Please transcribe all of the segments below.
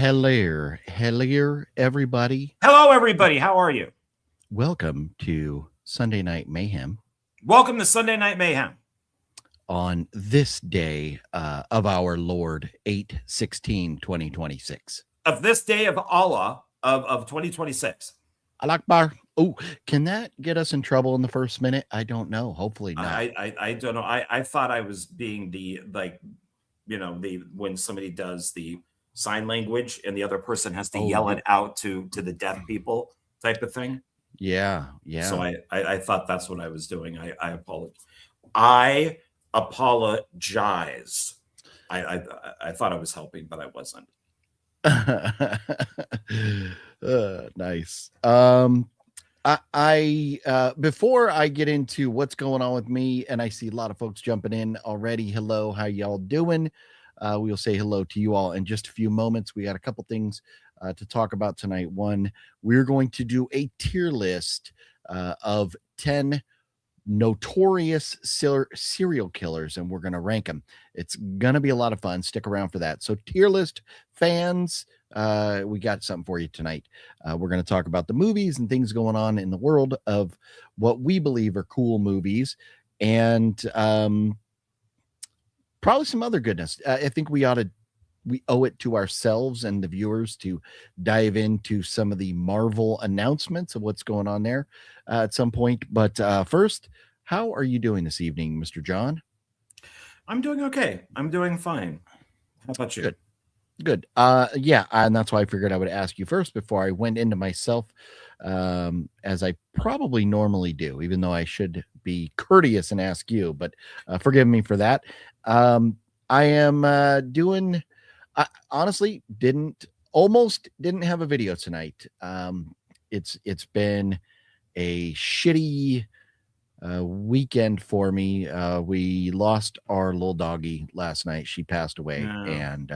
Hello, everybody. Hello, everybody. How are you? Welcome to Sunday Night Mayhem Welcome to Sunday Night Mayhem. on this day of our Lord 8/16/2026. Of this day of Allah of 2026. Al-Akbar. Oh, can that get us in trouble in the first minute? I don't know. Hopefully not. I don't know. I thought I was being the when somebody does the sign language and the other person has to yell it out to the deaf people type of thing. Yeah. So I thought that's what I was doing. I apologize. I apologize. I thought I was helping, but I wasn't. Nice. I before I get into what's going on with me, and I see a lot of folks jumping in already. Hello, how y'all doing? We'll say hello to you all in just a few moments. We got a couple things to talk about tonight. One, we're going to do a tier list of 10 notorious serial killers, and we're going to rank them. It's going to be a lot of fun. Stick around for that. So tier list fans, we got something for you tonight. We're going to talk about the movies and things going on in the world of what we believe are cool movies, and probably some other goodness. I think we owe it to ourselves and the viewers to dive into some of the Marvel announcements of what's going on there at some point. But first, how are you doing this evening, Mr. John? I'm doing okay. I'm doing fine. How about you? Good. Yeah, and that's why I figured I would ask you first before I went into myself, as I probably normally do, even though I should be courteous and ask you, but forgive me for that. I am doing... I honestly almost didn't have a video tonight. It's been a shitty weekend for me. We lost our little doggy last night. She passed away, and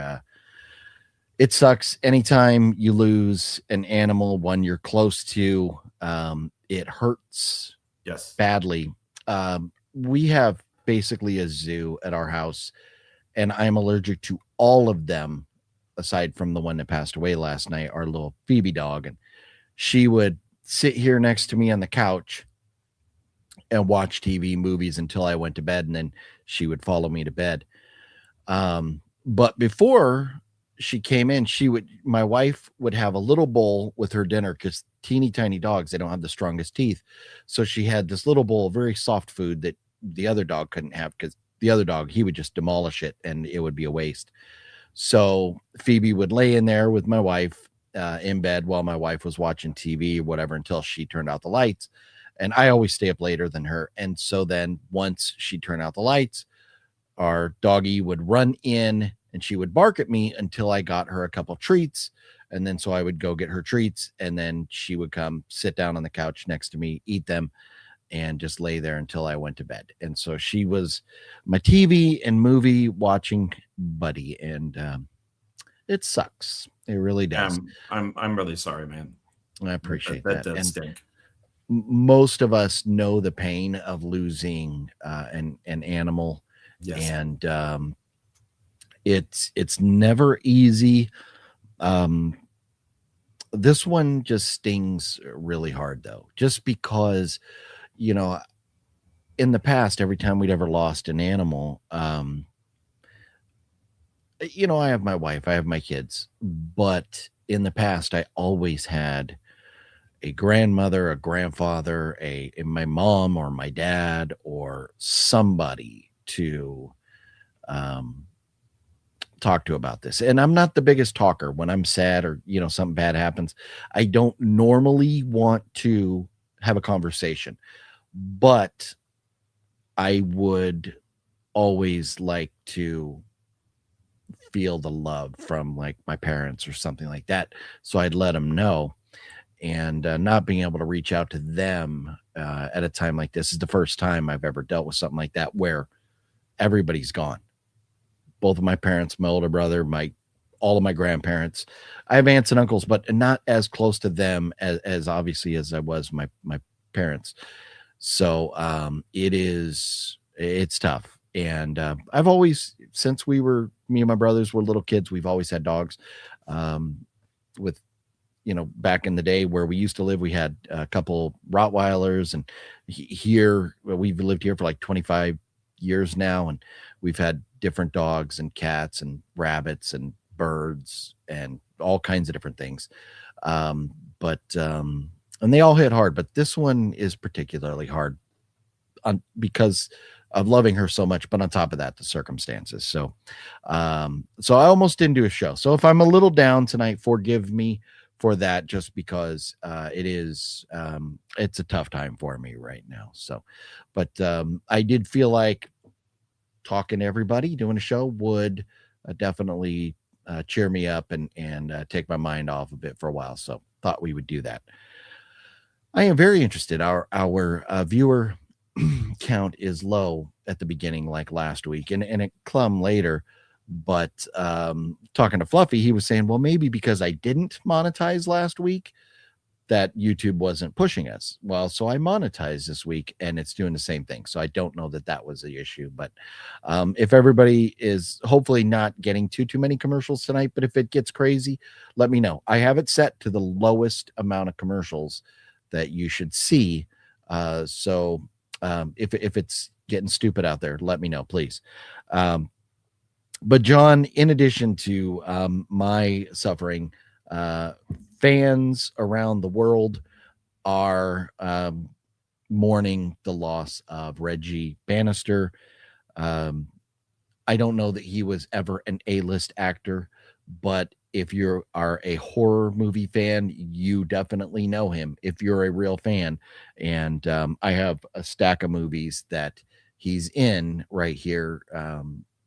it sucks. Anytime you lose an animal, one you're close to, it hurts. Yes, badly. We have basically a zoo at our house, and I'm allergic to all of them aside from the one that passed away last night, our little Phoebe dog. And she would sit here next to me on the couch and watch TV movies until I went to bed, and then she would follow me to bed. But before she came in, my wife would have a little bowl with her dinner, because teeny tiny dogs, they don't have the strongest teeth. So she had this little bowl of very soft food that the other dog couldn't have, because the other dog, he would just demolish it and it would be a waste. So Phoebe would lay in there with my wife in bed while my wife was watching TV or whatever until she turned out the lights. And I always stay up later than her. And so then once she turned out the lights, our doggy would run in and she would bark at me until I got her a couple treats. And then so I would go get her treats, and then she would come sit down on the couch next to me, eat them, and just lay there until I went to bed. And so she was my TV and movie watching buddy, and it sucks. It really does. I'm really sorry, man. I appreciate that. That does stink. Most of us know the pain of losing an animal. Yes. And it's never easy. This one just stings really hard, though, just because, in the past, every time we'd ever lost an animal, I have my wife, I have my kids, but in the past, I always had a grandmother, a grandfather, my mom or my dad or somebody to talk to about this. And I'm not the biggest talker. When I'm sad or something bad happens, I don't normally want to have a conversation, but I would always like to feel the love from like my parents or something like that, so I'd let them know. And not being able to reach out to them at a time like this is the first time I've ever dealt with something like that, where everybody's gone. Both of my parents, my older brother, all of my grandparents. I have aunts and uncles, but not as close to them as obviously as I was my parents. So it's tough. And I've always, since me and my brothers were little kids, we've always had dogs. With, back in the day where we used to live, we had a couple Rottweilers, and here we've lived here for like 25 years now, and we've had different dogs and cats and rabbits and birds and all kinds of different things. But and they all hit hard, but this one is particularly hard because of loving her so much, but on top of that, the circumstances. So I almost didn't do a show. So if I'm a little down tonight, forgive me for that, just because it's a tough time for me right now. So, but I did feel like talking to everybody, doing a show would definitely cheer me up and take my mind off a bit for a while. So thought we would do that. I am very interested. Our viewer count is low at the beginning, like last week, and it clumb later. But talking to Fluffy, he was saying, well, maybe because I didn't monetize last week, that YouTube wasn't pushing us. Well, so I monetized this week, and it's doing the same thing. So I don't know that was the issue. But if everybody is hopefully not getting too many commercials tonight, but if it gets crazy, let me know. I have it set to the lowest amount of commercials that you should see. So if it's getting stupid out there, let me know, please. But John, in addition to my suffering, fans around the world are mourning the loss of Reggie Bannister. I don't know that he was ever an A-list actor, but if you are a horror movie fan, you definitely know him if you're a real fan. And I have a stack of movies that he's in right here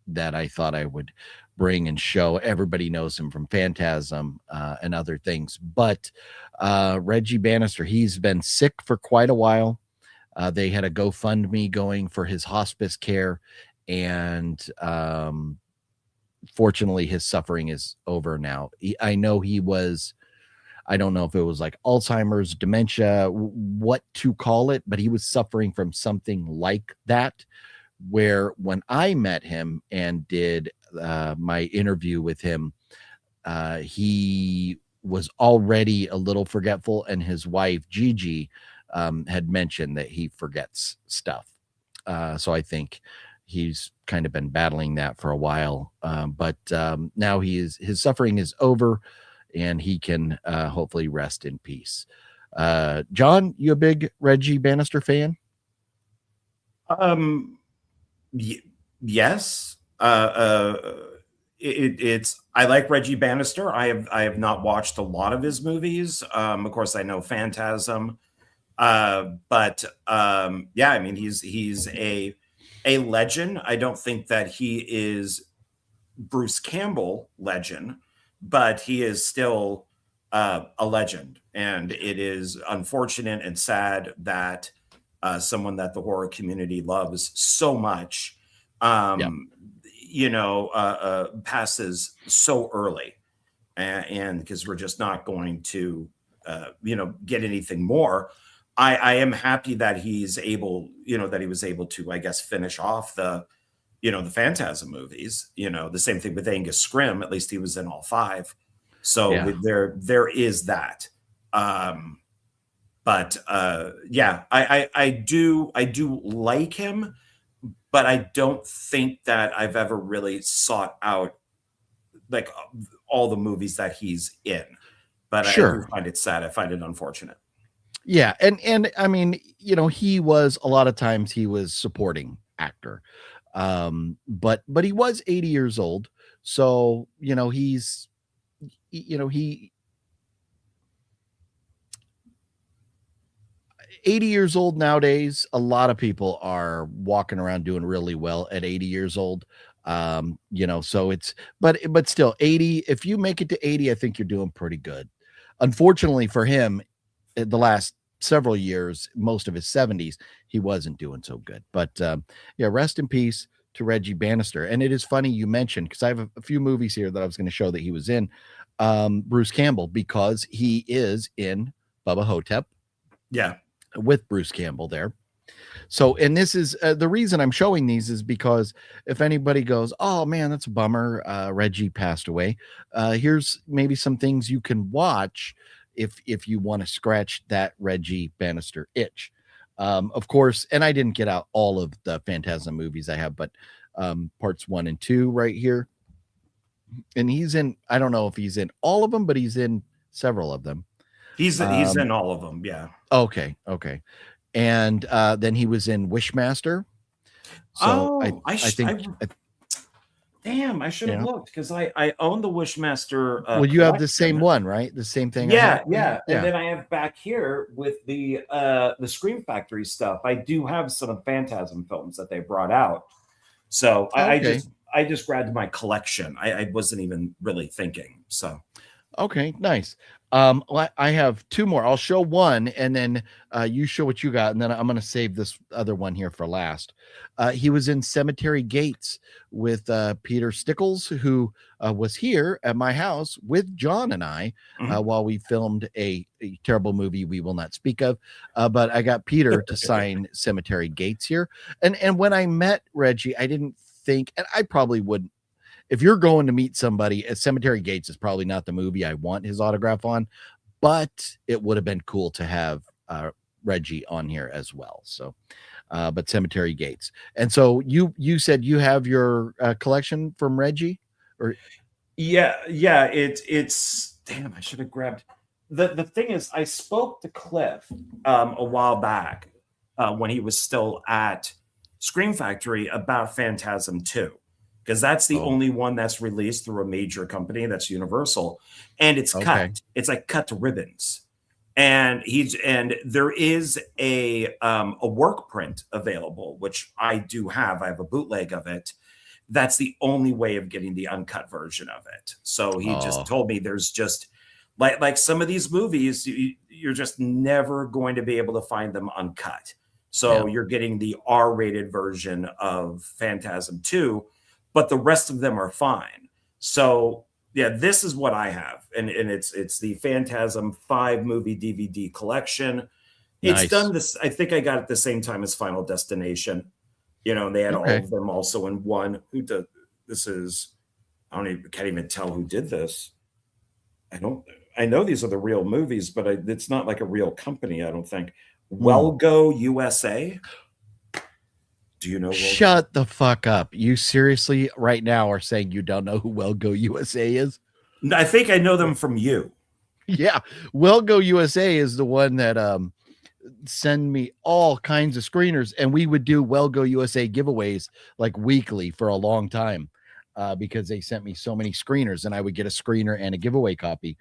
that I thought I would bring and show. Everybody knows him from Phantasm and other things. But Reggie Bannister, he's been sick for quite a while. They had a GoFundMe going for his hospice care, and fortunately his suffering is over now. I know he was, I don't know if it was like Alzheimer's, dementia, what to call it, but he was suffering from something like that, where when I met him and did my interview with him, he was already a little forgetful, and his wife Gigi had mentioned that he forgets stuff. So I think he's kind of been battling that for a while, but now his suffering is over, and he can hopefully rest in peace. John, you a big Reggie Bannister fan? Yes. It's I like Reggie Bannister. I have not watched a lot of his movies. Of course, I know Phantasm, but yeah, I mean he's a legend. I don't think that he is Bruce Campbell legend, but he is still a legend, and it is unfortunate and sad that someone that the horror community loves so much, passes so early, and because we're just not going to, get anything more. I am happy that he's able, that he was able to, I guess, finish off the Phantasm movies. The same thing with Angus Scrimm. At least he was in all five. So there is that. But yeah, I do like him, but I don't think that I've ever really sought out like all the movies that he's in. But I do find it sad. I find it unfortunate. Yeah, and I mean, he was, a lot of times he was supporting actor, but he was 80 years old, so he's, he 80 years old nowadays. A lot of people are walking around doing really well at 80 years old. So it's, but still 80, if you make it to 80, I think you're doing pretty good. Unfortunately for him, the last several years, most of his 70s, he wasn't doing so good. But yeah, rest in peace to Reggie Bannister. And it is funny you mentioned, because I have a few movies here that I was going to show that he was in, Bruce Campbell, because he is in Bubba Hotep. Yeah. With Bruce Campbell there. So, and this is the reason I'm showing these is because if anybody goes, oh man, that's a bummer, Reggie passed away. Here's maybe some things you can watch if you want to scratch that Reggie Bannister itch. Of course, and I didn't get out all of the Phantasm movies I have, but parts 1 and 2 right here. And he's in, I don't know if he's in all of them, but he's in several of them. He's in all of them. Yeah. Okay. And then he was in Wishmaster. So I think damn, I should have looked because I own the Wishmaster. Well, you have the same one, right? The same thing. Yeah. And then I have back here with the Scream Factory stuff. I do have some Phantasm films that they brought out. So I just grabbed my collection. I wasn't even really thinking. So okay, nice. I have 2 more. I'll show one, and then you show what you got, and then I'm going to save this other one here for last. He was in Cemetery Gates with Peter Stickles, who was here at my house with John and I while we filmed a terrible movie we will not speak of. But I got Peter to sign Cemetery Gates here. And when I met Reggie, I didn't think, and I probably wouldn't. If you're going to meet somebody, Cemetery Gates is probably not the movie I want his autograph on, but it would have been cool to have Reggie on here as well. So, but Cemetery Gates. And so you said you have your collection from Reggie, or yeah. It's damn. I should have grabbed. The thing is, I spoke to Cliff a while back when he was still at Scream Factory about Phantasm 2. Because that's the only one that's released through a major company, that's Universal, and it's cut. It's like cut to ribbons, and there is a work print available, which I do have. I have a bootleg of it. That's the only way of getting the uncut version of it. So he just told me there's just like some of these movies, you're just never going to be able to find them uncut. So you're getting the R-rated version of Phantasm 2. But the rest of them are fine. So yeah, this is what I have, and it's the Phantasm 5 movie DVD collection. It's done this. I think I got it at the same time as Final Destination. And they had all of them also in one. Who did this? Can't even tell who did this. I know these are the real movies, but it's not like a real company. I don't think. Wellgo USA. Do you know? Shut the fuck up. You seriously right now are saying you don't know who Wellgo USA is? I think I know them from you. Yeah. Wellgo USA is the one that send me all kinds of screeners, and we would do Wellgo USA giveaways like weekly for a long time because they sent me so many screeners, and I would get a screener and a giveaway copy.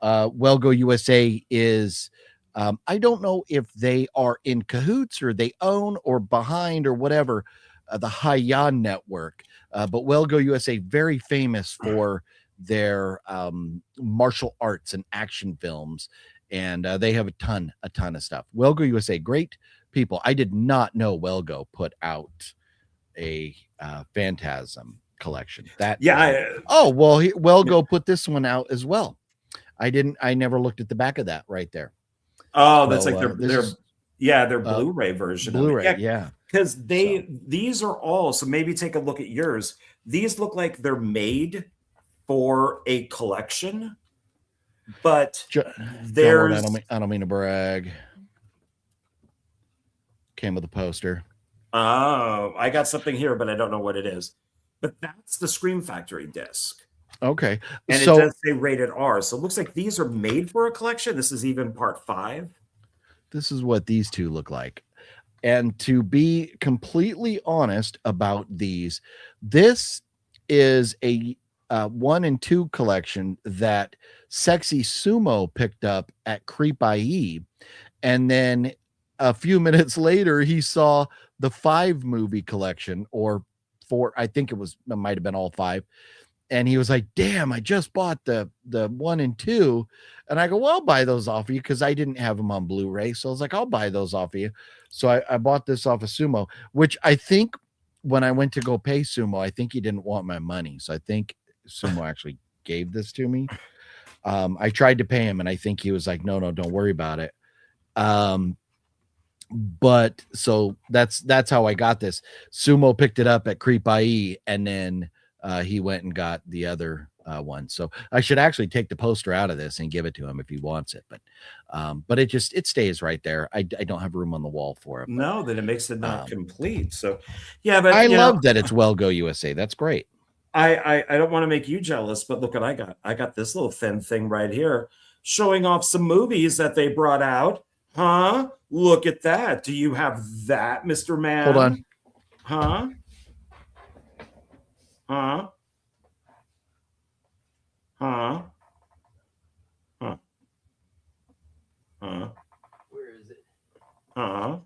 Wellgo USA is I don't know if they are in cahoots or they own or behind or whatever the Hayan network, but Wellgo USA, very famous for their martial arts and action films, and they have a ton of stuff. Wellgo USA, great people. I did not know Wellgo put out a Phantasm collection. Wellgo put this one out as well. I never looked at the back of that right there. Oh, that's like their Blu-ray version. Blu-ray, yeah. Because these are all, so maybe take a look at yours. These look like they're made for a collection, but there's I don't mean to brag. Came with a poster. Oh, I got something here, but I don't know what it is. But that's the Scream Factory disc. Okay. And it does say rated R. So it looks like these are made for a collection. This is even part 5. This is what these two look like. And to be completely honest about these, this is a 1 and 2 collection that Sexy Sumo picked up at Creep IE. And then a few minutes later, he saw the 5 movie collection, or 4. I think it might have been all 5. And he was like, damn, I just bought the 1 and 2. And I go, well, I'll buy those off of you because I didn't have them on Blu-ray. So I was like, I'll buy those off of you. So I bought this off of Sumo, which I think when I went to go pay Sumo, I think he didn't want my money. So I think Sumo actually gave this to me. I tried to pay him, and I think he was like, no, don't worry about it. But so that's how I got this. Sumo picked it up at Creep IE, and then he went and got the other one. So I should actually take the poster out of this and give it to him if he wants it. But it stays right there. I don't have room on the wall for it. But, No, then it makes it not complete. So yeah, but I love that it's Well Go USA. That's great. I don't want to make you jealous, but look what I got. I got this little thin thing right here showing off some movies that they brought out. Huh? Look at that. Do you have that, Mr. Man? Hold on. Huh? Huh? Huh? Huh? Huh? Where is it? Huh?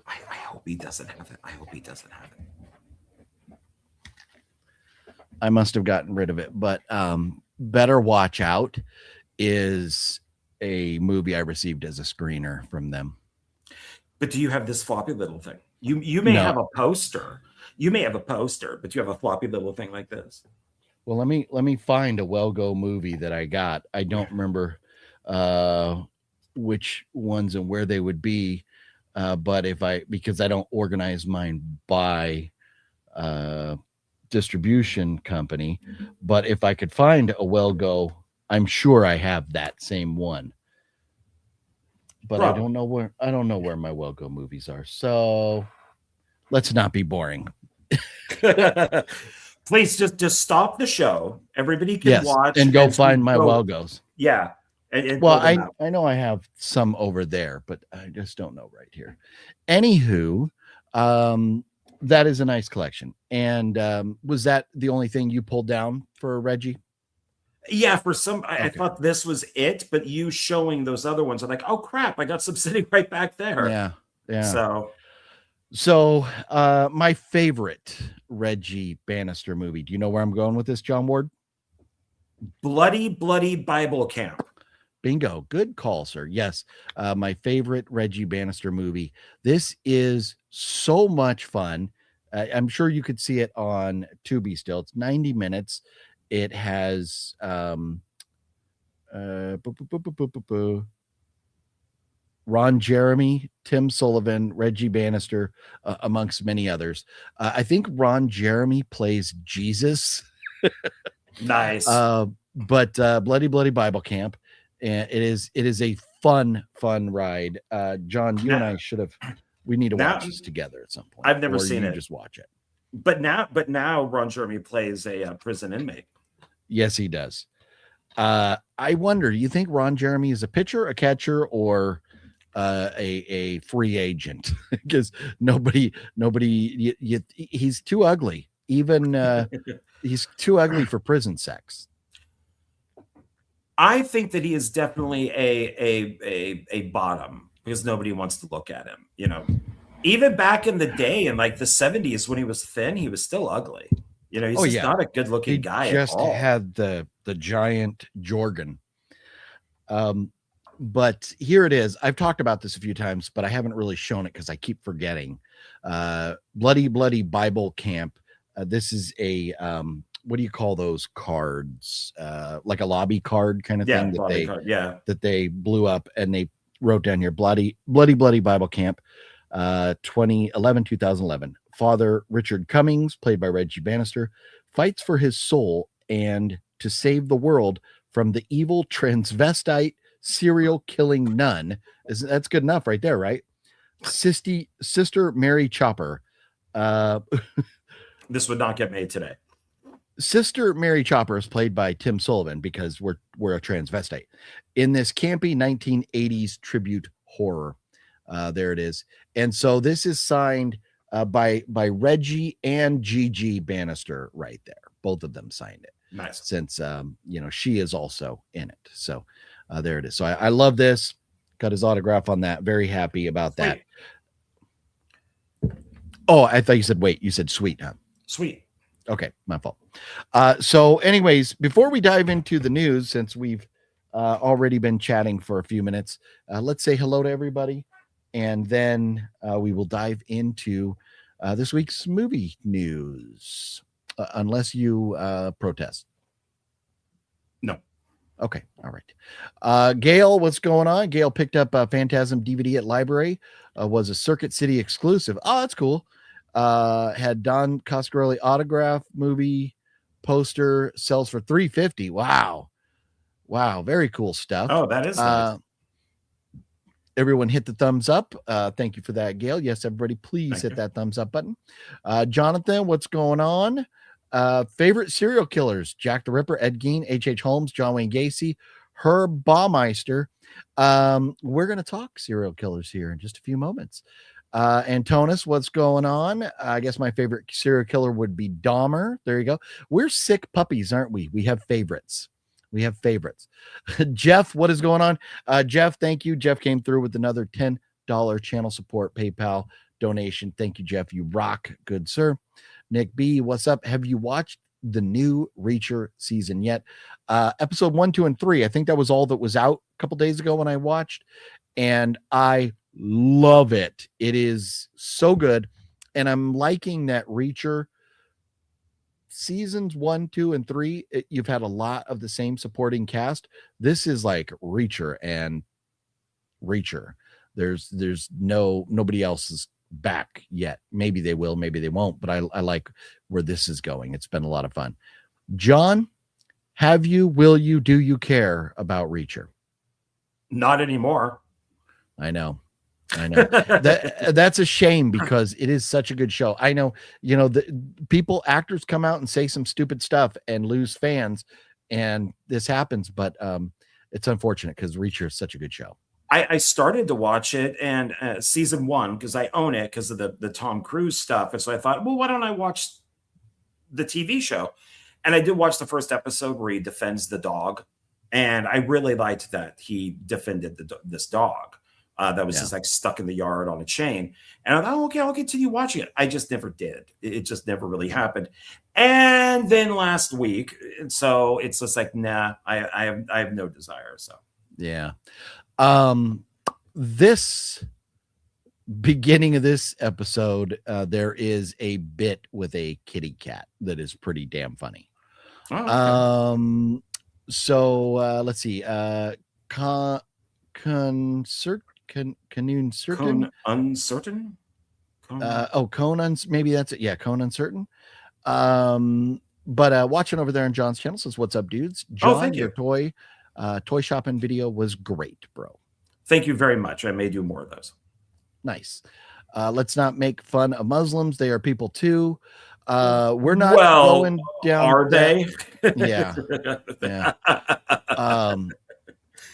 I hope he doesn't have it. I hope he doesn't have it. I must have gotten rid of it, but Better Watch Out is a movie I received as a screener from them. But do you have this floppy little thing? You may have a poster. You may have a poster, but you have a floppy little thing like this. Well, let me find a Well Go movie that I got. I don't remember which ones and where they would be, but because I don't organize mine by distribution company, but if I could find a Well Go, I'm sure I have that same one. But I don't know where my Well Go movies are. So let's not be boring. Please just stop the show. Everybody can watch and go find my Well Go's. Yeah. Well, I know I have some over there, but I just don't know right here. Anywho, that is a nice collection. And was that the only thing you pulled down for Reggie? Yeah, for some, I thought this was it, but you showing those other ones, I'm like, oh crap, I got some sitting right back there. Yeah. So my favorite Reggie Bannister movie. Do you know where I'm going with this, John Ward? Bloody Bible Camp. Bingo. Good call, sir. Yes. My favorite Reggie Bannister movie. This is so much fun. I'm sure you could see it on Tubi still. It's 90 minutes. It has Ron Jeremy, Tim Sullivan, Reggie Bannister, amongst many others. I think Ron Jeremy plays Jesus. Nice. But Bloody Bible Camp. And it is a fun ride. John, you and I we need to watch this together at some point. I've never seen it. Just watch it. But now Ron Jeremy plays a prison inmate. Yes, he does. I wonder, do you think Ron Jeremy is a pitcher, a catcher, or a free agent? Because nobody he's too ugly. Even he's too ugly for prison sex. I think that he is definitely a bottom because nobody wants to look at him. You know, even back in the day in like the 70s when he was thin, he was still ugly. You know, he's not a good looking guy. Just had the giant Jorgen. But here it is. I've talked about this a few times, but I haven't really shown it because I keep forgetting. Bloody Bible Camp. This is a what do you call those cards? Like a lobby card kind of thing that they blew up, and they wrote down here Bloody Bible Camp 2011. Father Richard Cummings, played by Reggie Bannister, fights for his soul and to save the world from the evil transvestite serial killing nun. That's good enough right there, right? Sister Mary Chopper. This would not get made today. Sister Mary Chopper is played by Tim Sullivan because we're a transvestite in this campy 1980s tribute horror. There it is. And so this is signed by Reggie and Gigi Bannister right there. Both of them signed it. Nice. Since she is also in it. So there it is. So I love this. Got his autograph on that. Very happy about that. Wait. Oh, I thought you said wait. You said sweet, huh? Sweet. Okay, my fault. So anyways, before we dive into the news, since we've already been chatting for a few minutes, let's say hello to everybody. And then we will dive into this week's movie news, unless you protest. No. Okay. All right. Gail, what's going on? Gail picked up a Phantasm DVD at library. Was a Circuit City exclusive. Oh, that's cool. Had Don Coscarelli autograph movie poster, sells for $350. Wow. Wow. Very cool stuff. Oh, that is nice. Everyone hit the thumbs up. Thank you for that, Gail. Yes, everybody, please hit that thumbs up button. Jonathan, what's going on? Favorite serial killers: Jack the Ripper, Ed Gein, H.H. Holmes, John Wayne Gacy, Herb Baumeister. We're going to talk serial killers here in just a few moments. Antonis, what's going on? I guess my favorite serial killer would be Dahmer. There you go. We're sick puppies, aren't we? We have favorites. Jeff, what is going on? Jeff, thank you. Jeff came through with another $10 channel support PayPal donation. Thank you, Jeff. You rock. Good, sir. Nick B, what's up? Have you watched the new Reacher season yet? Episode 1, 2, and 3. I think that was all that was out a couple days ago when I watched, and I love it. It is so good, and I'm liking that Reacher seasons 1, 2, and 3. You've had a lot of the same supporting cast. This is like Reacher and Reacher. There's nobody else is back yet. Maybe they will, maybe they won't, but I like where this is going. It's been a lot of fun. John, have you, will you, do you care about Reacher? Not anymore. I know. That's a shame because it is such a good show. I know, the actors come out and say some stupid stuff and lose fans, and this happens, but it's unfortunate because Reacher is such a good show. I started to watch it, and season 1, because I own it because of the Tom Cruise stuff. And so I thought, well, why don't I watch the TV show? And I did watch the first episode where he defends the dog. And I really liked that he defended this dog that was just like stuck in the yard on a chain. And I thought, okay, I'll continue watching it. I just never did. It just never really happened. And then last week, and so it's just like, nah, I have no desire. So yeah. This beginning of this episode, there is a bit with a kitty cat that is pretty damn funny. Oh, okay. So let's see. Uncertain. Conan, maybe that's it. Yeah, Conan Uncertain. But watching over there on John's channel says, "What's up, dudes?" John, Thank you. Your toy shopping video was great, bro. Thank you very much. I may do more of those. Nice. Let's not make fun of Muslims. They are people too. We're not going down. Are they? Yeah.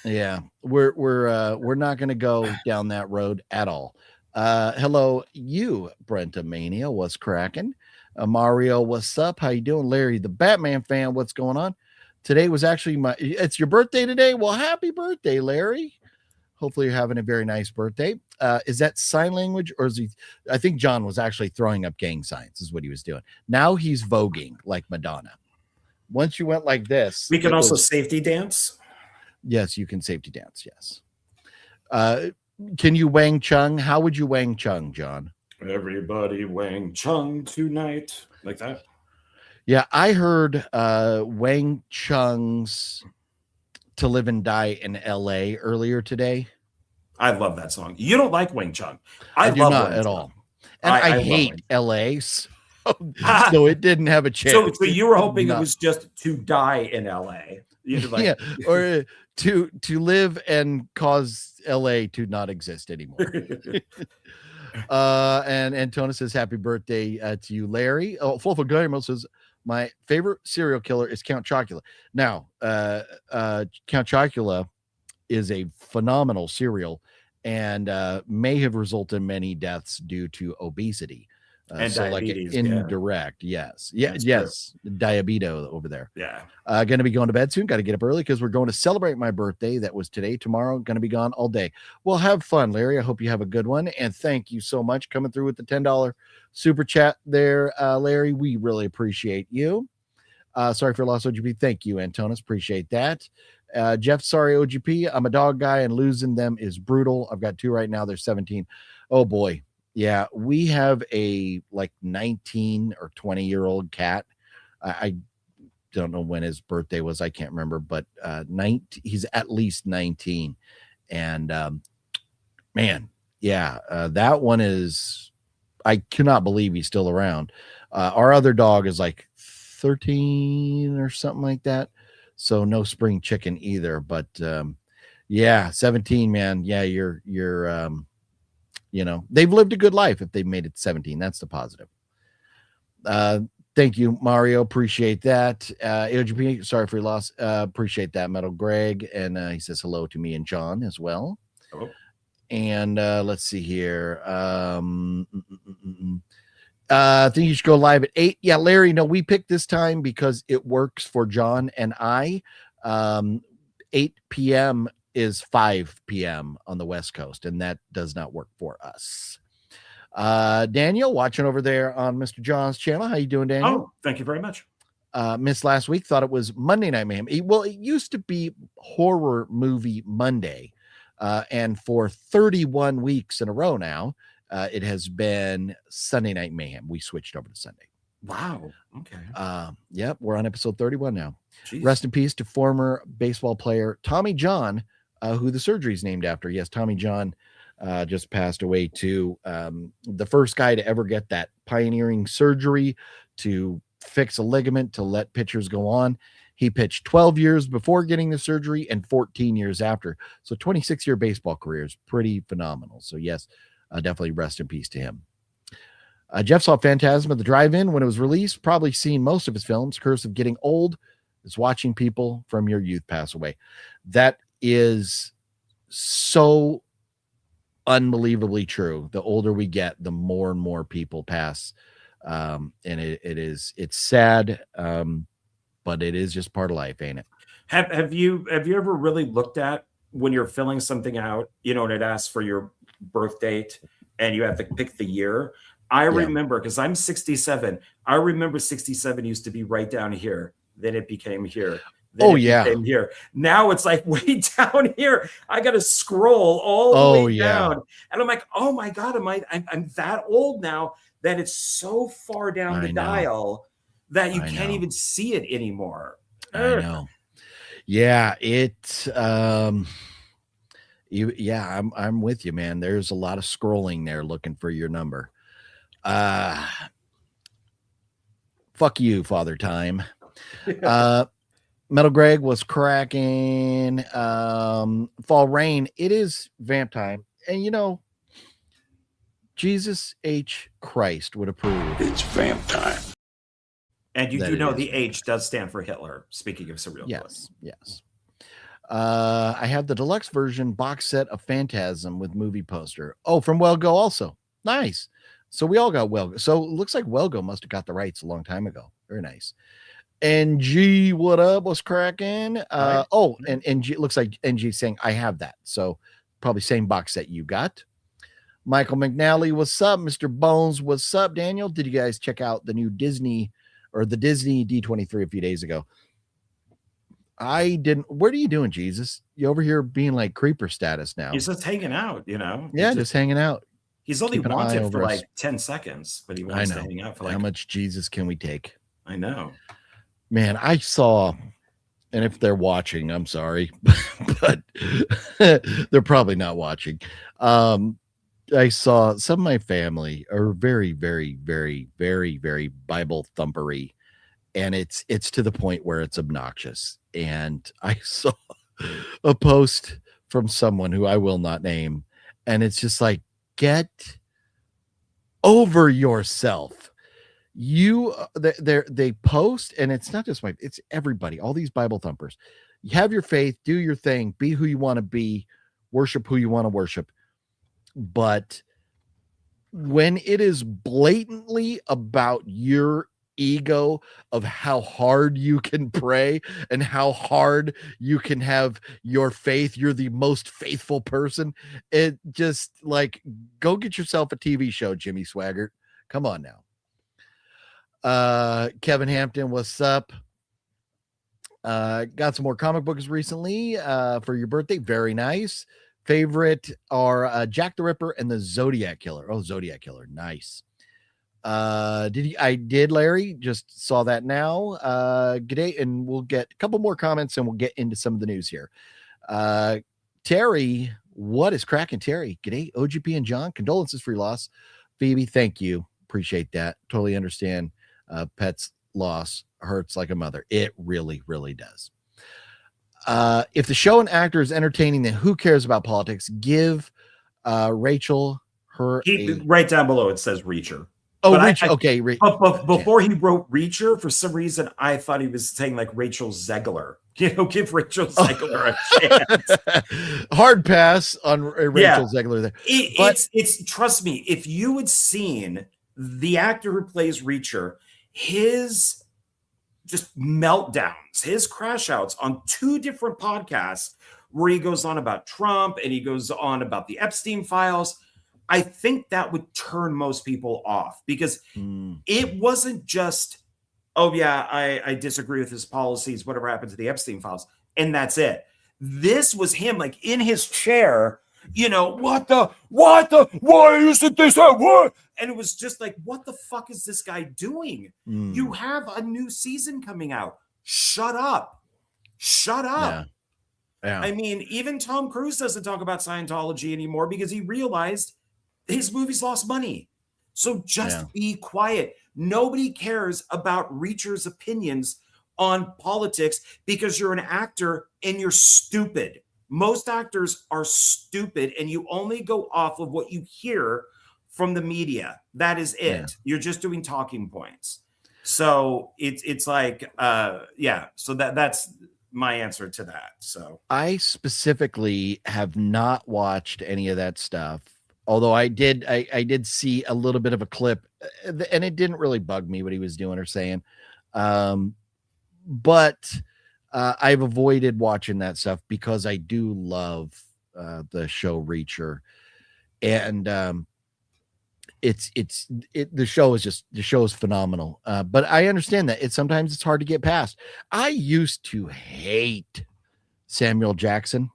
Yeah. We're not going to go down that road at all. Hello, you, Brenta Mania. What's cracking? Mario, what's up? How you doing? Larry, the Batman fan. What's going on? Today was actually it's your birthday today. Well, happy birthday, Larry. Hopefully you're having a very nice birthday. Is that sign language, or is he? I think John was actually throwing up gang signs is what he was doing. Now he's voguing like Madonna. Once you went like this. We can also safety dance. Yes, you can safety dance. Yes. Can you Wang Chung? How would you Wang Chung, John? Everybody Wang Chung tonight. Like that. Yeah, I heard Wang Chung's To Live and Die in LA earlier today. I love that song. You don't like Wang Chung. I do not at all. And I hate LA. So it didn't have a chance. So you were hoping it was just to die in LA. Yeah, or to live and cause LA to not exist anymore. And Antona says, happy birthday to you, Larry. Oh, Fulfa Guillermo says, my favorite serial killer is Count Chocula. Now, Count Chocula is a phenomenal serial and may have resulted in many deaths due to obesity. And so diabetes, like indirect, yes. Yes. Diabetes over there. Yeah. Going to be going to bed soon. Got to get up early because we're going to celebrate my birthday. That was today. Tomorrow, going to be gone all day. Well, have fun, Larry. I hope you have a good one. And thank you so much coming through with the $10 super chat there, Larry. We really appreciate you. Sorry for loss, OGP. Thank you, Antonis. Appreciate that. Jeff, sorry, OGP. I'm a dog guy and losing them is brutal. I've got 2 right now. They're 17. Oh, boy. Yeah, we have a like 19 or 20-year-old cat. don't know when his birthday was. I can't remember, but he's at least 19. And man, yeah, that one is, I cannot believe he's still around. Our other dog is like 13 or something like that. So no spring chicken either. But yeah, 17, man. Yeah, you're they've lived a good life if they've made it 17. That's the positive. Thank you, Mario. Appreciate that. AOGP, sorry for your loss. Appreciate that, Metal Greg. And he says hello to me and John as well. Hello. And let's see here. I think you should go live at 8. Yeah, Larry, no, we picked this time because it works for John and I. 8 p.m. is 5 p.m. on the West Coast, and that does not work for us. Daniel, watching over there on Mr. John's channel. How you doing, Daniel? Oh, thank you very much. Missed last week. Thought it was Monday Night Mayhem. Well, it used to be Horror Movie Monday. And for 31 weeks in a row now, it has been Sunday Night Mayhem. We switched over to Sunday. Wow. Okay. Yep, we're on episode 31 now. Jeez. Rest in peace to former baseball player Tommy John, who the surgery is named after. Yes, Tommy John just passed away too. The first guy to ever get that pioneering surgery to fix a ligament to let pitchers go on. He pitched 12 years before getting the surgery and 14 years after. So 26-year baseball career is pretty phenomenal. So yes, definitely rest in peace to him. Jeff saw Phantasm at the drive-in when it was released, probably seen most of his films. Curse of Getting Old is watching people from your youth pass away. That is so unbelievably true. The older we get, the more and more people pass. And it's sad. But it is just part of life, ain't it? Have you ever really looked at when you're filling something out, and it asks for your birth date and you have to pick the year? I remember, because I'm 67. I remember 67 used to be right down here. Then it became here. Then became here. Now it's like way down here. I got to scroll all the way down, and I'm like, oh my god, I'm that old now that it's so far down the dial that you can't even see it anymore. I know. Yeah, I'm with you, man. There's a lot of scrolling there looking for your number. Fuck you, Father Time. Metal Greg was cracking. Fall Rain. It is vamp time. And Jesus H. Christ would approve. It's vamp time. And you do know the H does stand for Hitler, speaking of surreal. Yes. I have the deluxe version box set of Phantasm with movie poster. Oh, from Wellgo also. Nice. So we all got Wellgo. So it looks like Wellgo must have got the rights a long time ago. Very nice. NG, what up? What's cracking? And NG, looks like NG saying, I have that. So probably same box set you got. Michael McNally, what's up? Mr. Bones, what's up? Daniel, did you guys check out the new Disney D23 a few days ago? I didn't. What are you doing, Jesus? You over here being like creeper status now? He's just hanging out, Yeah, just hanging out. He's only wanted for like 10 seconds, but he wants to hang out for like. How much Jesus can we take? I know. Man, I saw, and if they're watching, I'm sorry, but they're probably not watching. I saw some of my family are very, very, very, very, very Bible thumpery, and it's to the point where it's obnoxious. And I saw a post from someone who I will not name, and it's just like, get over yourself. They post, and it's not just it's everybody, all these Bible thumpers. You have your faith, do your thing, be who you want to be, worship who you want to worship. But when it is blatantly about your ego of how hard you can pray and how hard you can have your faith, you're the most faithful person, it just like, go get yourself a TV show, Jimmy Swaggart. Come on now. Kevin Hampton, what's up? Got some more comic books recently for your birthday. Very nice. Favorite are Jack the Ripper and the Zodiac Killer. Oh, Zodiac Killer. Nice. I did, Larry. Just saw that now. G'day, and we'll get a couple more comments and we'll get into some of the news here. Terry, what is cracking, Terry? G'day, OGP and John. Condolences for your loss. Phoebe, thank you. Appreciate that. Totally understand. Pet's loss hurts like a mother. It really, really does. If the show and actor is entertaining, then who cares about politics? Give Rachel her right down below it says Reacher. Oh, Reacher. Okay. But before he wrote Reacher, for some reason, I thought he was saying like Rachel Zegler. Give Rachel Zegler a chance. Hard pass on Rachel Zegler there. It's trust me, if you had seen the actor who plays Reacher, his just meltdowns, his crash outs on 2 different podcasts where he goes on about Trump and he goes on about the Epstein files, I think that would turn most people off because it wasn't just, oh yeah, I disagree with his policies, whatever happened to the Epstein files, and that's it. This was him like in his chair, why isn't this at work? And it was just like, what the fuck is this guy doing? You have a new season coming out. Shut up. Yeah. I mean, even Tom Cruise doesn't talk about Scientology anymore because he realized his movies lost money. So just be quiet. Nobody cares about Reacher's opinions on politics because you're an actor and you're stupid. Most actors are stupid and you only go off of what you hear from the media. That is it. Yeah. You're just doing talking points. So it's like, so that's my answer to that. So I specifically have not watched any of that stuff. Although I did see a little bit of a clip and it didn't really bug me what he was doing or saying. But I've avoided watching that stuff because I do love the show Reacher. And the show is phenomenal. But I understand that sometimes it's hard to get past. I used to hate Samuel Jackson.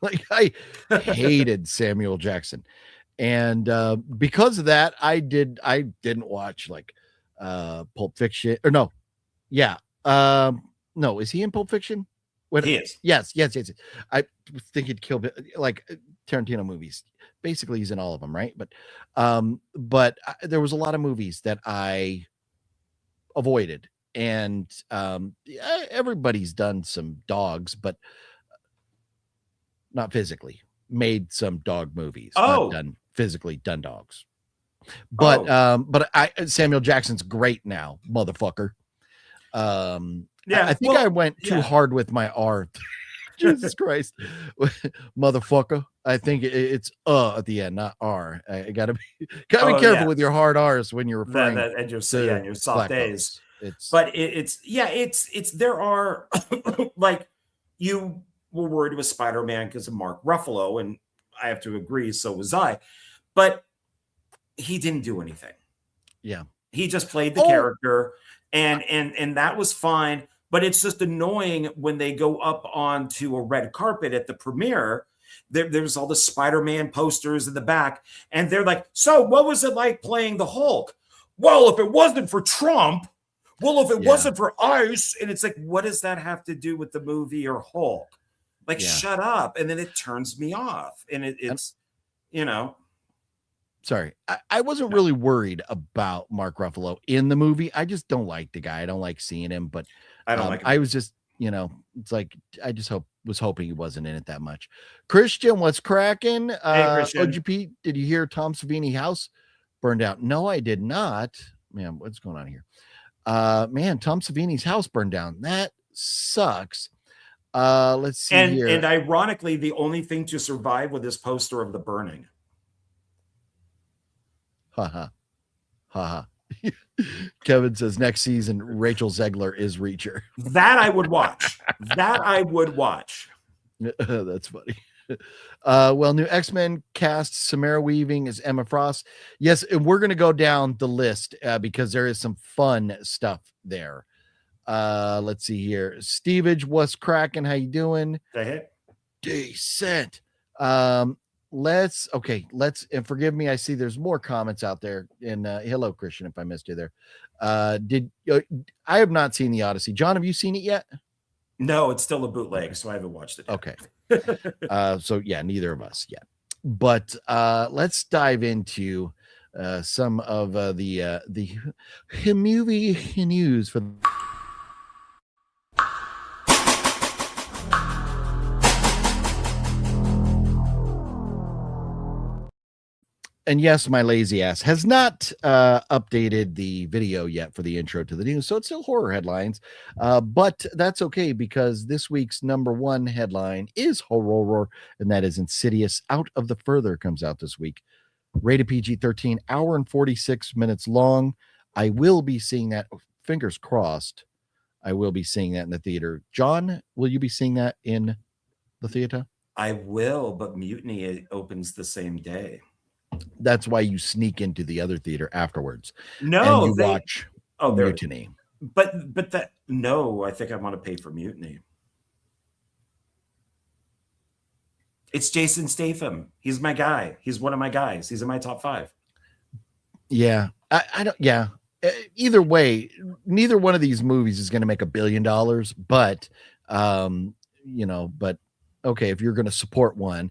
Like I hated Samuel Jackson. And because of that, I didn't watch like Pulp Fiction or no. Yeah. No, is he in Pulp Fiction? He is. Yes. I was thinking Kill Bill, like Tarantino movies. Basically, he's in all of them, right? But there was a lot of movies that I avoided, and everybody's done some dogs, but not physically. Made some dog movies. Not done physically done dogs. But Samuel Jackson's great now, motherfucker. I think I went too hard with my R. Jesus Christ, motherfucker. I think it's at the end, not R. I gotta be careful with your hard R's when you're referring and your soft A's. There are like you were worried with Spider-Man because of Mark Ruffalo, and I have to agree, so was I. But he didn't do anything. Yeah. He just played the character, and that was fine. But it's just annoying when they go up onto a red carpet at the premiere. There's all the Spider-Man posters in the back, and they're like, so what was it like playing the Hulk? Well, if it wasn't for Trump, if it wasn't for ICE, and it's like, what does that have to do with the movie or Hulk? Like, shut up. And then it turns me off. And it's. Sorry, I wasn't really worried about Mark Ruffalo in the movie. I just don't like the guy. I don't like seeing him, but I don't like him. I was just, it's like, I just was hoping he wasn't in it that much. Christian, what's cracking? Hey, Christian. OGP, did you hear Tom Savini house burned out? No, I did not. Man, what's going on here? Man, Tom Savini's house burned down. That sucks. Let's see here. And ironically, the only thing to survive was this poster of the burning. Haha. Kevin says next season Rachel Zegler is Reacher. That I would watch. That's funny. Well, new X-Men cast Samara Weaving as Emma Frost. Yes, and we're gonna go down the list because there is some fun stuff there. Let's see here. Stevage, what's cracking? How you doing? Decent. let's and forgive me, I see there's more comments out there, and hello Christian if I missed you there. I have not seen the Odyssey. John, have you seen it yet? No, it's still a bootleg, so I haven't watched it yet. Okay. So yeah, neither of us yet, but let's dive into some of the movie news for. And yes, my lazy ass has not updated the video yet for the intro to the news, so it's still horror headlines. But that's okay, because this week's number one headline is horror, and that is Insidious Out of the Further comes out this week. Rated PG-13, hour and 46 minutes long. I will be seeing that. Fingers crossed. I will be seeing that in the theater. John, will you be seeing that in the theater? I will, but Mutiny opens the same day. That's why you sneak into the other theater afterwards. No, and you watch Mutiny. But that no, I think I want to pay for Mutiny. It's Jason Statham. He's my guy. He's one of my guys. He's in my top 5. Yeah, I don't. Yeah, either way, neither one of these movies is going to make $1 billion. But but okay, if you're going to support one.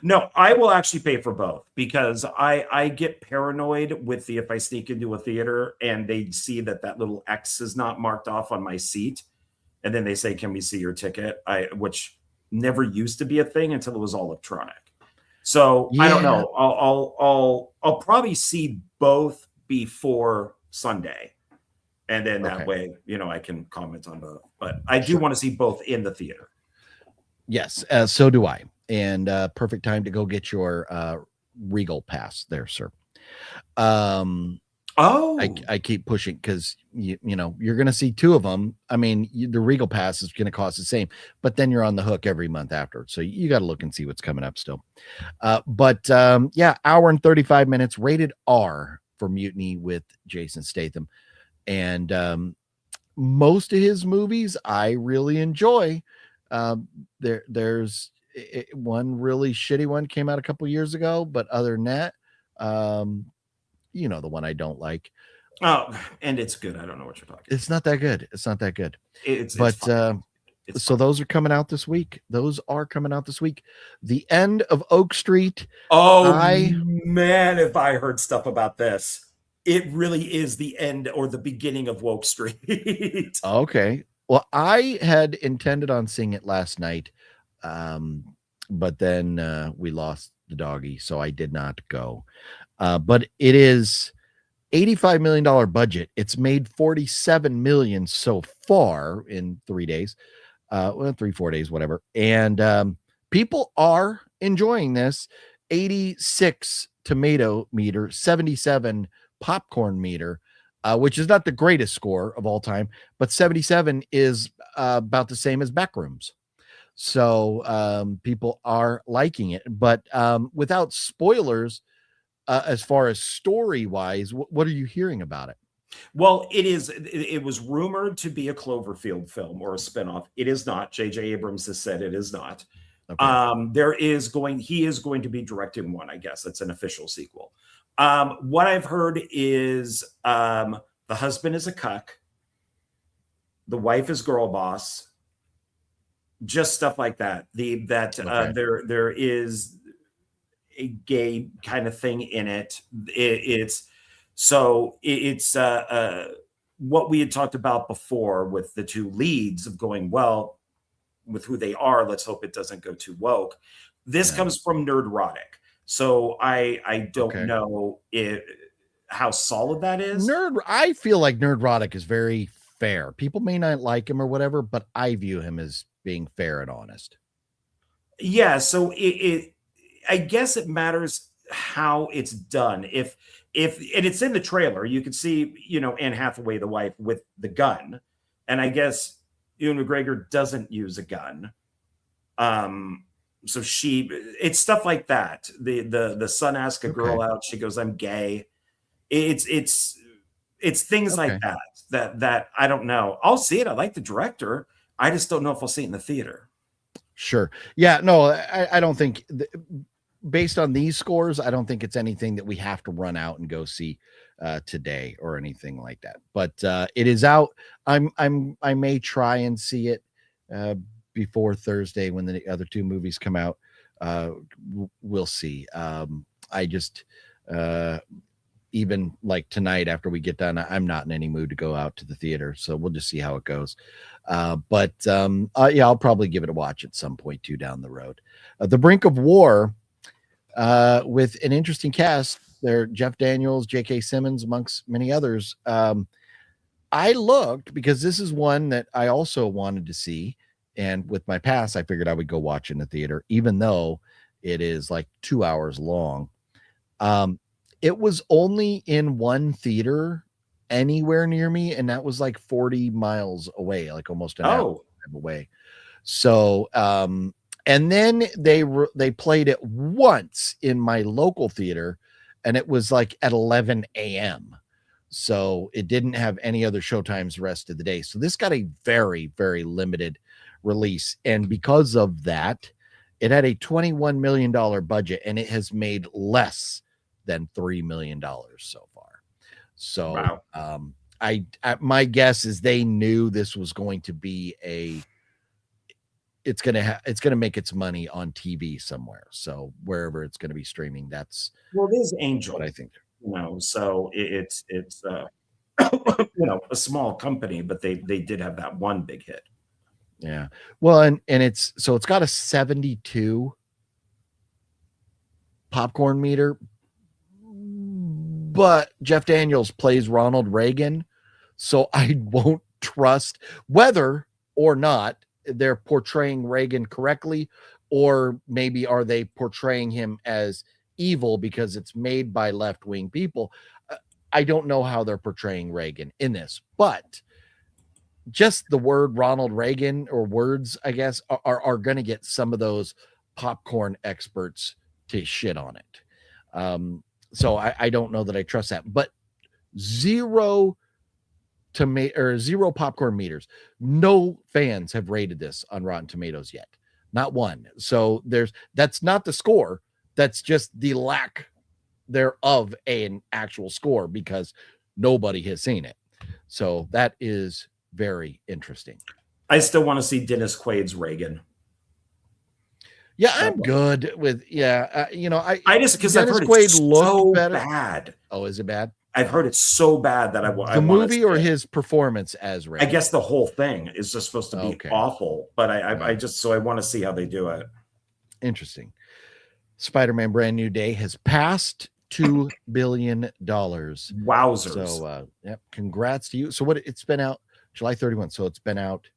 No, I will actually pay for both, because I get paranoid with if I sneak into a theater and they see that little X is not marked off on my seat, and then they say, "Can we see your ticket?" Which never used to be a thing until it was all electronic. So yeah. I don't know. I'll probably see both before Sunday, and then that way, I can comment on both. But I do want to see both in the theater. Yes, so do I. And perfect time to go get your Regal pass there, sir. I keep pushing, because you're going to see 2 of them. I mean, the Regal pass is going to cost the same, but then you're on the hook every month after. So you got to look and see what's coming up still. But hour and 35 minutes, rated R for Mutiny with Jason Statham. And most of his movies I really enjoy. There's one really shitty one came out a couple years ago, but other than that, the one I don't like. Oh, and it's good. I don't know what you're talking about. It's not that good. So those are coming out this week. The end of Oak Street. Oh, man, if I heard stuff about this. It really is the end or the beginning of Woke Street. Okay. Well, I had intended on seeing it last night, but then we lost the doggy, so I did not go. But it is $85 million budget. It's made $47 million so far in 3 days, 3-4 days, whatever. And people are enjoying this. 86 tomato meter, 77 popcorn meter. Which is not the greatest score of all time, but 77 is about the same as Backrooms. So people are liking it, but without spoilers, as far as story-wise, what are you hearing about it? Well, it was rumored to be a Cloverfield film or a spinoff. It is not. J.J. Abrams has said it is not. Okay. He is going to be directing one, I guess. That's an official sequel. What I've heard is the husband is a cuck, the wife is girl boss, just stuff like that. There is a gay kind of thing in it. It's what we had talked about before with the 2 leads of going, well, with who they are, let's hope it doesn't go too woke. This comes from Nerdrotic. So I don't know how solid that is. I feel like Nerdrotic is very fair. People may not like him or whatever, but I view him as being fair and honest. Yeah, so I guess it matters how it's done. If and it's in the trailer, you can see, Anne Hathaway, the wife, with the gun. And I guess Ewan McGregor doesn't use a gun. So it's stuff like that. The son asks a girl out. She goes, "I'm gay." It's things like that I don't know. I'll see it. I like the director. I just don't know if I'll see it in the theater. Sure. Yeah. No, I don't think based on these scores, I don't think it's anything that we have to run out and go see today or anything like that. But it is out. I may try and see it before Thursday when the other two movies come out. We'll see. I just even like tonight after we get done, I'm not in any mood to go out to the theater, so we'll just see how it goes. But yeah, I'll probably give it a watch at some point too down the road. The Brink of War, with an interesting cast. There, Jeff Daniels, J.K. Simmons, amongst many others. I looked because this is one that I also wanted to see, and with my pass, I figured I would go watch in the theater, even though it is like 2 hours long. It was only in one theater anywhere near me, and that was like 40 miles away, like almost an hour away. So, and then they played it once in my local theater, and it was like at 11 a.m. So it didn't have any other showtimes the rest of the day. So this got a very, very limited release. And because of that, it had a $21 million budget, and it has made less than $3 million so far. So wow. My guess is they knew this was going to be it's going to make its money on TV somewhere. So wherever it's going to be streaming, that's Well, it is Angel, what I think. So it's a small company, but they did have that one big hit. Yeah. Well, and it's got a 72 popcorn meter, but Jeff Daniels plays Ronald Reagan, so I won't trust whether or not they're portraying Reagan correctly, or maybe are they portraying him as evil because it's made by left-wing people. I don't know how they're portraying Reagan in this, but just the word Ronald Reagan, or words, I guess, are going to get some of those popcorn experts to shit on it. So I don't know that I trust that, but zero popcorn meters. No fans have rated this on Rotten Tomatoes yet. Not one. So that's not the score. That's just the lack thereof an actual score, because nobody has seen it. So that is very interesting. I still want to see Dennis Quaid's Reagan. Yeah, I'm good with I just because I've heard it's so bad. Oh, is it bad? I've heard it's so bad that the movie or his performance as Reagan? I guess the whole thing is just supposed to be awful, but I want to see how they do it. Interesting. Spider-Man Brand New Day has passed $2 billion. Wowzers. So yep, congrats to you. So it's been out July 31. So it's been out.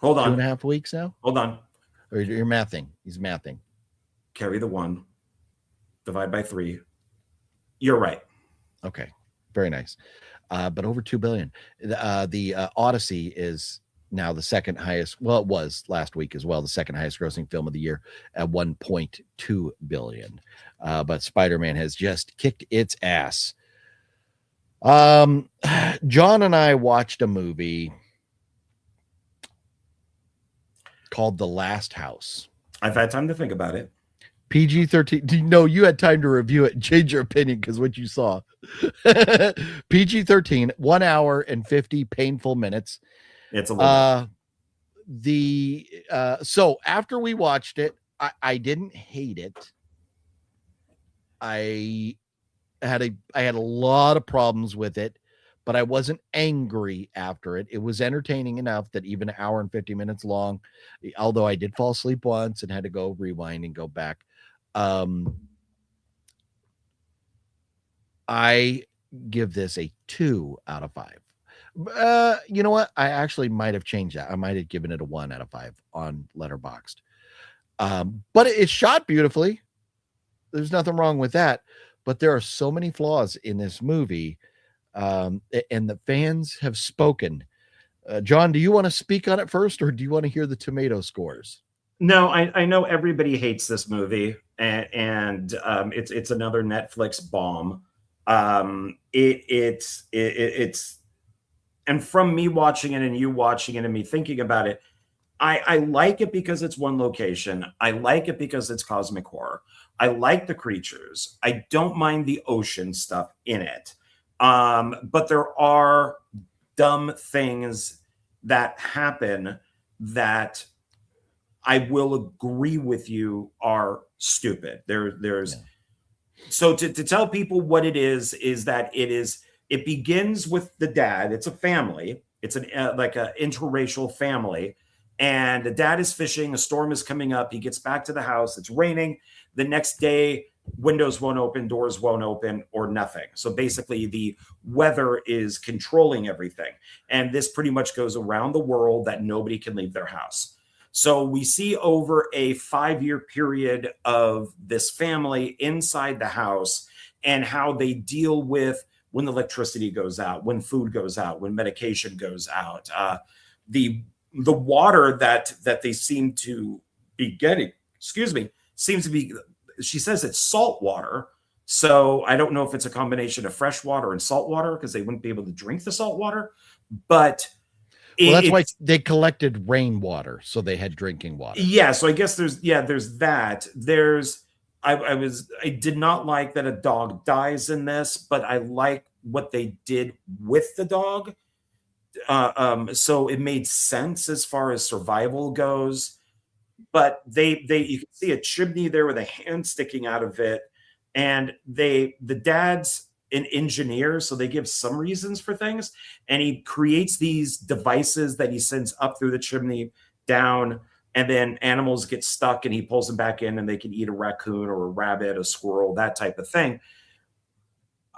Hold on. 2.5 weeks now. Hold on. Or you're mathing. He's mathing. Carry the 1. Divide by 3. You're right. Okay. Very nice. But over 2 billion. The Odyssey is now the second highest. Well, it was last week as well, the second highest grossing film of the year at 1.2 billion. But Spider-Man has just kicked its ass. John and I watched a movie called The Last House. I've had time to think about it. PG-13. No, you had time to review it and change your opinion because what you saw. PG-13, 1 hour and 50 painful minutes. It's a little. So after we watched it, I didn't hate it. I had a lot of problems with it, but I wasn't angry after it. It was entertaining enough that even an hour and 50 minutes long, although I did fall asleep once and had to go rewind and go back. I give this a 2 out of 5. You know what? I actually might have changed that. I might have given it a 1 out of 5 on Letterboxd. But it's shot beautifully. There's nothing wrong with that. But there are so many flaws in this movie. And the fans have spoken. John, do you want to speak on it first, or do you want to hear the tomato scores? No, I know everybody hates this movie, and it's another Netflix bomb. It's and from me watching it and you watching it and me thinking about it, I like it because it's one location. I like it because it's cosmic horror. I like the creatures. I don't mind the ocean stuff in it. But there are dumb things that happen that I will agree with you are stupid. There's so to tell people what it is that it begins with the dad. It's a family. It's an like a interracial family, and the dad is fishing. A storm is coming up. He gets back to the house. It's raining. The next day, windows won't open, doors won't open, or nothing. So basically, the weather is controlling everything, and this pretty much goes around the world that nobody can leave their house. So we see over a 5-year period of this family inside the house and how they deal with when the electricity goes out, when food goes out, when medication goes out, the water that they seem to be getting, excuse me, seems to be. She says it's salt water. So I don't know if it's a combination of fresh water and salt water because they wouldn't be able to drink the salt water, but well, that's why they collected rainwater, so they had drinking water. Yeah, so I guess there's that. I did not like that a dog dies in this, but I like what they did with the dog. So it made sense as far as survival goes. But they you can see a chimney there with a hand sticking out of it, and the dad's an engineer, so they give some reasons for things, and he creates these devices that he sends up through the chimney down, and then animals get stuck and he pulls them back in and they can eat a raccoon or a rabbit, a squirrel, that type of thing.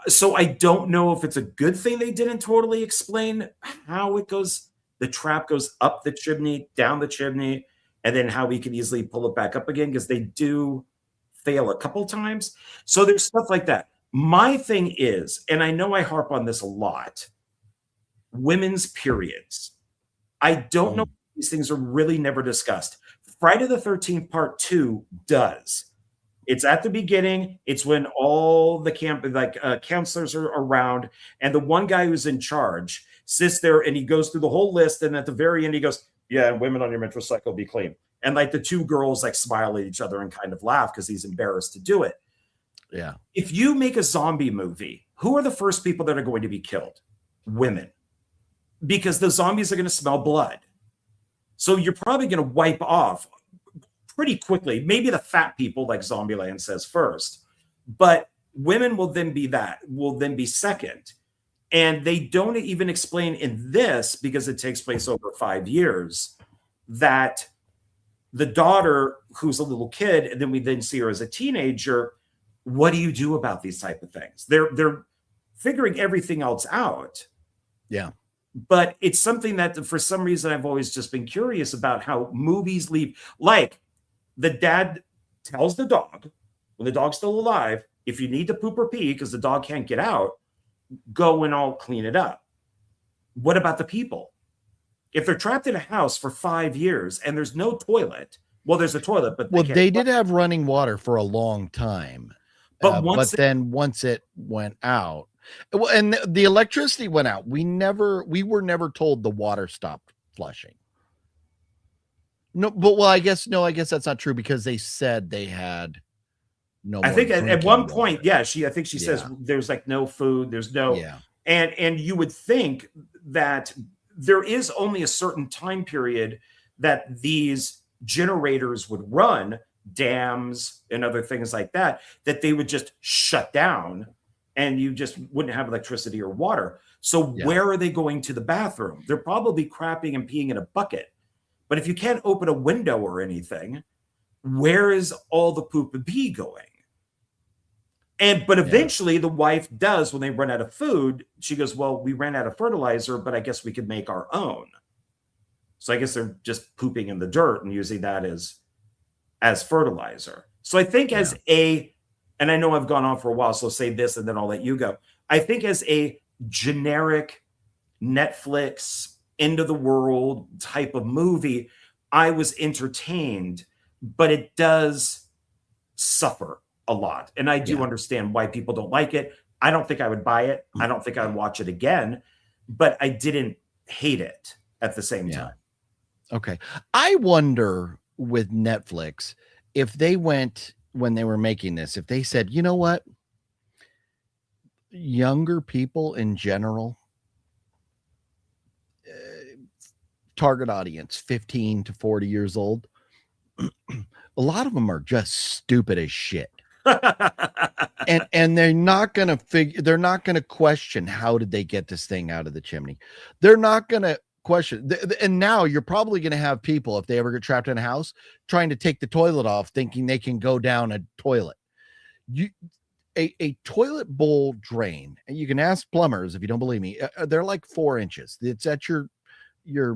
So I don't know if it's a good thing they didn't totally explain how it goes. The trap goes up the chimney, down the chimney, and then how we can easily pull it back up again, because they do fail a couple times. So there's stuff like that. My thing is, and I know I harp on this a lot, women's periods. I don't know if these things are really never discussed. Friday the 13th Part 2 does. It's at the beginning. It's when all the counselors are around, and the one guy who's in charge sits there and he goes through the whole list, and at the very end he goes, yeah, and women on your menstrual cycle be clean. And like the two girls like smile at each other and kind of laugh because he's embarrassed to do it. Yeah. If you make a zombie movie, who are the first people that are going to be killed? Women. Because the zombies are going to smell blood. So you're probably going to wipe off pretty quickly. Maybe the fat people, like Zombieland says, first. But women will then be second. And they don't even explain in this, because it takes place over 5 years, that the daughter, who's a little kid, and then we then see her as a teenager, what do you do about these type of things? They're figuring everything else out. Yeah. But it's something that for some reason I've always just been curious about, how movies leave. Like the dad tells the dog, when the dog's still alive, if you need to poop or pee because the dog can't get out, go and I'll clean it up. What about the people? If they're trapped in a house for 5 years and there's no toilet, well, there's a toilet, but they did have running water for a long time. But then once it went out, and the electricity went out, we were never told the water stopped flushing. No, but I guess that's not true, because they said they had no. I think at one point, yeah, I think she says there's like no food, there's no, and you would think that there is only a certain time period that these generators would run, dams and other things like that they would just shut down and you just wouldn't have electricity or water. So where are they going to the bathroom? They're probably crapping and peeing in a bucket. But if you can't open a window or anything, where is all the poop and pee going? But eventually the wife does, when they run out of food, she goes, well, we ran out of fertilizer, but I guess we could make our own. So I guess they're just pooping in the dirt and using that as fertilizer. So I think and I know I've gone on for a while, so say this and then I'll let you go. I think as a generic Netflix, end of the world type of movie, I was entertained, but it does suffer a lot. And I do understand why people don't like it. I don't think I would buy it. I don't think I would watch it again, but I didn't hate it at the same time. Okay. I wonder with Netflix if they went when they were making this, if they said, you know what? Younger people in general, target audience 15 to 40 years old, a lot of them are just stupid as shit. and they're not going to question how did they get this thing out of the chimney. They're not going to question. And now you're probably going to have people, if they ever get trapped in a house, trying to take the toilet off, thinking they can go down a toilet. A toilet bowl drain, and you can ask plumbers if you don't believe me, they're like 4 inches. It's at your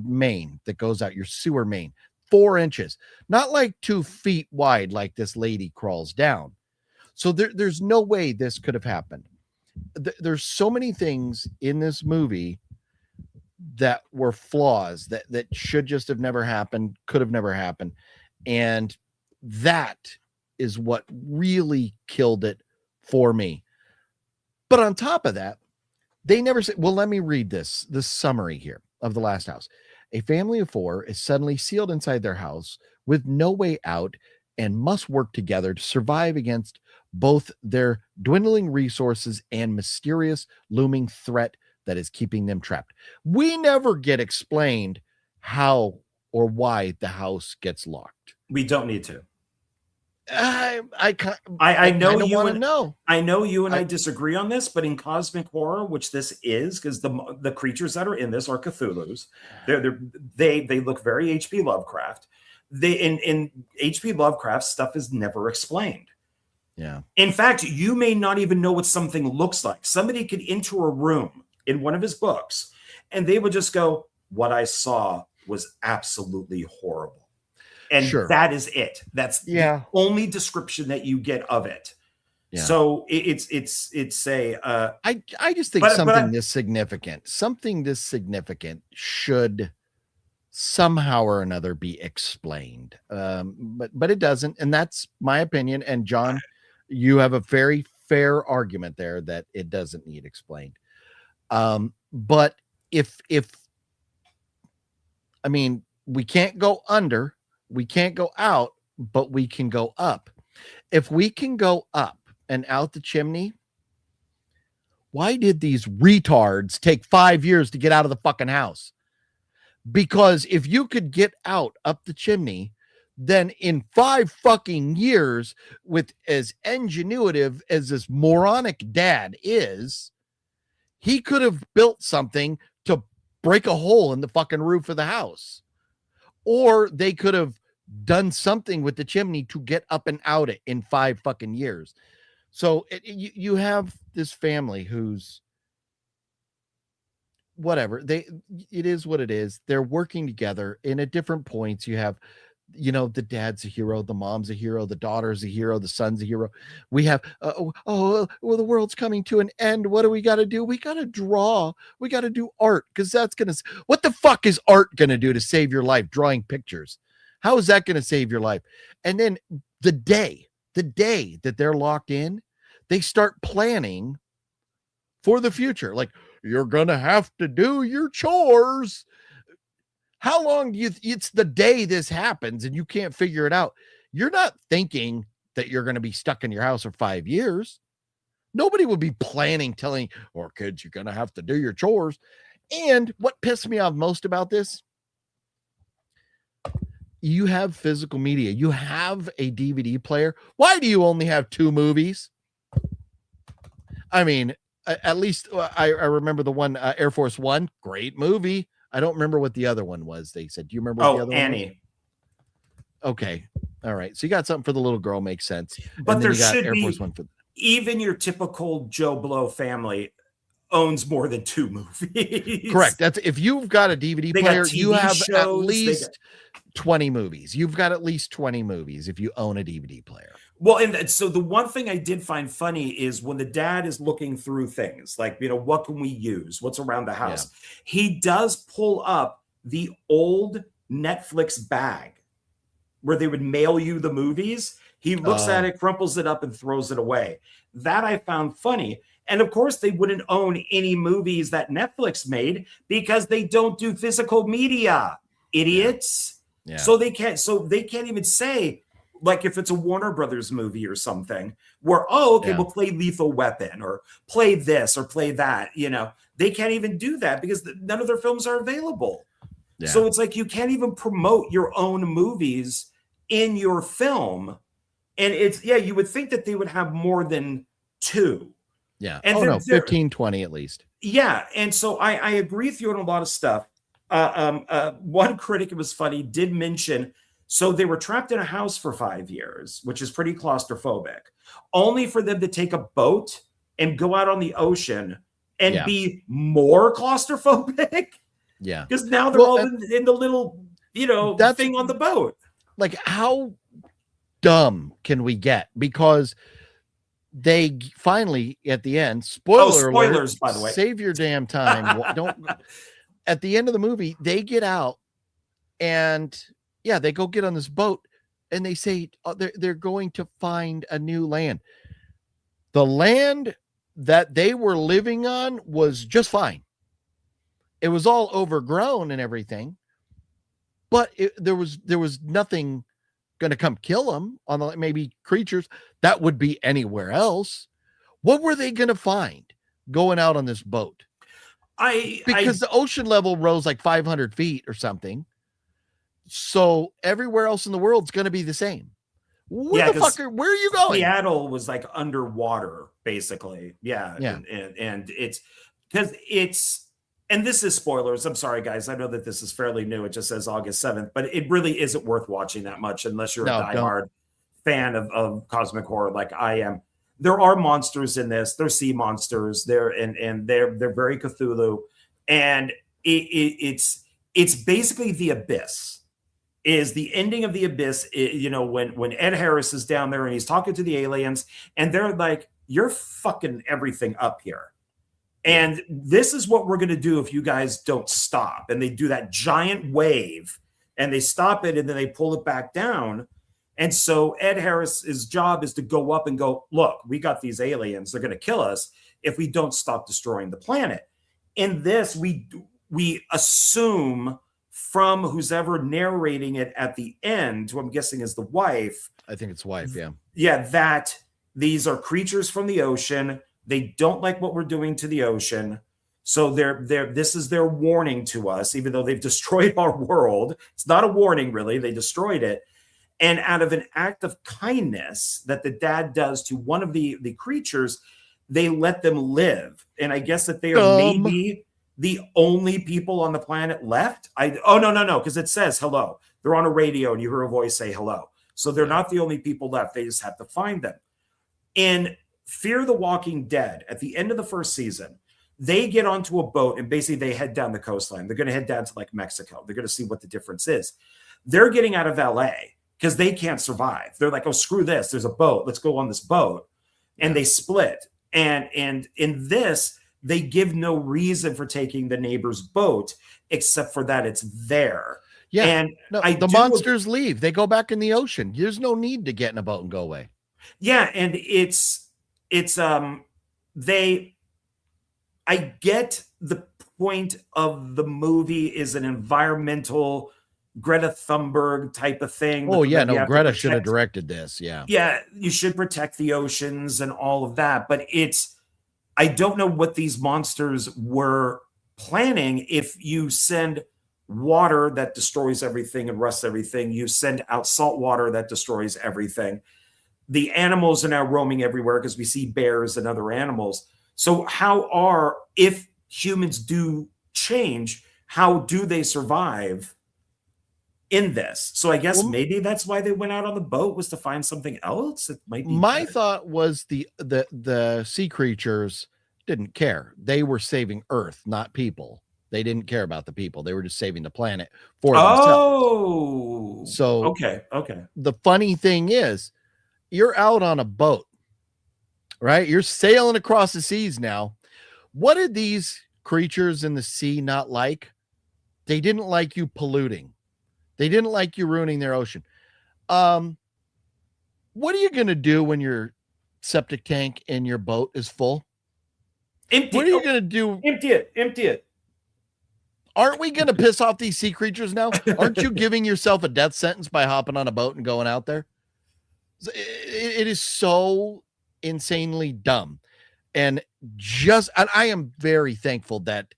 main that goes out, your sewer main, 4 inches, not like 2 feet wide like this lady crawls down. So there's no way this could have happened. There's so many things in this movie that were flaws that should just have never happened, could have never happened. And that is what really killed it for me. But on top of that, they never said, well, let me read the summary here of The Last House. A family of 4 is suddenly sealed inside their house with no way out and must work together to survive against both their dwindling resources and mysterious looming threat that is keeping them trapped. We never get explained how or why the house gets locked. We don't need to. I know you want to know. I know you and I disagree on this, but in cosmic horror, which this is, because the creatures that are in this are Cthulhu's. They look very H.P. Lovecraft. In H.P. Lovecraft, stuff is never explained. Yeah. In fact, you may not even know what something looks like. Somebody could enter a room in one of his books, and they would just go, "What I saw was absolutely horrible." And that is it. That's the only description that you get of it. Yeah. So it's a. I just think something this significant should somehow or another be explained. But it doesn't, and that's my opinion. And John, you have a very fair argument there that it doesn't need explained. But if I mean, we can't go under. We can't go out, but we can go up. If we can go up and out the chimney, why did these retards take 5 years to get out of the fucking house? Because if you could get out up the chimney, then in 5 fucking years, with as ingenuitive as this moronic dad is, he could have built something to break a hole in the fucking roof of the house. Or they could have done something with the chimney to get up and out it in 5 fucking years. So you have this family who's whatever, it is what it is. They're working together in at different points. You have, the dad's a hero, the mom's a hero, the daughter's a hero, the son's a hero. We have, the world's coming to an end. What do we got to do? We got to draw. We got to do art, because what the fuck is art going to do to save your life? Drawing pictures. How is that going to save your life? And then the day that they're locked in, they start planning for the future. Like, you're going to have to do your chores. How long it's the day this happens and you can't figure it out. You're not thinking that you're going to be stuck in your house for 5 years. Nobody would be planning, telling, kids, you're going to have to do your chores. And what pissed me off most about this, you have physical media. You have a DVD player. Why do you only have 2 movies? I mean, at least I remember the one, Air Force One, great movie. I don't remember what the other one was. They said, do you remember what the other Annie. one was? Okay. All right. So you got something for the little girl, makes sense. But there should Air Force One for even your typical Joe Blow family owns more than 2 movies. Correct. That's if you've got a DVD player, you have at least 20 movies. You've got at least 20 movies if you own a DVD player. Well, and so the one thing I did find funny is when the dad is looking through things like, what can we use? What's around the house? Yeah. He does pull up the old Netflix bag where they would mail you the movies. He looks at it, crumples it up, and throws it away. That I found funny. And of course, they wouldn't own any movies that Netflix made because they don't do physical media. idiots. Yeah. So they can't even say, like, if it's a Warner Brothers movie or something where, we'll play Lethal Weapon or play this or play that, they can't even do that because none of their films are available. Yeah. So it's like, you can't even promote your own movies in your film. And you would think that they would have more than 2. Yeah. And 15, 20 at least. Yeah. And so I agree with you on a lot of stuff. One critic, it was funny, did mention, so they were trapped in a house for 5 years, which is pretty claustrophobic, only for them to take a boat and go out on the ocean and be more claustrophobic. Yeah. Because now they're all in the little, thing on the boat. Like, how dumb can we get? Because they finally, at the end, spoilers, alert, by the way, save your damn time. Don't. At the end of the movie, they get out and they go get on this boat and they say they're going to find a new land. The land that they were living on was just fine. It was all overgrown and everything, but there was nothing going to come kill them on maybe creatures that would be anywhere else. What were they going to find going out on this boat? Because the ocean level rose like 500 feet or something. So everywhere else in the world is going to be the same. Where are you going? Seattle was like underwater, basically. Yeah. And it's because and this is spoilers. I'm sorry, guys. I know that this is fairly new. It just says August 7th, but it really isn't worth watching that much unless you're a diehard fan of cosmic horror like I am. There are monsters in this. They're sea monsters. They're very Cthulhu, and it's basically the Abyss. Is the ending of the Abyss? When Ed Harris is down there and he's talking to the aliens, and they're like, "You're fucking everything up here, and this is what we're gonna do if you guys don't stop." And they do that giant wave, and they stop it, and then they pull it back down. And so Ed Harris's job is to go up and go, look, we got these aliens. They're going to kill us if we don't stop destroying the planet. In this, we assume from who's ever narrating it at the end, who I'm guessing is the wife. I think it's wife, yeah. Yeah, that these are creatures from the ocean. They don't like what we're doing to the ocean. So this is their warning to us, even though they've destroyed our world. It's not a warning, really. They destroyed it. And out of an act of kindness that the dad does to one of the creatures, they let them live. And I guess that they are maybe the only people on the planet left. No, because it says hello. They're on a radio and you hear a voice say hello. So they're not the only people left. They just have to find them. In Fear the Walking Dead, at the end of the first season, they get onto a boat and basically they head down the coastline. They're going to head down to like Mexico. They're going to see what the difference is. They're getting out of LA. Because they can't survive. They're like, oh, screw this. There's a boat. Let's go on this boat. And they split. And in this, they give no reason for taking the neighbor's boat, except for that it's there. Yeah. And the monsters leave. They go back in the ocean. There's no need to get in a boat and go away. Yeah. And I get the point of the movie is an environmental Greta Thunberg type of thing. Oh yeah, no, Greta should have directed this. Yeah. Yeah, you should protect the oceans and all of that. But I don't know what these monsters were planning. If you send water that destroys everything and rusts everything, you send out salt water that destroys everything. The animals are now roaming everywhere because we see bears and other animals. So if humans do change, how do they survive in this? So I guess maybe that's why they went out on the boat, was to find something else. It might be. My thought was the sea creatures didn't care. They were saving Earth, not people. They didn't care about the people. They were just saving the planet for themselves. Oh, so okay. The funny thing is, you're out on a boat, right? You're sailing across the seas now. What did these creatures in the sea not like? They didn't like you polluting. They didn't like you ruining their ocean. What are you going to do when your septic tank in your boat is full? Empty. What are you going to do? Empty it. Aren't we going to piss off these sea creatures now? Aren't you giving yourself a death sentence by hopping on a boat and going out there? It is so insanely dumb. And I am very thankful that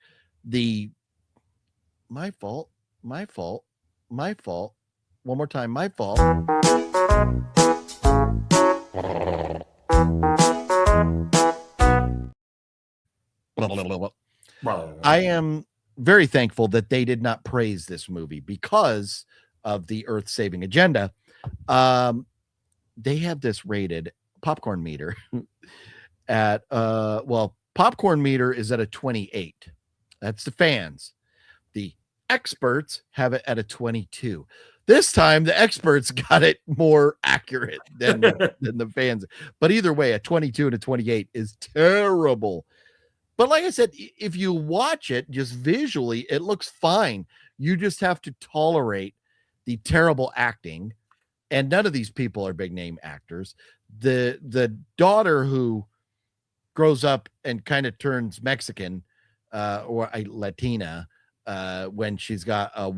my fault. One more time, my fault. I am very thankful that they did not praise this movie because of the earth-saving agenda. They have this rated popcorn meter at popcorn meter is at a 28. That's the fans. The experts have it at a 22. This time the experts got it more accurate than the fans. But either way, a 22 and a 28 is terrible. But like I said, if you watch it just visually, it looks fine. You just have to tolerate the terrible acting. And none of these people are big name actors. The daughter who grows up and kind of turns Mexican or a Latina when she's got a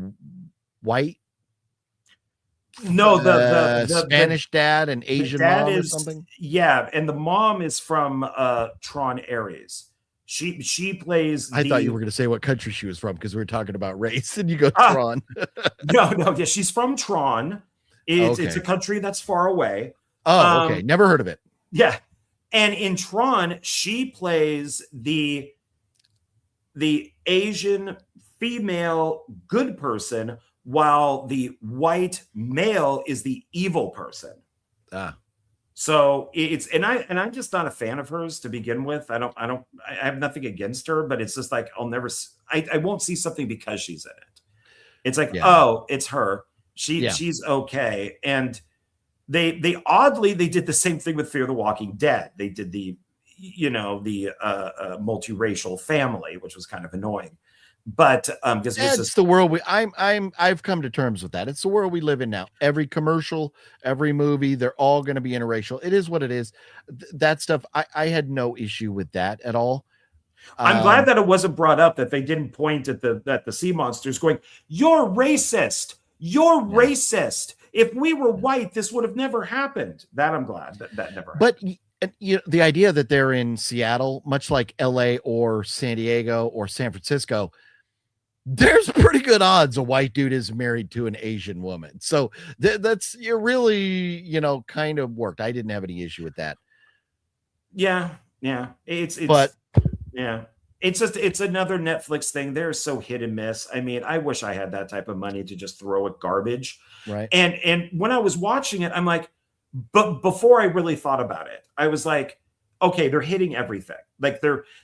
white the Spanish dad and Asian mom or something. Yeah, and the mom is from Tron Ares. She plays. I thought you were going to say what country she was from because we were talking about race, and you go Tron. No, yeah, she's from Tron. It's a country that's far away. Oh, okay. Never heard of it. Yeah, and in Tron, she plays the Asian female good person, while the white male is the evil person. So I'm just not a fan of hers to begin with. I have nothing against her, but it's just like I won't see something because she's in it. It's like, oh, it's her. She's okay. And they did the same thing with Fear the Walking Dead. They did the multiracial family, which was kind of annoying. But because it's the world I've come to terms with that. It's the world we live in now. Every commercial, every movie, they're all going to be interracial. It is what it is. That stuff, I had no issue with that at all. I'm glad that it wasn't brought up, that they didn't point at the sea monsters going, "You're racist. You're racist. If we were white, this would have never happened." That I'm glad that never happened. But the idea that they're in Seattle, much like LA or San Diego or San Francisco, there's pretty good odds a white dude is married to an Asian woman. So that's really, kind of worked. I didn't have any issue with that. Yeah. It's another Netflix thing. They're so hit and miss. I mean, I wish I had that type of money to just throw at garbage. Right. And when I was watching it, I'm like, but before I really thought about it, I was like, okay, they're hitting everything. Like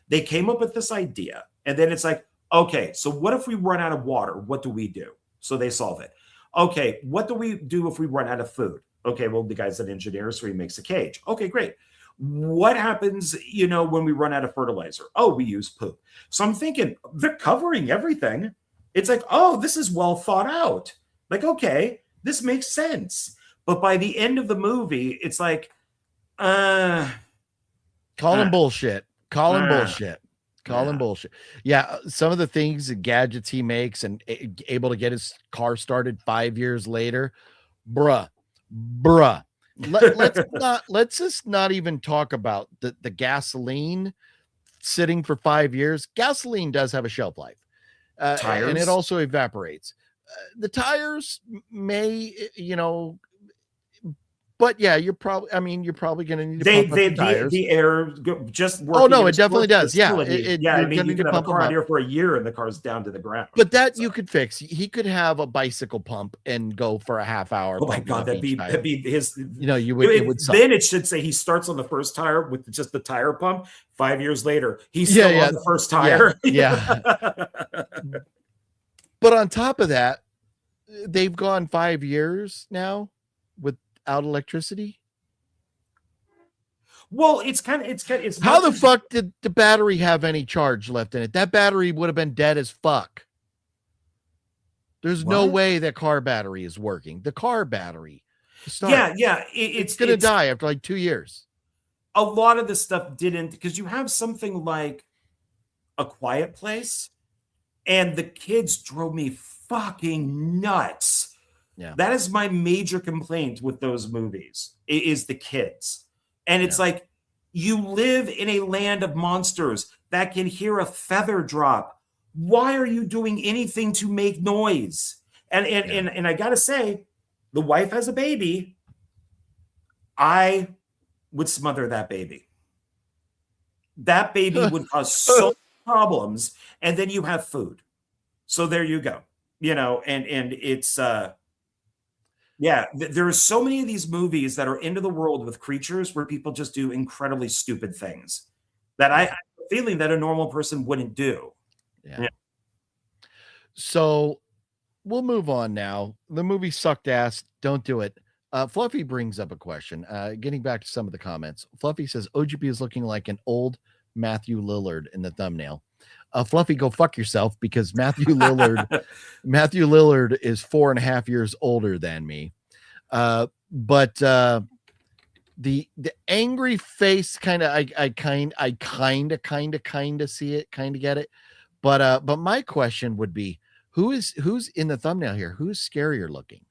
they came up with this idea, and then it's like, okay, so what if we run out of water? What do we do? So they solve it. Okay, what do we do if we run out of food? Okay, well, the guy's an engineer, so he makes a cage. Okay, great. What happens, when we run out of fertilizer? Oh, we use poop. So I'm thinking they're covering everything. It's like, oh, this is well thought out. Like, okay, this makes sense. But by the end of the movie, it's like, call him bullshit. Call him bullshit. Call him bullshit. Yeah, some of the things and gadgets he makes and able to get his car started 5 years later, bruh. Let's just not even talk about the gasoline sitting for 5 years. Gasoline does have a shelf life, and it also evaporates. The tires may, but yeah, you're probably going to need to pump up tires. The air just working. Oh no, it definitely does. Yeah, I mean, you can have a car out here for a year and the car's down to the ground. But that you could fix. He could have a bicycle pump and go for a half hour. Oh my god, that'd be his. It would. Then it should say he starts on the first tire with just the tire pump. 5 years later, he's still on the first tire. Yeah. But on top of that, they've gone 5 years now without electricity. Well, it's how the fuck did the battery have any charge left in it? That battery would have been dead as fuck. There's no way that car battery is working. The car battery. It's gonna die after like 2 years. A lot of the stuff didn't, because you have something like A Quiet Place. And the kids drove me fucking nuts. Yeah. That is my major complaint with those movies, is the kids. And it's like, you live in a land of monsters that can hear a feather drop. Why are you doing anything to make noise? And I gotta say, the wife has a baby. I would smother that baby. That baby would cause so many problems, and then you have food. So there you go. And it's there are so many of these movies that are into the world with creatures where people just do incredibly stupid things that I have a feeling that a normal person wouldn't do. Yeah. So we'll move on now. The movie sucked ass. Don't do it. Fluffy brings up a question. Getting back to some of the comments. Fluffy says OGP is looking like an old Matthew Lillard in the thumbnail. Fluffy, go fuck yourself, because Matthew Lillard is 4.5 years older than me. But the angry face kind of I kind of see it, kind of get it. But my question would be, who's in the thumbnail here? Who's scarier looking?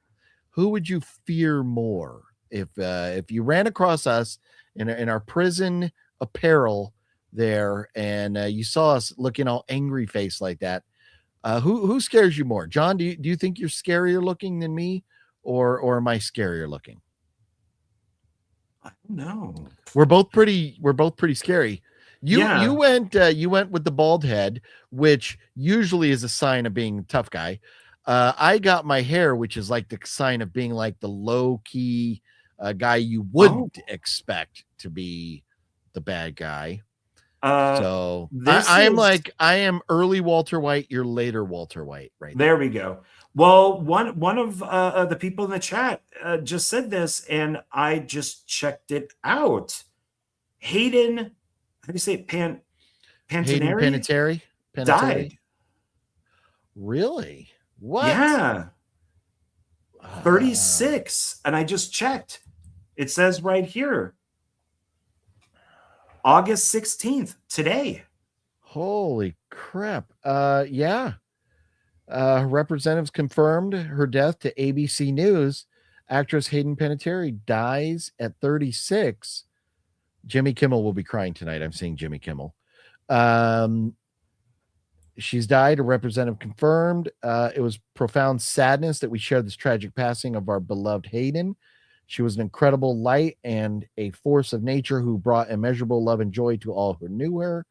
Who would you fear more if you ran across us in our prison apparel there, and you saw us looking all angry face like that? Who scares you more? John, do you think you're scarier looking than me, or am I scarier looking? I don't know. We're both pretty scary. You went with the bald head, which usually is a sign of being a tough guy. I got my hair, which is like the sign of being like the low key guy you wouldn't expect to be the bad guy. So I am early Walter White. You're later Walter White, right? There we go. Well, one of the people in the chat just said this, and I just checked it out. Hayden, how do you say it? Hayden Panettiere died. Really? What? Yeah. 36. And I just checked. It says right here, August 16th, today. Holy crap. Yeah. Representatives confirmed her death to ABC News. Actress Hayden Panettiere dies at 36. Jimmy Kimmel will be crying tonight. I'm seeing Jimmy Kimmel. She's died. A representative confirmed. It was profound sadness that we shared this tragic passing of our beloved Hayden. She was an incredible light and a force of nature who brought immeasurable love and joy to all who knew her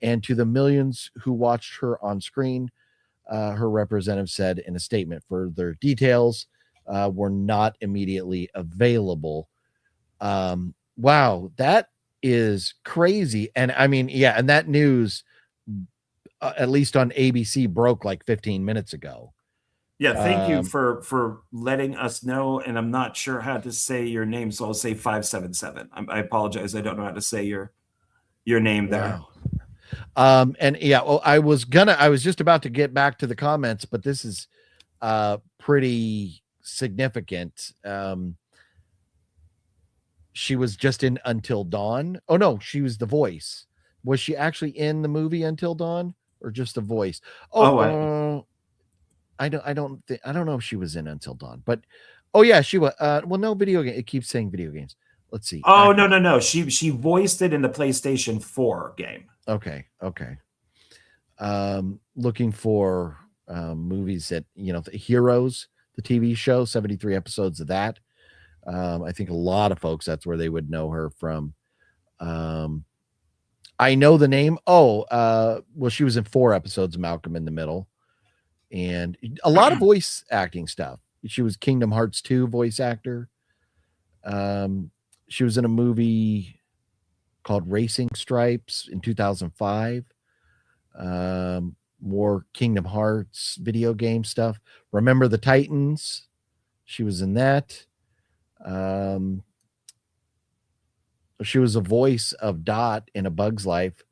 and to the millions who watched her on screen. Her representative said in a statement. Further details were not immediately available. Wow, that is crazy. And I mean, yeah, and that news, at least on ABC, broke like 15 minutes ago. Yeah, thank you for letting us know. And I'm not sure how to say your name, so I'll say 577. I apologize. I don't know how to say your name there. Wow. And yeah, well, I was just about to get back to the comments, but this is pretty significant. She was just in Until Dawn. Oh no, she was the voice. Was she actually in the movie Until Dawn, or just a voice? I don't know if she was in Until Dawn, but yeah, she was. Well, no, video game. It keeps saying video games. Let's see. Oh, no. She voiced it in the PlayStation 4 game. Okay. Looking for movies that, Heroes, the TV show, 73 episodes of that. I think a lot of folks, that's where they would know her from. I know the name. Well, she was in 4 episodes of Malcolm in the Middle, and a lot of voice acting stuff. She was Kingdom Hearts 2 voice actor. She was in a movie called Racing Stripes in 2005. More Kingdom Hearts video game stuff. Remember the Titans? She was in that. She was a voice of Dot in A Bug's Life.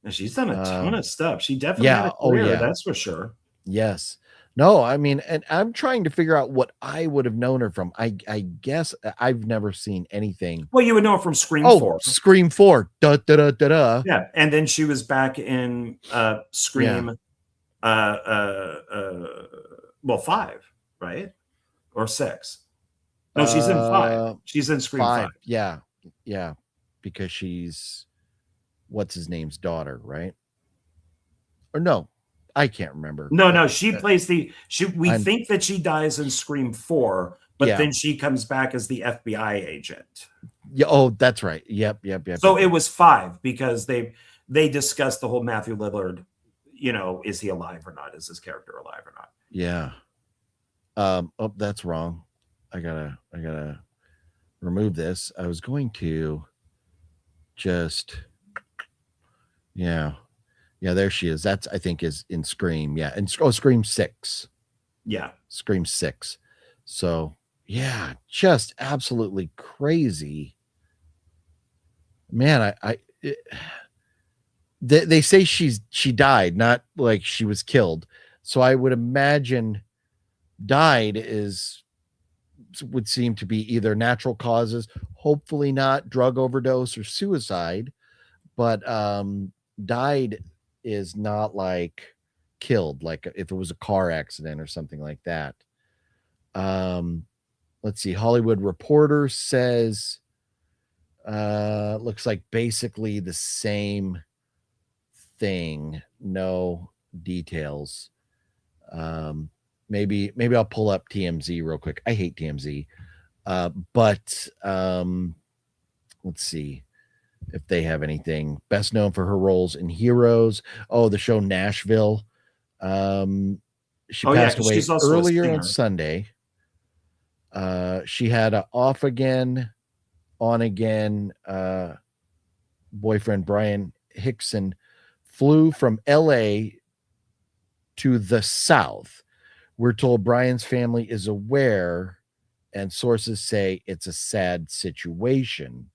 And she's done a ton of stuff. She definitely had a career, that's for sure. Yes. No, I mean, and I'm trying to figure out what I would have known her from. I guess I've never seen anything. Well, you would know her from Scream 4. Scream 4. Da, da, da, da, da. Yeah, and then she was back in Scream Well, 5, right? Or 6. No, she's in 5. Uh, She's in Scream 5. 5. Yeah. Yeah. Because she's what's his name's daughter, right? Or no, I can't remember. No, she plays we I'm think that she dies in Scream 4, but yeah. then she comes back as the FBI agent. Yeah. Oh, that's right. Yep. So it was 5 because they discussed the whole Matthew Lillard, is he alive or not? Is his character alive or not? Yeah. Oh, that's wrong. I gotta remove this. I was going to just yeah. Yeah, there she is. That's I think is in Scream. Yeah. And Scream 6. Yeah. Scream 6. So yeah, just absolutely crazy. Man, they say she died, not like she was killed. So I would imagine died would seem to be either natural causes, hopefully not drug overdose or suicide, but died is not like killed, like if it was a car accident or something like that. Let's see. Hollywood Reporter says looks like basically the same thing, no details. Maybe I'll pull up TMZ real quick. I hate TMZ. But let's see if they have anything. Best known for her roles in Heroes. Oh, the show Nashville. She passed away she's also earlier on Sunday. She had a off again, on again boyfriend Brian Hickson flew from LA to the South. We're told Brian's family is aware, and sources say it's a sad situation.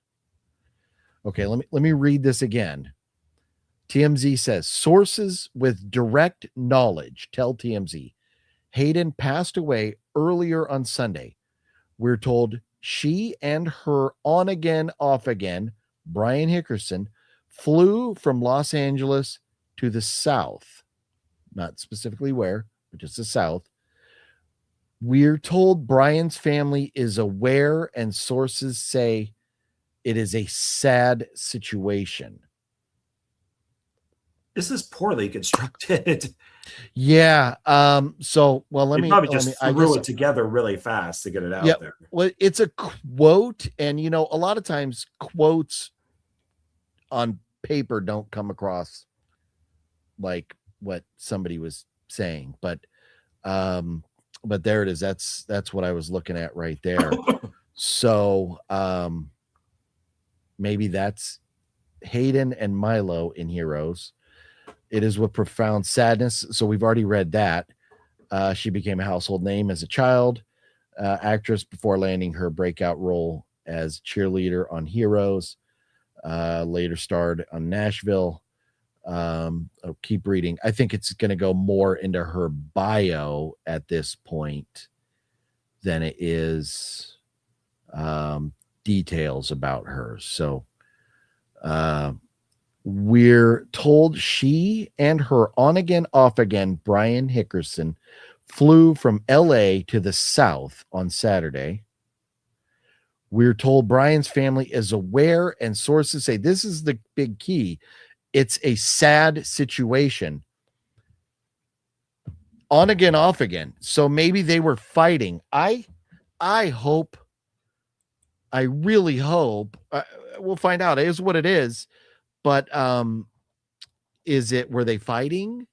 Okay, let me read this again. TMZ says sources with direct knowledge tell TMZ Hayden passed away earlier on Sunday. We're told she and her on again, off again, Brian Hickerson, flew from Los Angeles to the South. Not specifically where, but just the South. We're told Brian's family is aware, and sources say it is a sad situation. This is poorly constructed. Yeah. So, well, let me threw it together really fast to get it out there. Well, it's a quote, and a lot of times quotes on paper don't come across like what somebody was saying, but there it is. That's what I was looking at right there. So maybe that's Hayden and Milo in Heroes. It is with profound sadness. So we've already read that. She became a household name as a child actress before landing her breakout role as cheerleader on Heroes. Later starred on Nashville. I'll keep reading. I think it's going to go more into her bio at this point than it is details about her. So we're told she and her on again, off again, Brian Hickerson, flew from LA to the South on Saturday. We're told Brian's family is aware, and sources say this is the big key. It's a sad situation. On again, off again. So maybe they were fighting. I hope, I really hope, we'll find out. It is what it is. But were they fighting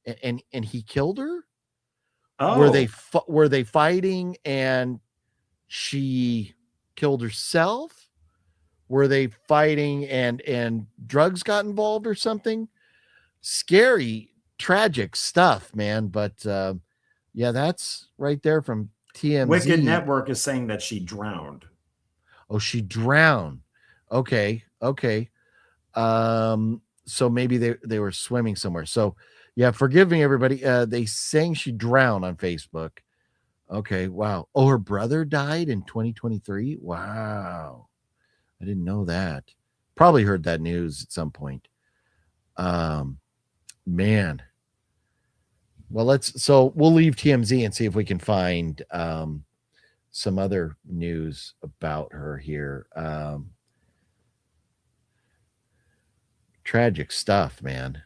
and he killed her? Oh. Were they fighting and she killed herself? Were they fighting and drugs got involved or something? Scary, tragic stuff, man. But yeah, that's right there from TMZ. Wicked Network is saying that she drowned. Oh, she drowned. Okay. So maybe they were swimming somewhere. So yeah, forgive me, everybody. They saying she drowned on Facebook. Okay, wow. Oh, her brother died in 2023. Wow, I didn't know that. Probably heard that news at some point. Man, Well, so we'll leave TMZ and see if we can find some other news about her here. Tragic stuff, man.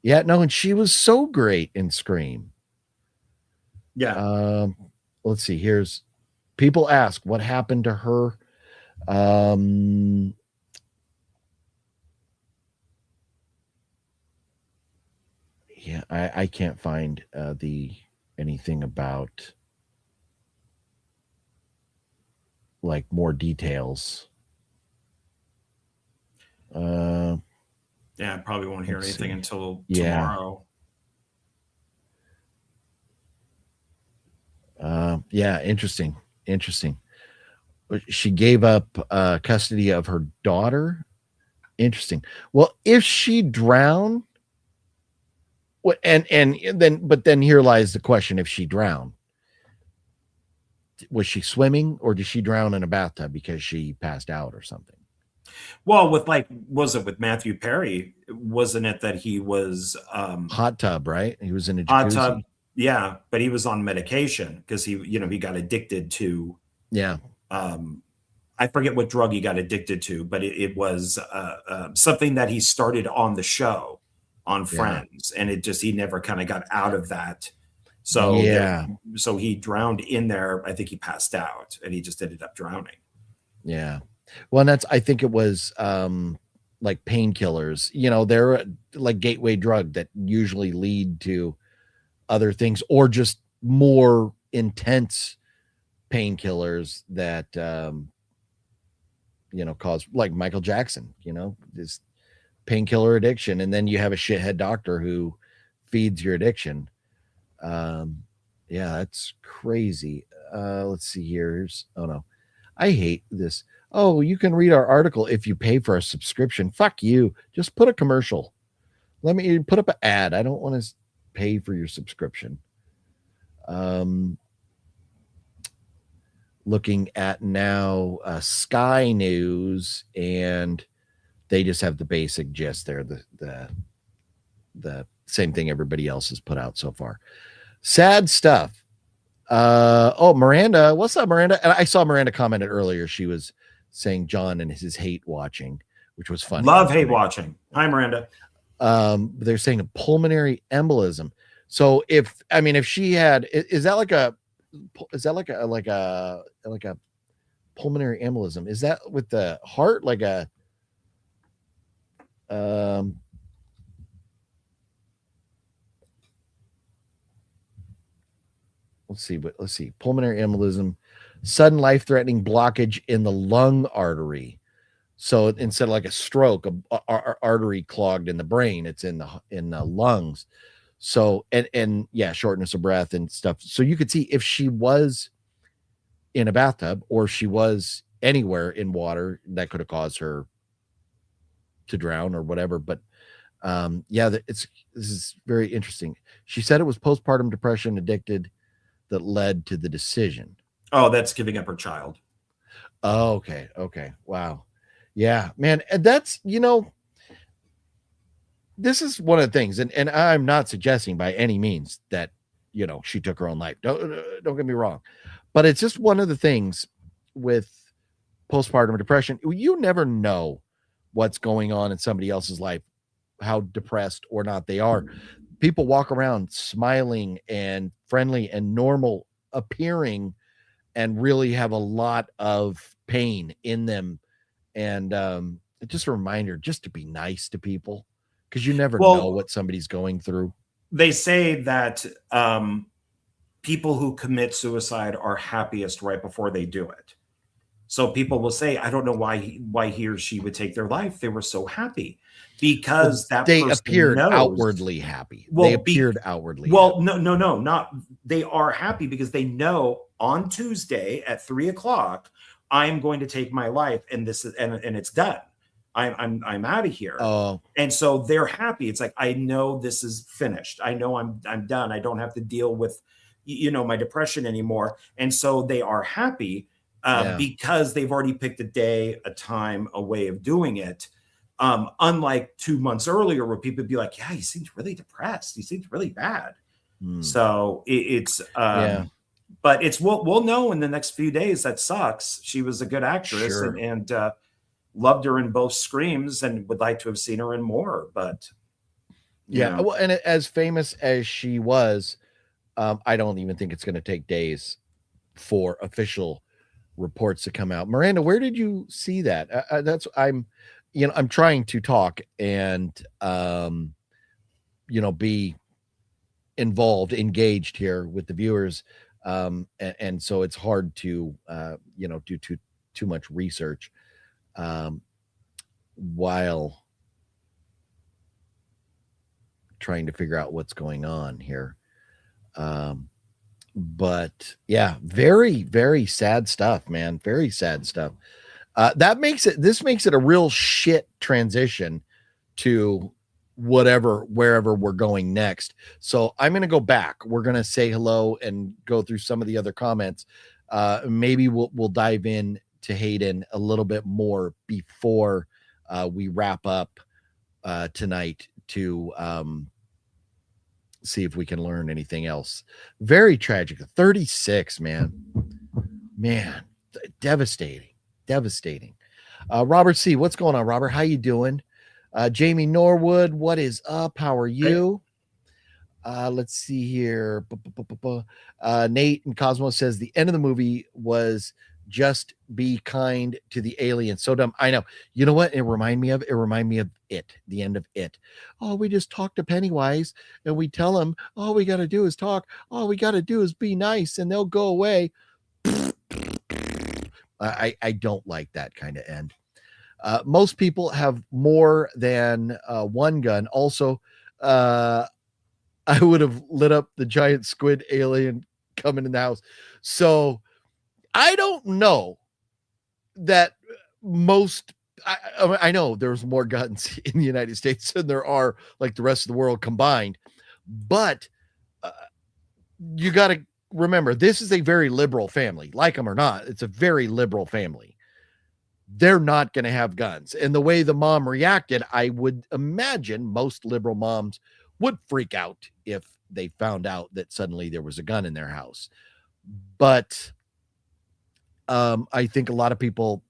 Yeah, no, and she was so great in Scream. Yeah. Let's see. Here's people ask what happened to her. Yeah, I can't find anything about like more details. Yeah, I probably won't hear anything until tomorrow. Yeah, interesting. She gave up custody of her daughter. Interesting. Well, if she drowned, and then here lies the question: if she drowned, was she swimming or did she drown in a bathtub because she passed out or something? Well, was it with Matthew Perry? Wasn't it that he was hot tub, right? He was in a jacuzzi. Hot tub, yeah, but he was on medication because he got addicted to. Yeah. I forget what drug he got addicted to, but it was something that he started on the show on Friends, and he never kind of got out of that. So so he drowned in there. I think he passed out, and he just ended up drowning. Yeah. Well, I think it was like painkillers. They're like gateway drug that usually lead to other things or just more intense painkillers that cause, like Michael Jackson, this painkiller addiction, and then you have a shithead doctor who feeds your addiction. Yeah, that's crazy. Let's see here. Oh no, I hate this. Oh, you can read our article if you pay for a subscription. Fuck you. Just put a commercial. Let me put up an ad. I don't want to pay for your subscription. Looking at now Sky News, and they just have the basic gist there. The same thing everybody else has put out so far. Sad stuff. Miranda, what's up, Miranda? And I saw Miranda commented earlier. She was saying John and his hate watching, which was funny. Love hate watching. Hi, Miranda. They're saying a pulmonary embolism. So if she had, is that like a pulmonary embolism? Is that with the heart? Like a, let's see. Pulmonary embolism, sudden life-threatening blockage in the lung artery. So instead of like a stroke, a artery clogged in the brain, it's in the lungs. So and yeah, shortness of breath and stuff. So you could see if she was in a bathtub or she was anywhere in water, that could have caused her to drown or whatever. But this is very interesting. She said it was postpartum depression, addicted, that led to the decision. Oh, that's giving up her child. Oh, okay. Wow. Yeah, man. And that's, this is one of the things, and I'm not suggesting by any means that, she took her own life. Don't get me wrong. But it's just one of the things with postpartum depression. You never know what's going on in somebody else's life, how depressed or not they are. People walk around smiling and friendly and normal appearing and really have a lot of pain in them. And it's just a reminder just to be nice to people, because you never know what somebody's going through. They say that people who commit suicide are happiest right before they do it. So people will say, I don't know why he or she would take their life. They were so happy because they appeared outwardly happy. Well, they appeared outwardly. Well, happy. No, not they are happy because they know on Tuesday at 3:00, I am going to take my life, and this is and it's done. I'm out of here. Oh, and so they're happy. It's like, I know this is finished. I know I'm done. I don't have to deal with my depression anymore. And so they are happy. Because they've already picked a day, a time, a way of doing it. Unlike 2 months earlier, where people would be like, yeah, he seems really depressed. He seems really bad. So it's Yeah, but it's we'll know in the next few days. That sucks. She was a good actress, sure. and loved her in both Screams, and would like to have seen her in more. But you Yeah, know, well, and as famous as she was, I don't even think it's going to take days for official reports to come out. Miranda, where did you see that? That's I'm trying to talk and be involved, engaged here with the viewers, and so it's hard to do too much research um, while trying to figure out what's going on here. Um, but yeah, very, very sad stuff, man. Very sad stuff. This makes it a real shit transition to wherever we're going next. So I'm going to go back. We're going to say hello and go through some of the other comments. Maybe we'll dive in to Hayden a little bit more before we wrap up tonight to see if we can learn anything else. Very tragic. 36, man. Devastating. Devastating. Robert C, what's going on, Robert? How you doing? Jamie Norwood, what is up? How are you? Let's see here. Nate and Cosmo says the end of the movie was just be kind to the aliens. So dumb. I know. You know what? It reminded me of it. The end of it. Oh, we just talk to Pennywise and we tell him all we got to do is talk. All we got to do is be nice and they'll go away. I don't like that kind of end. Most people have more than one gun. Also, I would have lit up the giant squid alien coming in the house. So I don't know that most. I know there's more guns in the United States than there are like the rest of the world combined, but you got to remember this is a very liberal family. Like them or not, it's a very liberal family. They're not going to have guns. And the way the mom reacted, I would imagine most liberal moms would freak out if they found out that suddenly there was a gun in their house. But I think a lot of people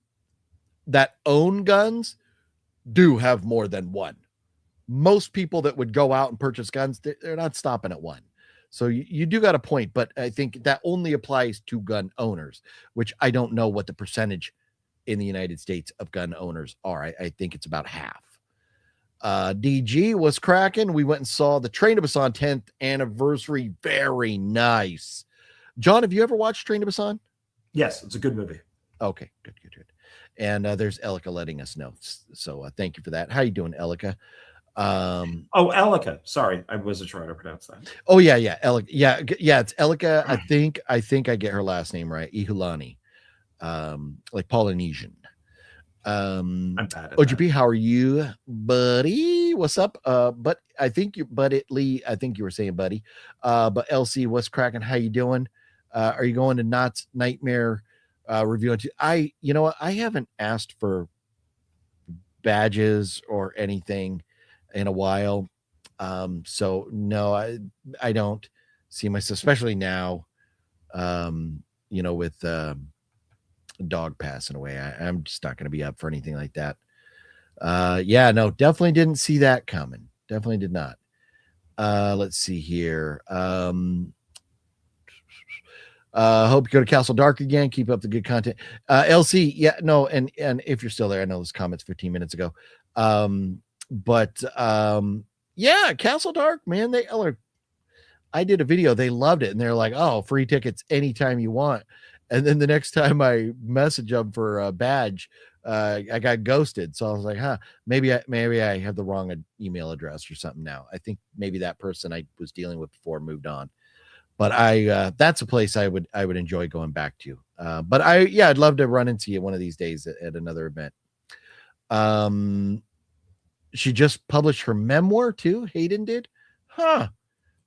that own guns do have more than one. Most people that would go out and purchase guns, they're not stopping at one. So you do got a point, but I think that only applies to gun owners, which I don't know what the percentage in the United States of gun owners are. I think it's about half. DG was cracking. We went and saw the Train to Busan 10th anniversary. Very nice. John, have you ever watched Train to Busan? yes, it's a good movie. Okay, good. And there's Elika letting us know. So thank you for that. How you doing, Elika? Oh, Elika. Sorry, I wasn't trying to pronounce that. Oh yeah, Elika. Yeah, it's Elika. I think I get her last name right. Ihulani. Like Polynesian. I'm bad at OGP, that. how are you, buddy? What's up? But I think Lee, I think you were saying buddy. But LC, what's cracking? How you doing? Are you going to Knott's Nightmare review? You know what? I haven't asked for badges or anything in a while. So no, I don't see myself, especially now, with dog passing away. I'm just not going to be up for anything like that. Yeah, no, definitely didn't see that coming. Definitely did not. Let's see here. Hope you go to Castle Dark again. Keep up the good content. LC, yeah, no, and if you're still there, I know this comment's 15 minutes ago. But yeah, Castle Dark, man, I did a video, they loved it, and they're like, oh, free tickets anytime you want. And then the next time I message them for a badge, I got ghosted. So I was like, maybe I have the wrong email address or something now. I think maybe that person I was dealing with before moved on. But that's a place I would enjoy going back to. But I'd love to run into you one of these days at another event. She just published her memoir too. Hayden did. Huh.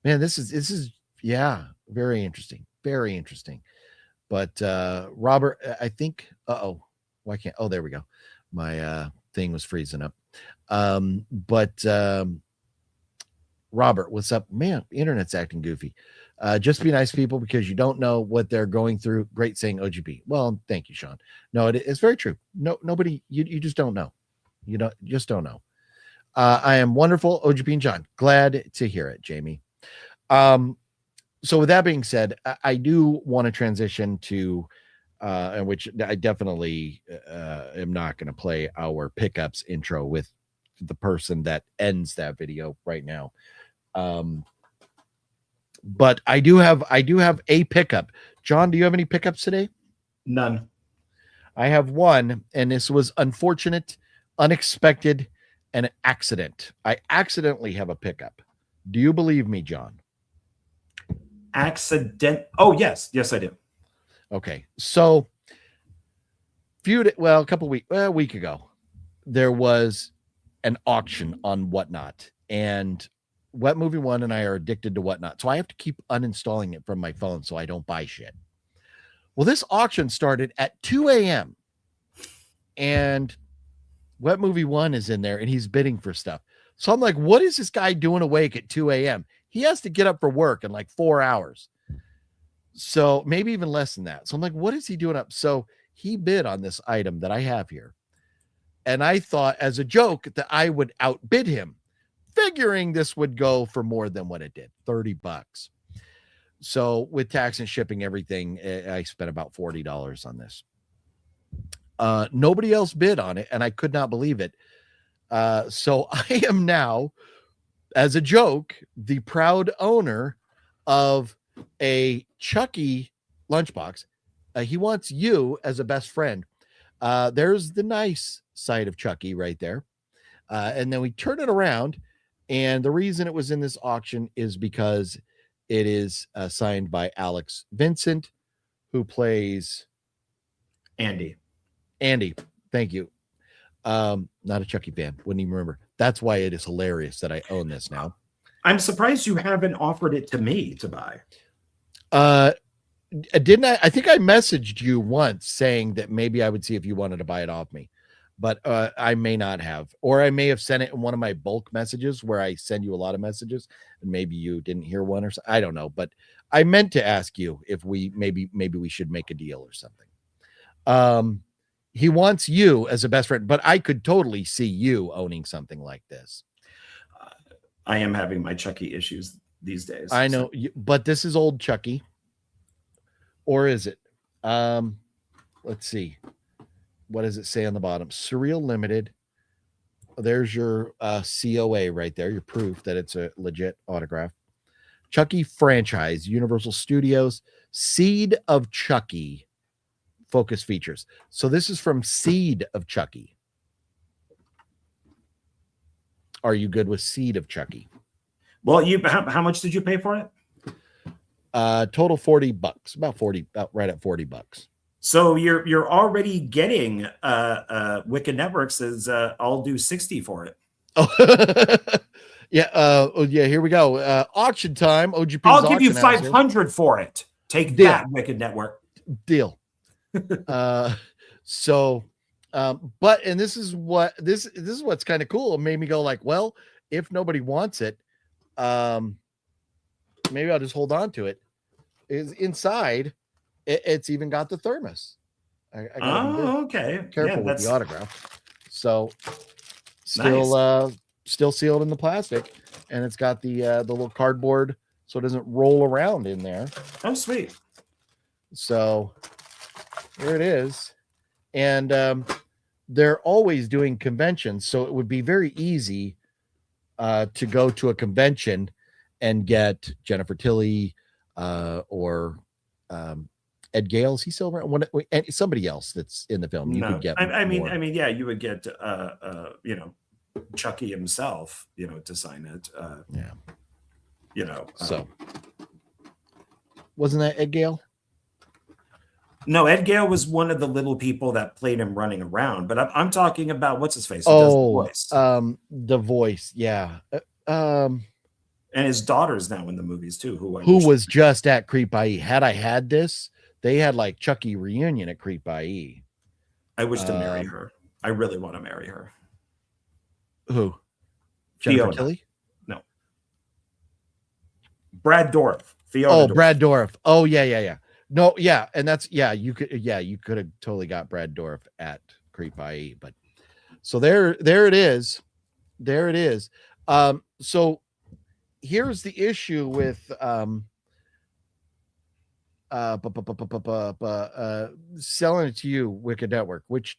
Man, this is yeah, very interesting. Very interesting. But Robert, I think why can't there we go. My thing was freezing up. But Robert, what's up? Man, the internet's acting goofy. Just be nice people because you don't know what they're going through. Great saying OGP. Well, thank you, Sean. No, it's very true. Nobody, you just don't know. Just don't know. I am wonderful, OGP and John. Glad to hear it, Jamie. So with that being said, I do want to transition to in which I definitely am not going to play our pickups intro with the person that ends that video right now. But I do have a pickup. John, do you have any pickups today? None. I have one, and this was unfortunate, unexpected, and an accident. I accidentally have a pickup. Do you believe me, John? Oh, yes, I do. Okay, so a week ago, there was an auction on Whatnot, and Wet Movie One and I are addicted to Whatnot, so I have to keep uninstalling it from my phone so I don't buy shit. Well, this auction started at 2 a.m. and Wet Movie One is in there and he's bidding for stuff. So I'm like, what is this guy doing awake at 2 a.m.? He has to get up for work in like 4 hours. So maybe even less than that. So I'm like, what is he doing up? So he bid on this item that I have here. And I thought as a joke that I would outbid him, figuring this would go for more than what it did, $30. So with tax and shipping, everything, I spent about $40 on this. Nobody else bid on it, and I could not believe it. So I am now, as a joke, the proud owner of a Chucky lunchbox. He wants you as a best friend. There's the nice side of Chucky right there. And then we turn it around, and the reason it was in this auction is because it is signed by Alex Vincent, who plays Andy. Thank you. Not a Chucky fan. Wouldn't even remember. That's why it is hilarious that I own this now. I'm surprised you haven't offered it to me to buy. Didn't I? I think I messaged you once saying that maybe I would see if you wanted to buy it off me, but I may not have, or I may have sent it in one of my bulk messages where I send you a lot of messages and maybe you didn't hear one or something. I don't know, but I meant to ask you if we maybe we should make a deal or something. He wants you as a best friend, but I could totally see you owning something like this. I am having my Chucky issues these days. I know, but this is old Chucky. Or is it? Let's see. What does it say on the bottom? Surreal Limited. There's your COA right there, your proof that it's a legit autograph. Chucky franchise, Universal Studios, Seed of Chucky. Focus features. So this is from Seed of Chucky. Are you good with Seed of Chucky? Well, how much did you pay for it? Total $40, about right at $40. So you're already getting Wicked Networks says I'll do 60 for it. Oh yeah. Here we go. Auction time. OGP's I'll give you 500 for it. Take Deal. that, Wicked Network. Deal. So but and this is what's kind of cool. It made me go like, well, if nobody wants it, maybe I'll just hold on to it. Is inside, it's even got the thermos. I okay. Careful with the autograph. So still nice. Still sealed in the plastic, and it's got the little cardboard so it doesn't roll around in there. Oh, sweet. So there it is. And they're always doing conventions, so it would be very easy to go to a convention and get Jennifer Tilly or Ed Gale. Is he still around? And somebody else that's in the film. You could get. I mean, yeah, you would get Chucky himself, to sign it. Yeah. So wasn't that Ed Gale? No, Ed Gale was one of the little people that played him running around. But I'm talking about what's his face. The voice. Yeah. And his daughter's now in the movies too. Who was just at Creep IE. Had I had this, they had like Chucky reunion at Creep IE. I wish to marry her. I really want to marry her. Who? Jennifer Fiona. Tilly? No. Brad Dourif, Fiona Oh, Dourif. Brad Dourif. Oh, yeah. No, yeah, and that's you could have totally got Brad Dourif at Creep IE, but so there it is. There it is. So here's the issue with selling it to you, Wicked Network, which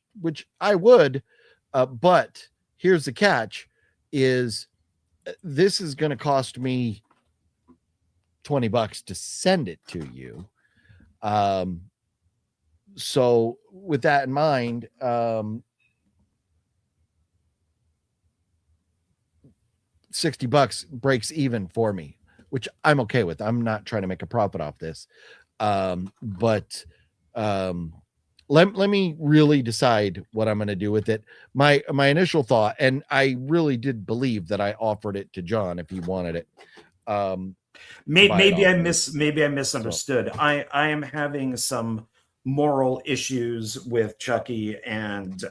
I would, but here's the catch: is this is going to cost me $20 to send it to you. So with that in mind, $60 breaks even for me, which I'm okay with. I'm not trying to make a profit off this. But let me really decide what I'm going to do with it. My initial thought, and I really did believe that I offered it to John if he wanted it. Maybe I misunderstood. So, I am having some moral issues with Chucky, and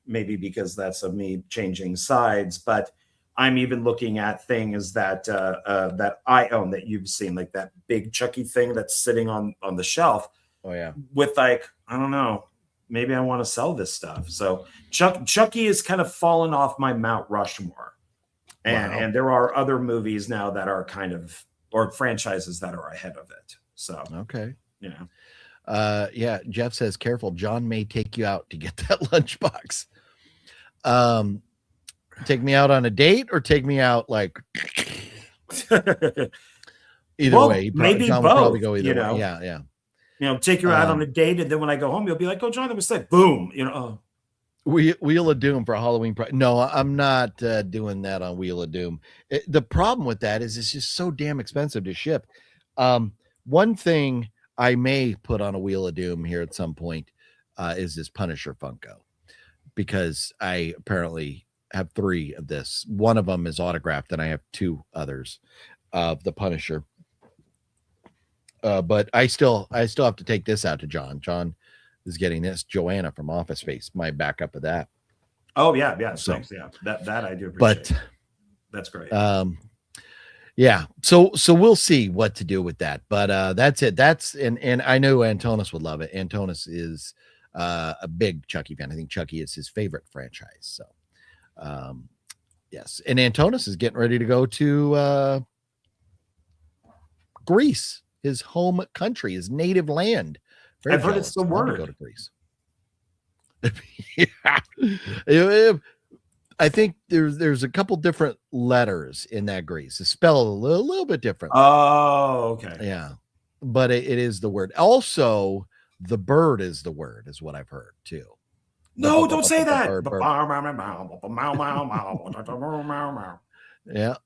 maybe because that's of me changing sides, but I'm even looking at things that that I own that you've seen, like that big Chucky thing that's sitting on the shelf. Oh yeah. With like, I don't know, maybe I want to sell this stuff. So Chucky is kind of fallen off my Mount Rushmore. And there are other movies now that are kind of, or franchises that are ahead of it. So okay. Yeah. Yeah. Jeff says, careful, John may take you out to get that lunchbox. Take me out on a date or take me out like either way. Maybe John both. Would probably go either way. Yeah. Take you out on a date, and then when I go home, you'll be like, "Oh, John, it was like boom." Wheel of Doom for Halloween. No, I'm not doing that on Wheel of Doom. The problem with that is it's just so damn expensive to ship. One thing I may put on a Wheel of Doom here at some point is this Punisher Funko, because I apparently have 3 of this. One of them is autographed, and I have 2 others of the Punisher. But I still have to take this out to John. John is getting this. Joanna from Office Space, my backup of that. Oh yeah. So, thanks. Yeah, that I do appreciate. But that's great. Yeah. So we'll see what to do with that. But that's it. That's and I know Antonis would love it. Antonis is a big Chucky fan. I think Chucky is his favorite franchise. So yes. And Antonis is getting ready to go to Greece, his home country, his native land. Very I've heard it's the word. Go to Greece. Yeah. I think there's a couple different letters in that Greece. It's spelled a little bit different. Oh, okay. Yeah, but it is the word. Also, the bird is the word, is what I've heard too. No, don't say that. Yeah.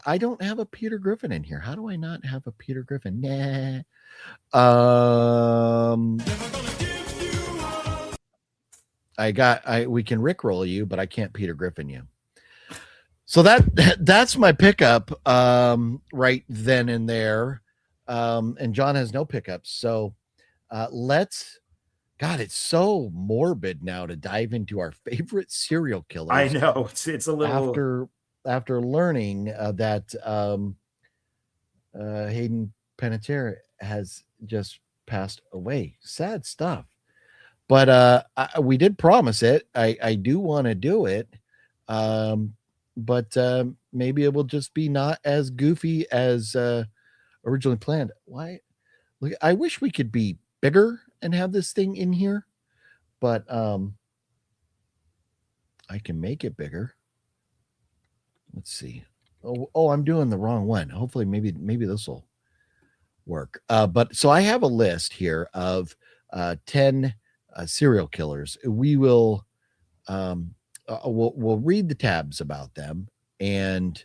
I don't have a Peter Griffin in here. How do I not have a Peter Griffin? Nah. We can Rickroll you, but I can't Peter Griffin you. So that's my pickup right then and there. And John has no pickups. So it's so morbid now to dive into our favorite serial killers. I know it's a little after learning that Hayden Panettiere has just passed away. Sad stuff. But we did promise it. I do want to do it. But maybe it will just be not as goofy as originally planned. Why? Look, I wish we could be bigger and have this thing in here, but I can make it bigger. Let's see. Oh, I'm doing the wrong one. Hopefully, maybe this will work. But so I have a list here of 10 serial killers. We will we'll read the tabs about them and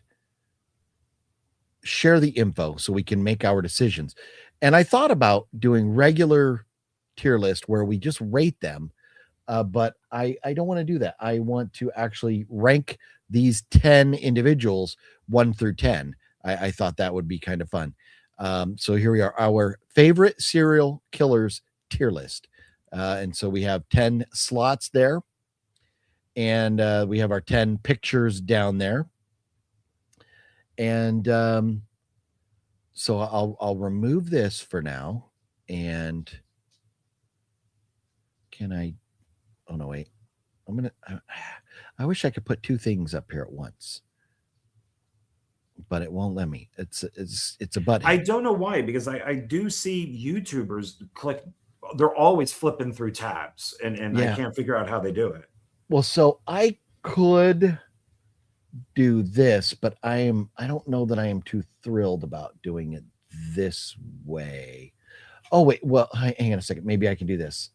share the info so we can make our decisions. And I thought about doing regular tier list where we just rate them, but I don't want to do that. I want to actually rank these 10 individuals 1 through 10. I thought that would be kind of fun. So here we are, our favorite serial killers tier list. And so we have 10 slots there, and we have our 10 pictures down there. And so I'll remove this for now. And can I? Oh no, wait. I'm gonna. I wish I could put two things up here at once, but it won't let me. It's a button. I don't know why, because I do see YouTubers click. They're always flipping through tabs, and I Yeah. can't figure out how they do it. Well, so I could do this, but I don't know that I am too thrilled about doing it this way. Oh wait, well, hang on a second. Maybe I can do this.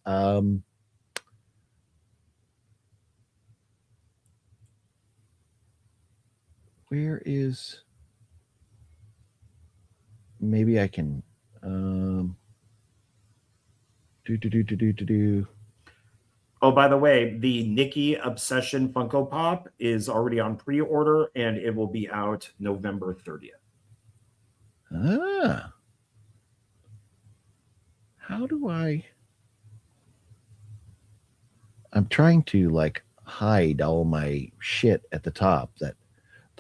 Where is? Maybe I can. Do. Oh, by the way, the Nikki Obsession Funko Pop is already on pre-order, and it will be out November 30th. Ah. How do I? I'm trying to like hide all my shit at the top that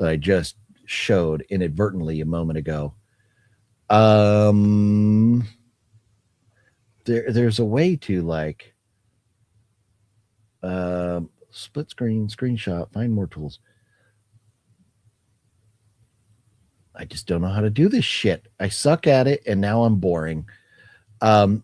I just showed inadvertently a moment ago. There's a way to like split screen, screenshot, find more tools. I just don't know how to do this shit. I suck at it, and now I'm boring. Huh.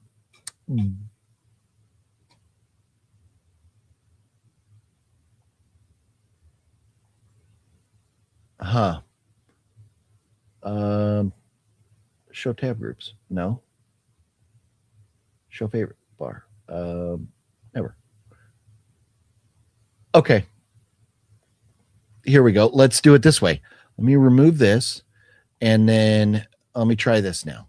Show tab groups. No. Show favorite bar. Never. Okay. Here we go. Let's do it this way. Let me remove this, and then let me try this now.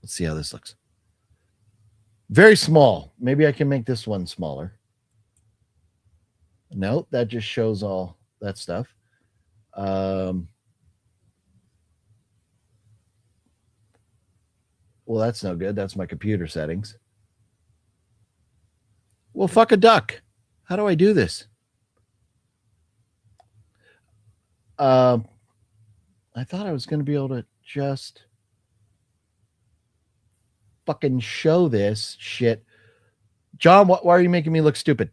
Let's see how this looks. Very small. Maybe I can make this one smaller. No, that just shows all that stuff. Well, that's no good. That's my computer settings. Well, fuck a duck. How do I do this? I thought I was going to be able to just fucking show this shit. John, why are you making me look stupid?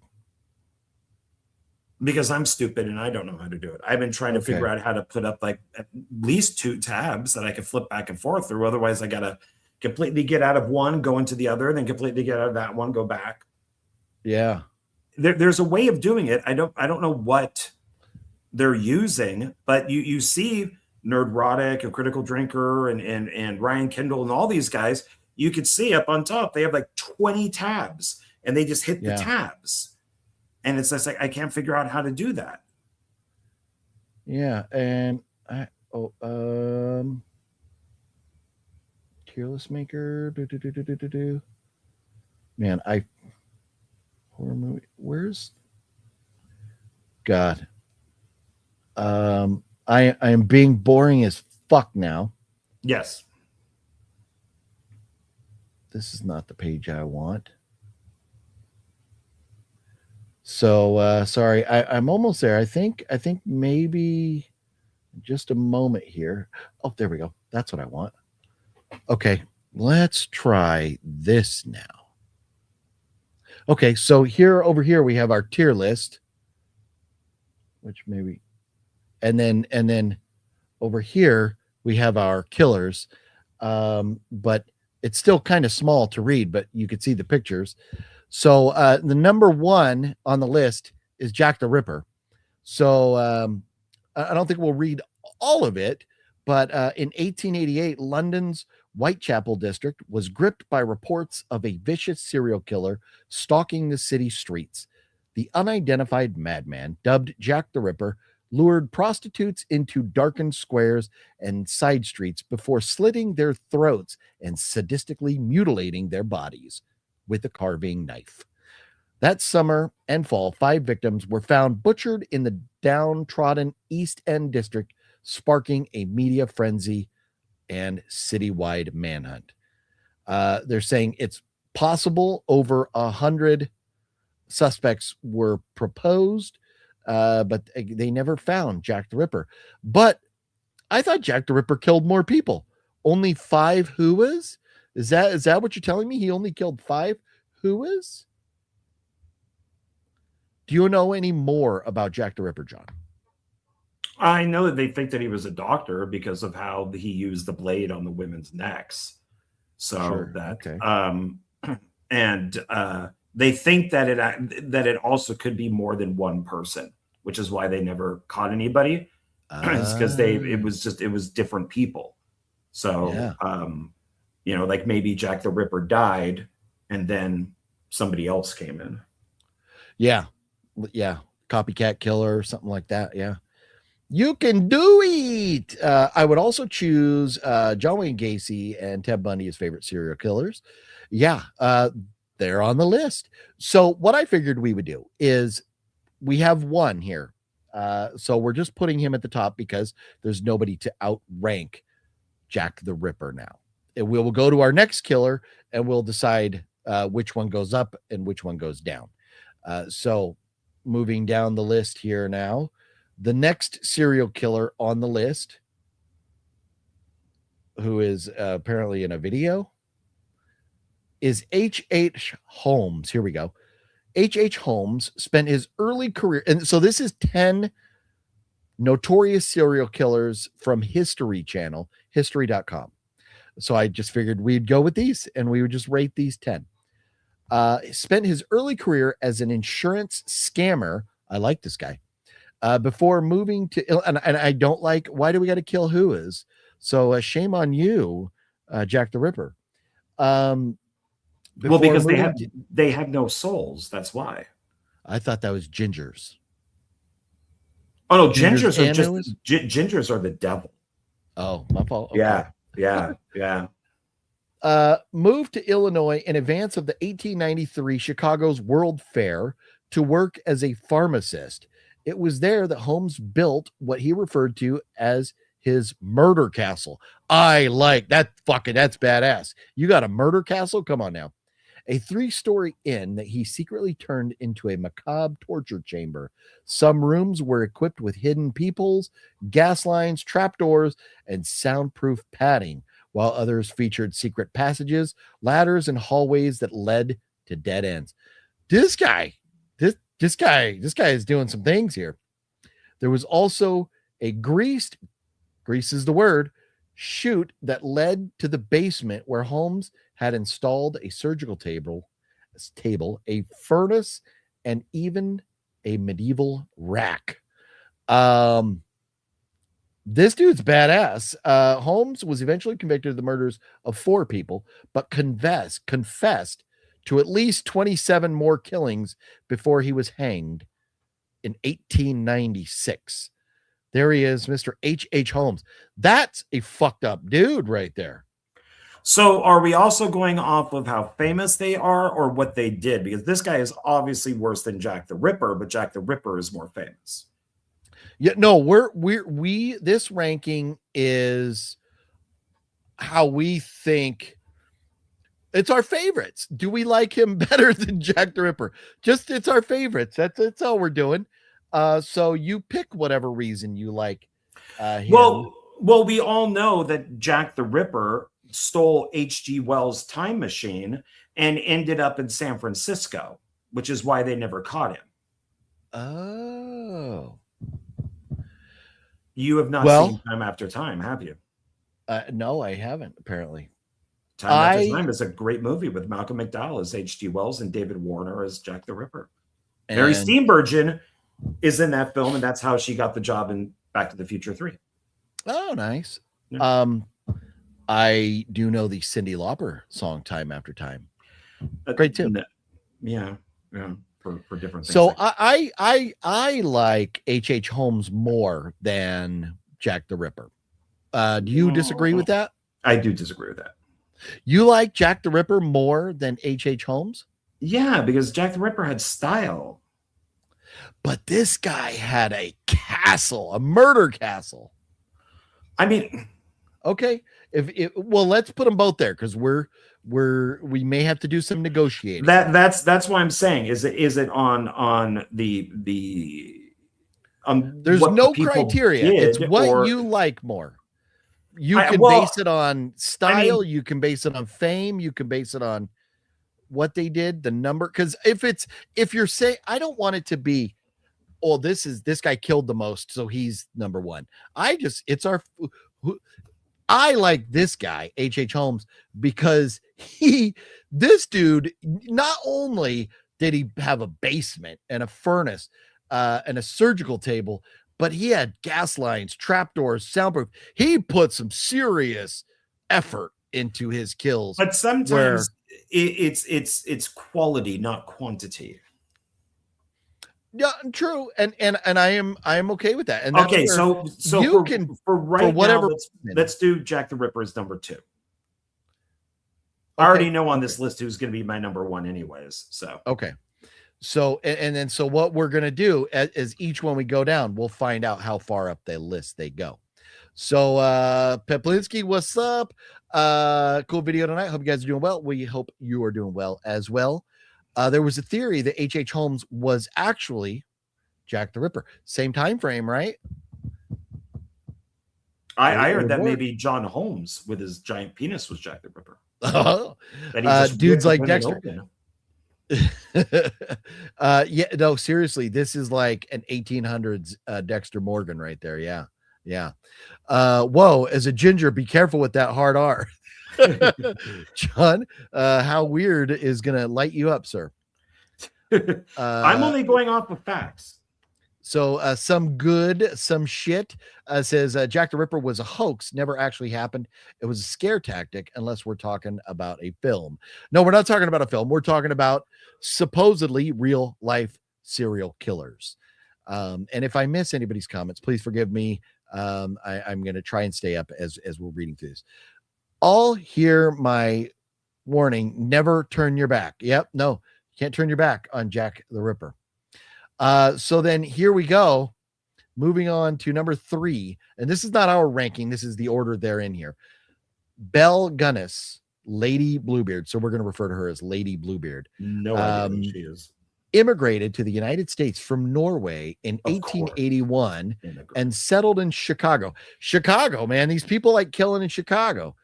Because I'm stupid and I don't know how to do it. I've been trying to figure out how to put up like at least two tabs that I can flip back and forth through. Otherwise, I got to completely get out of one, go into the other, then completely get out of that one, go back. Yeah. There's a way of doing it. I don't know what they're using, but you see Nerdrotic and Critical Drinker and Ryan Kendall and all these guys, you could see up on top, they have like 20 tabs and they just hit the tabs. And it's just like, I can't figure out how to do that. Yeah. And tier list maker. Man, horror movie. Where's God? I am being boring as fuck now. Yes. This is not the page I want. So sorry, I'm almost there. I think maybe just a moment here. Oh, there we go. That's what I want. Okay, let's try this now. Okay, so over here we have our tier list, which maybe, and then over here we have our killers, but it's still kind of small to read, but you could see the pictures. So the number one on the list is Jack the Ripper. So I don't think we'll read all of it, but in 1888, London's Whitechapel district was gripped by reports of a vicious serial killer stalking the city streets. The unidentified madman, dubbed Jack the Ripper, lured prostitutes into darkened squares and side streets before slitting their throats and sadistically mutilating their bodies with a carving knife. That summer and fall, 5 victims were found butchered in the downtrodden East End district, sparking a media frenzy and citywide manhunt. They're saying it's possible. Over 100 suspects were proposed, but they never found Jack the Ripper. But I thought Jack the Ripper killed more people. Only 5 Whoas? Is that what you're telling me? He only killed 5 Whoas? Do you know any more about Jack the Ripper, John? I know that they think that he was a doctor because of how he used the blade on the women's necks. So Sure. that, Okay. and they think that it also could be more than one person, which is why they never caught anybody. It's because it was different people. So, Yeah. like maybe Jack the Ripper died and then somebody else came in. Yeah. Copycat killer or something like that. Yeah. You can do it. I would also choose John Wayne Gacy and Ted Bundy as favorite serial killers. Yeah. They're on the list. So what I figured we would do is we have one here. So we're just putting him at the top because there's nobody to outrank Jack the Ripper now. And we will go to our next killer and we'll decide which one goes up and which one goes down. So moving down the list here now, the next serial killer on the list, who is apparently in a video, is H.H. Holmes. Here we go. H.H. Holmes spent his early career, and so this is 10 notorious serial killers from History Channel, history.com. So I just figured we'd go with these and we would just rate these 10. Spent his early career as an insurance scammer. I like this guy. Before moving to, and I don't like, why do we got to kill Whoas? So shame on you, Jack the Ripper. Because they have no souls. That's why. I thought that was gingers. Oh no, gingers are just gingers are the devil. Oh, my fault. Okay. Yeah. Moved to Illinois in advance of the 1893 Chicago's World Fair to work as a pharmacist. It was there that Holmes built what he referred to as his murder castle. I like that. That's badass. You got a murder castle? Come on now. A 3-story inn that he secretly turned into a macabre torture chamber. Some rooms were equipped with hidden peepholes, gas lines, trapdoors, and soundproof padding, while others featured secret passages, ladders, and hallways that led to dead ends. This guy is doing some things here. There was also a grease is the word, chute that led to the basement where Holmes had installed a surgical table, a furnace, and even a medieval rack. This dude's badass. Holmes was eventually convicted of the murders of 4 people, but confessed to at least 27 more killings before he was hanged in 1896. There he is, Mr. H.H. Holmes. That's a fucked up dude right there. So are we also going off of how famous they are or what they did? Because this guy is obviously worse than Jack the Ripper, but Jack the Ripper is more famous. Yeah, no, we this ranking is how we think. It's our favorites. Do we like him better than Jack the Ripper? Just it's our favorites. That's all we're doing. So you pick whatever reason you like. Him. Well, we all know that Jack the Ripper stole H.G. Wells' time machine and ended up in San Francisco, which is why they never caught him. Oh. You have not seen Time After Time, have you? No, I haven't, apparently. Time After Time is a great movie with Malcolm McDowell as H.G. Wells and David Warner as Jack the Ripper. Mary Steenburgen is in that film, and that's how she got the job in Back to the Future 3. Oh, nice. Yeah. I do know the Cyndi Lauper song "Time After Time." Great too. Yeah. For different things. So I like H.H. Holmes more than Jack the Ripper. Do you disagree with that? I do disagree with that. You like Jack the Ripper more than H.H. Holmes? Yeah, because Jack the Ripper had style. But this guy had a castle, a murder castle. I mean, Okay. Well, let's put them both there because we may have to do some negotiating. That's why I'm saying is it on the There's what no the people criteria. It's did, what or you like more. You I, can well, base it on I style, mean, you can base it on fame, you can base it on what they did, the number. Because if you're saying, I don't want it to be, oh, this guy killed the most, so he's number one. I like this guy, H.H. Holmes, because this dude, not only did he have a basement and a furnace and a surgical table, but he had gas lines, trapdoors, soundproof. He put some serious effort into his kills. but sometimes it's quality, not quantity. Yeah, true, and I am okay with that. And that's Okay, where so you can, for right now, whatever let's do Jack the Ripper as number 2. I okay, already know on this list who's going to be my number 1 anyways. So okay. So and then so what we're gonna do is each one we go down, we'll find out how far up the list they go. So Peplinsky, what's up? Cool video tonight. Hope you guys are doing well. We hope you are doing well as well. There was a theory that H.H. Holmes was actually Jack the Ripper. Same time frame, right? I heard that maybe John Holmes with his giant penis was Jack the Ripper. Dudes like Dexter. Yeah, no, seriously, this is like an 1800s Dexter Morgan right there. Yeah. Whoa, as a ginger, be careful with that hard R. John, how weird is gonna light you up, sir? I'm only going off of facts. So some shit says Jack the Ripper was a hoax, never actually happened. It was a scare tactic, unless we're talking about a film. No, we're not talking about a film. We're talking about supposedly real life serial killers. And if I miss anybody's comments, please forgive me. I'm going to try and stay up as we're reading through this. All hear my warning, never turn your back. Yep, no, you can't turn your back on Jack the Ripper. So then here we go. Moving on to number 3. And this is not our ranking. This is the order they're in here. Belle Gunness, Lady Bluebeard. So we're going to refer to her as Lady Bluebeard. No idea who she is. Immigrated to the United States from Norway in 1881 and settled in Chicago. Chicago, man. These people like killing in Chicago.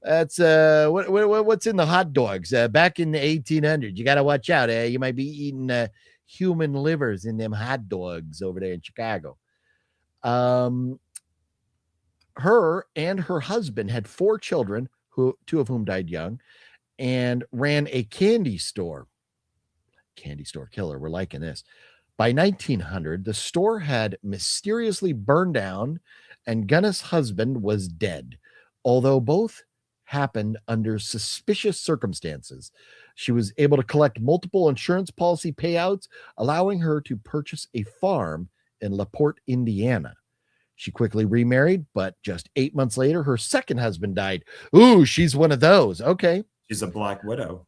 That's what's in the hot dogs back in the 1800s. You got to watch out. You might be eating human livers in them hot dogs over there in Chicago. Her and her husband had 4 children, 2 of whom died young, and ran a candy store. Candy store killer. We're liking this. By 1900, the store had mysteriously burned down, and Gunness' husband was dead, although both happened under suspicious circumstances. She was able to collect multiple insurance policy payouts, allowing her to purchase a farm in LaPorte, Indiana. She quickly remarried, but just 8 months later, her second husband died. Ooh, she's one of those. Okay. She's a black widow.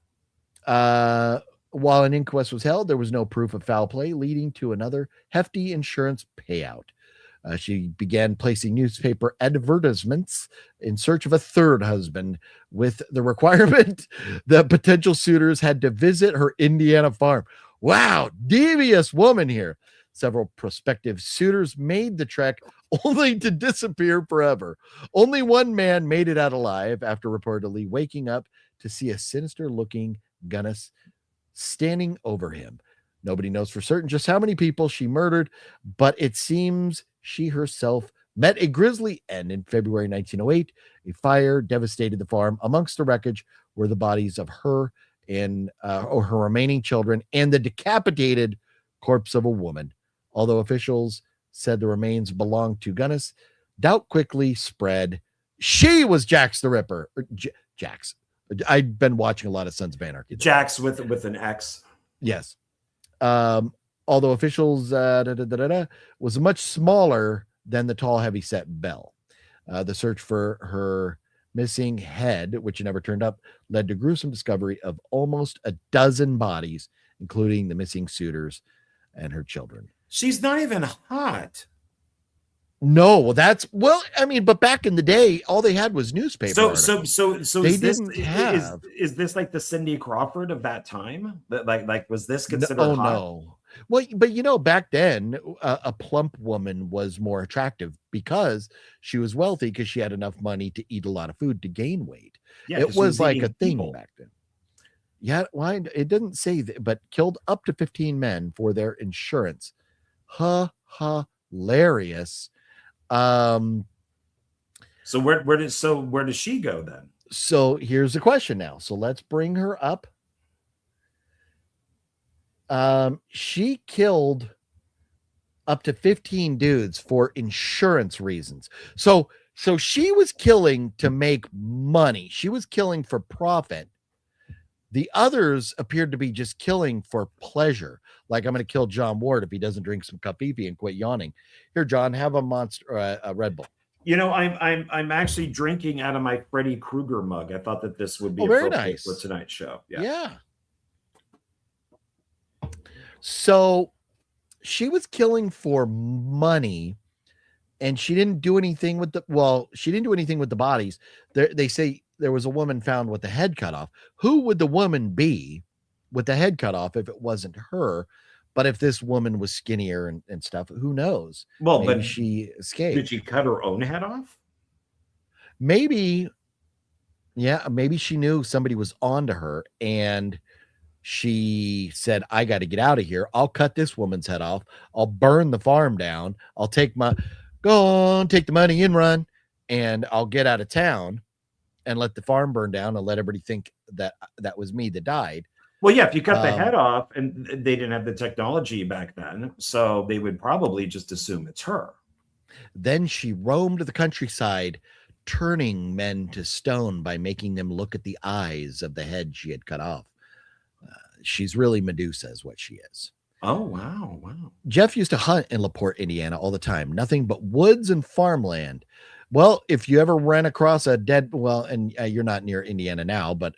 While an inquest was held, there was no proof of foul play, leading to another hefty insurance payout. She began placing newspaper advertisements in search of a third husband, with the requirement that potential suitors had to visit her Indiana farm. Wow, devious woman here. Several prospective suitors made the trek only to disappear forever. Only one man made it out alive after reportedly waking up to see a sinister-looking Gunness standing over him. Nobody knows for certain just how many people she murdered, but it seems she herself met a grisly end in February 1908. A fire devastated the farm. Amongst the wreckage were the bodies of her and her remaining children and the decapitated corpse of a woman. Although officials said the remains belonged to Gunness, doubt quickly spread. She was Jax the Ripper. Jax. I've been watching a lot of Sons of Anarchy. Jax with an X. Yes. Although officials was much smaller than the tall, heavy-set Belle. The search for her missing head, which never turned up, led to gruesome discovery of almost a dozen bodies, including the missing suitors and her children. She's not even hot. No, I mean, but back in the day, all they had was newspaper articles. They didn't have. is this like the Cindy Crawford of that time? That like was this No, considered oh hot? no. Well, but back then, a plump woman was more attractive because she was wealthy because she had enough money to eat a lot of food to gain weight. Yeah, It she was like a eating thing people. back then. Yeah, why it didn't say that, but killed up to 15 men for their insurance. Hilarious. Um, So where does she go then? so here's the question now. So let's bring her up. She killed up to 15 dudes for insurance reasons. So she was killing to make money. She was killing for profit. The others appeared to be just killing for pleasure. Like, I'm going to kill John Ward if he doesn't drink some Kafifi and quit yawning. Here, John, have a monster, a Red Bull. I'm actually drinking out of my Freddy Krueger mug. I thought that this would be very appropriate nice for tonight's show. Yeah. So she was killing for money, and she didn't do anything with the bodies. They say there was a woman found with the head cut off. Who would the woman be with the head cut off if it wasn't her? But if this woman was skinnier and stuff, who knows? Well, maybe but she escaped. Did she cut her own head off? Maybe, yeah, maybe she knew somebody was onto her and she said, I got to get out of here. I'll cut this woman's head off. I'll burn the farm down. I'll take go on, take the money and run, and I'll get out of town and let the farm burn down and let everybody think that was me that died. Well, yeah, if you cut the head off, and they didn't have the technology back then, so they would probably just assume it's her. Then she roamed the countryside, turning men to stone by making them look at the eyes of the head she had cut off. She's really Medusa is what she is. Oh, wow. Jeff used to hunt in LaPorte, Indiana all the time. Nothing but woods and farmland. Well, if you ever ran across a dead, and you're not near Indiana now, but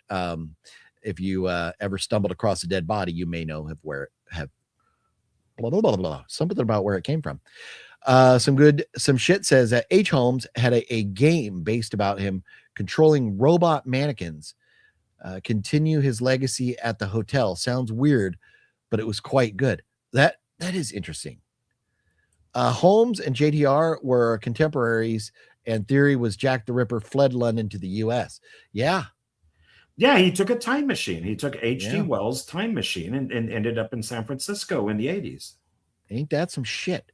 if you ever stumbled across a dead body, you may know have blah, blah, blah, blah, something about where it came from. Some shit says that H. Holmes had a game based about him controlling robot mannequins. Continue his legacy at the hotel. Sounds weird, but it was quite good. That is interesting. Holmes and JTR were contemporaries, and theory was Jack the Ripper fled London to the U.S. Yeah, he took a time machine. He took H.G. Wells' time machine and ended up in San Francisco in the 80s. Ain't that some shit?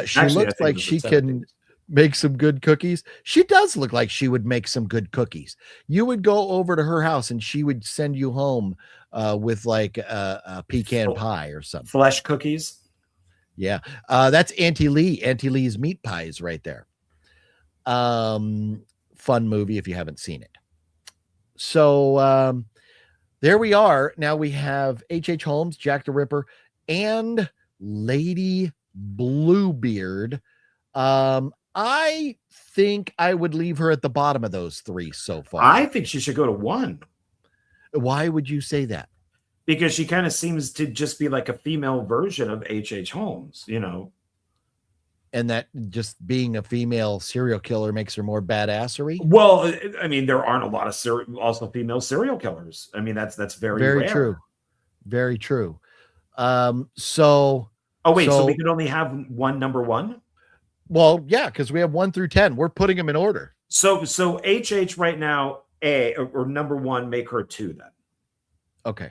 She looks like she can make some good cookies. She does look like she would make some good cookies. You would go over to her house and she would send you home with like a pecan pie or something. Flesh cookies. Yeah. That's Auntie Lee. Auntie Lee's meat pies right there. Fun movie if you haven't seen it. So there we are. Now we have H.H. Holmes, Jack the Ripper, and Lady Bluebeard. I think I would leave her at the bottom of those three so far. I think she should go to 1. Why would you say that? Because she kind of seems to just be like a female version of H.H. Holmes, And that just being a female serial killer makes her more badassery? Well, I mean, there aren't a lot of also female serial killers. I mean, that's very rare. True. Very true. So we could only have one number 1? Well, yeah, because we have 1 through 10. We're putting them in order. So HH right now, A or number 1, make her 2 then. Okay.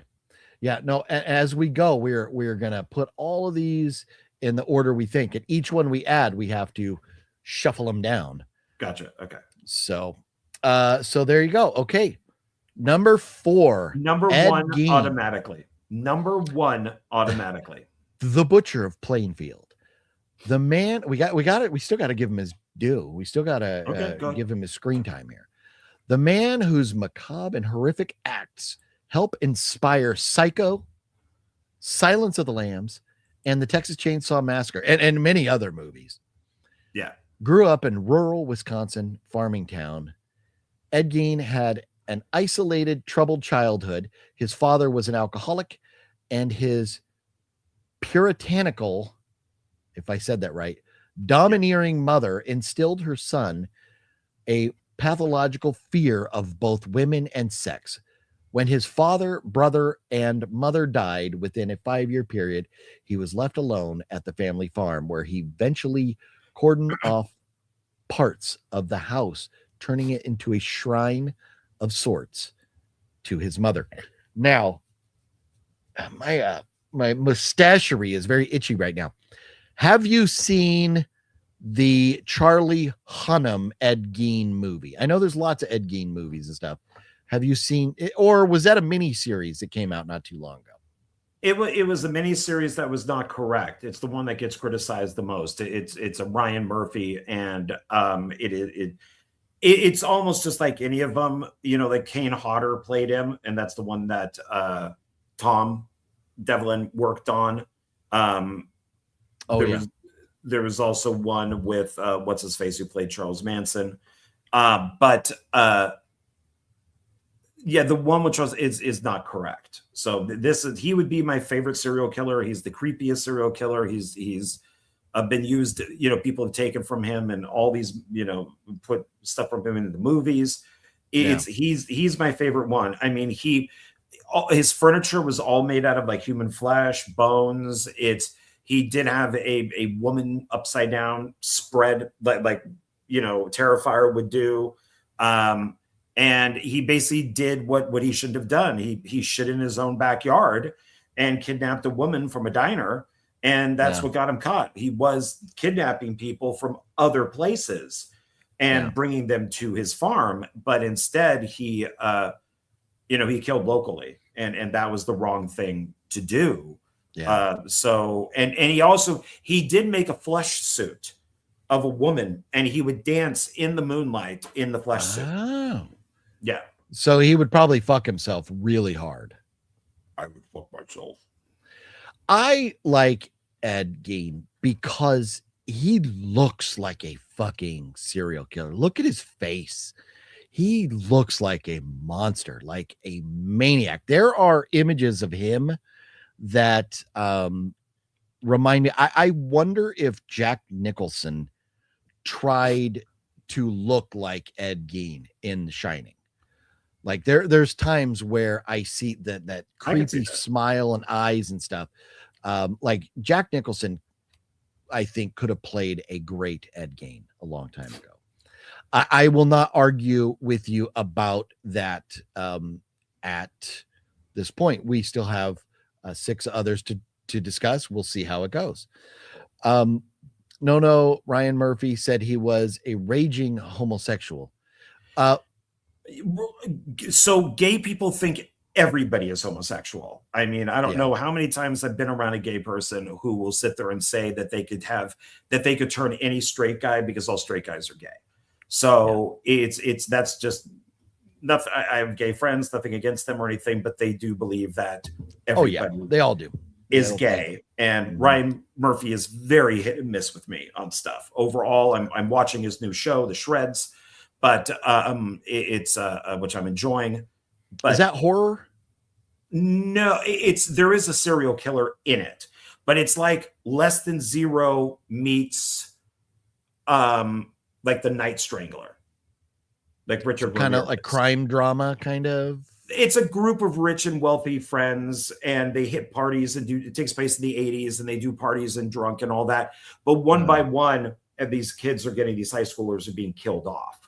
Yeah, no, as we go, we're gonna put all of these in the order we think. And each one we add, we have to shuffle them down. Gotcha. Okay. So there you go. Okay. Number 4. Number Ed 1 Gein. automatically. Number 1 automatically. The Butcher of Plainfield. The man, we got it. We still got to give him his due. We still got to give him his screen time here. The man whose macabre and horrific acts help inspire Psycho, Silence of the Lambs, and the Texas Chainsaw Massacre, and many other movies. Yeah. Grew up in rural Wisconsin farming town. Ed Gein had an isolated, troubled childhood. His father was an alcoholic, and his puritanical, if I said that right, domineering mother instilled her son a pathological fear of both women and sex. When his father, brother, and mother died within a 5-year period, he was left alone at the family farm, where he eventually cordoned off parts of the house, turning it into a shrine of sorts to his mother. Now, my mustachery is very itchy right now. Have you seen the Charlie Hunnam Ed Gein movie? I know there's lots of Ed Gein movies and stuff. Have you seen it, or was that a mini series that came out not too long ago? It was a mini series that was not correct. It's the one that gets criticized the most. It's a Ryan Murphy, and it's almost just like any of them. You know, like Kane Hodder played him, and that's the one that Tom Devlin worked on. There was also one with what's his face, who played Charles Manson. Yeah, the one which is not correct. So he would be my favorite serial killer. He's the creepiest serial killer. He's been used. You know, people have taken from him, and all these, you know, put stuff from him into the movies. He's my favorite one. I mean, his furniture was all made out of like human flesh, bones. He did have a woman upside down spread like you know, Terrifier would do. And he basically did what he shouldn't have done. He shit in his own backyard and kidnapped a woman from a diner. And that's what got him caught. He was kidnapping people from other places and bringing them to his farm. But instead, he killed locally. And that was the wrong thing to do. He did make a flesh suit of a woman, and he would dance in the moonlight in the flesh suit. Yeah. So he would probably fuck himself really hard. I would fuck myself. I like Ed Gein because he looks like a fucking serial killer. Look at his face. He looks like a monster, like a maniac. There are images of him that remind me. I wonder if Jack Nicholson tried to look like Ed Gein in The Shining. Like there's times where I see that creepy smile and eyes and stuff. Like Jack Nicholson, I think, could have played a great Ed Gein a long time ago. I will not argue with you about that. At this point, we still have 6 others to discuss. We'll see how it goes. No, Ryan Murphy said he was a raging homosexual. So gay people think everybody is homosexual. I mean, I don't know how many times I've been around a gay person who will sit there and say that they could turn any straight guy because all straight guys are gay. So that's just nothing. I have gay friends, nothing against them or anything, but they do believe that everybody they all do is gay. And Ryan Murphy is very hit and miss with me on stuff. Overall, I'm watching his new show, The Shreds, but it's which I'm enjoying. But is that horror? No, there is a serial killer in it, but it's like Less Than Zero meets like The Night Strangler, like Richard, kind of like crime drama, kind of. It's a group of rich and wealthy friends, and they hit parties and it takes place in the 80s, and they do parties and drunk and all that. But one by one, and these kids are getting, these high schoolers are being killed off.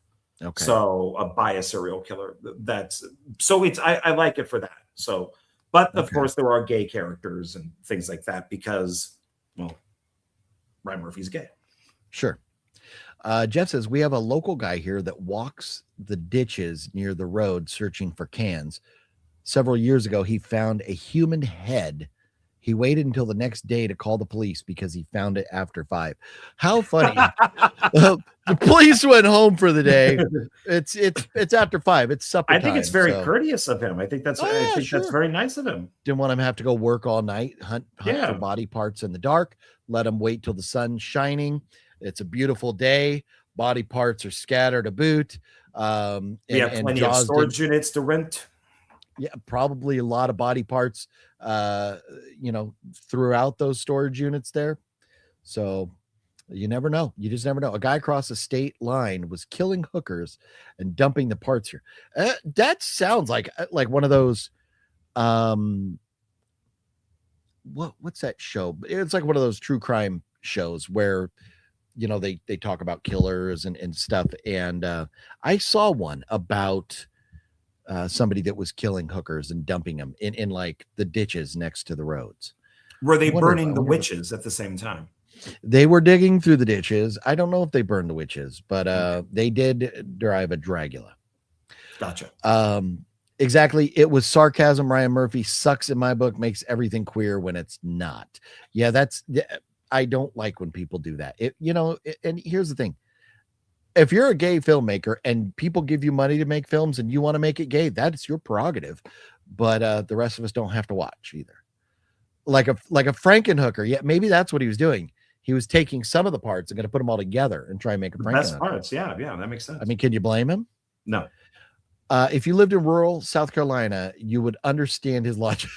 Okay. So by a serial killer. I like it for that. So, but of course there are gay characters and things like that because, well, Ryan Murphy's gay. Sure. Jeff says, we have a local guy here that walks the ditches near the road searching for cans. Several years ago, he found a human head. He waited until the next day to call the police because he found it after 5. How funny. The police went home for the day. It's after 5. It's supper time. I think it's very courteous of him. I think that's that's very nice of him. Didn't want him to have to go work all night, hunt for body parts in the dark. Let him wait till the sun's shining. It's a beautiful day. Body parts are scattered a boot. We have plenty of storage units to rent. Yeah, probably a lot of body parts, throughout those storage units there. So You never know. You just never know. A guy across the state line was killing hookers and dumping the parts here. That sounds like one of those. What's that show? It's like one of those true crime shows where they talk about killers and stuff. And I saw one about somebody that was killing hookers and dumping them in like the ditches next to the roads. Were they burning the witches at the same time? They were digging through the ditches. I don't know if they burned the witches, but they did drive a Dragula. Gotcha. Exactly. It was sarcasm. Ryan Murphy sucks in my book, makes everything queer when it's not. Yeah, I don't like when people do that. And here's the thing. If you're a gay filmmaker and people give you money to make films and you want to make it gay, that is your prerogative. But the rest of us don't have to watch either. Like a Frankenhooker. Yeah, maybe that's what he was doing. He was taking some of the parts and going to put them all together and try and make a Frankenhooker. Best parts. Yeah, that makes sense. I mean, can you blame him? No. If you lived in rural South Carolina, you would understand his logic.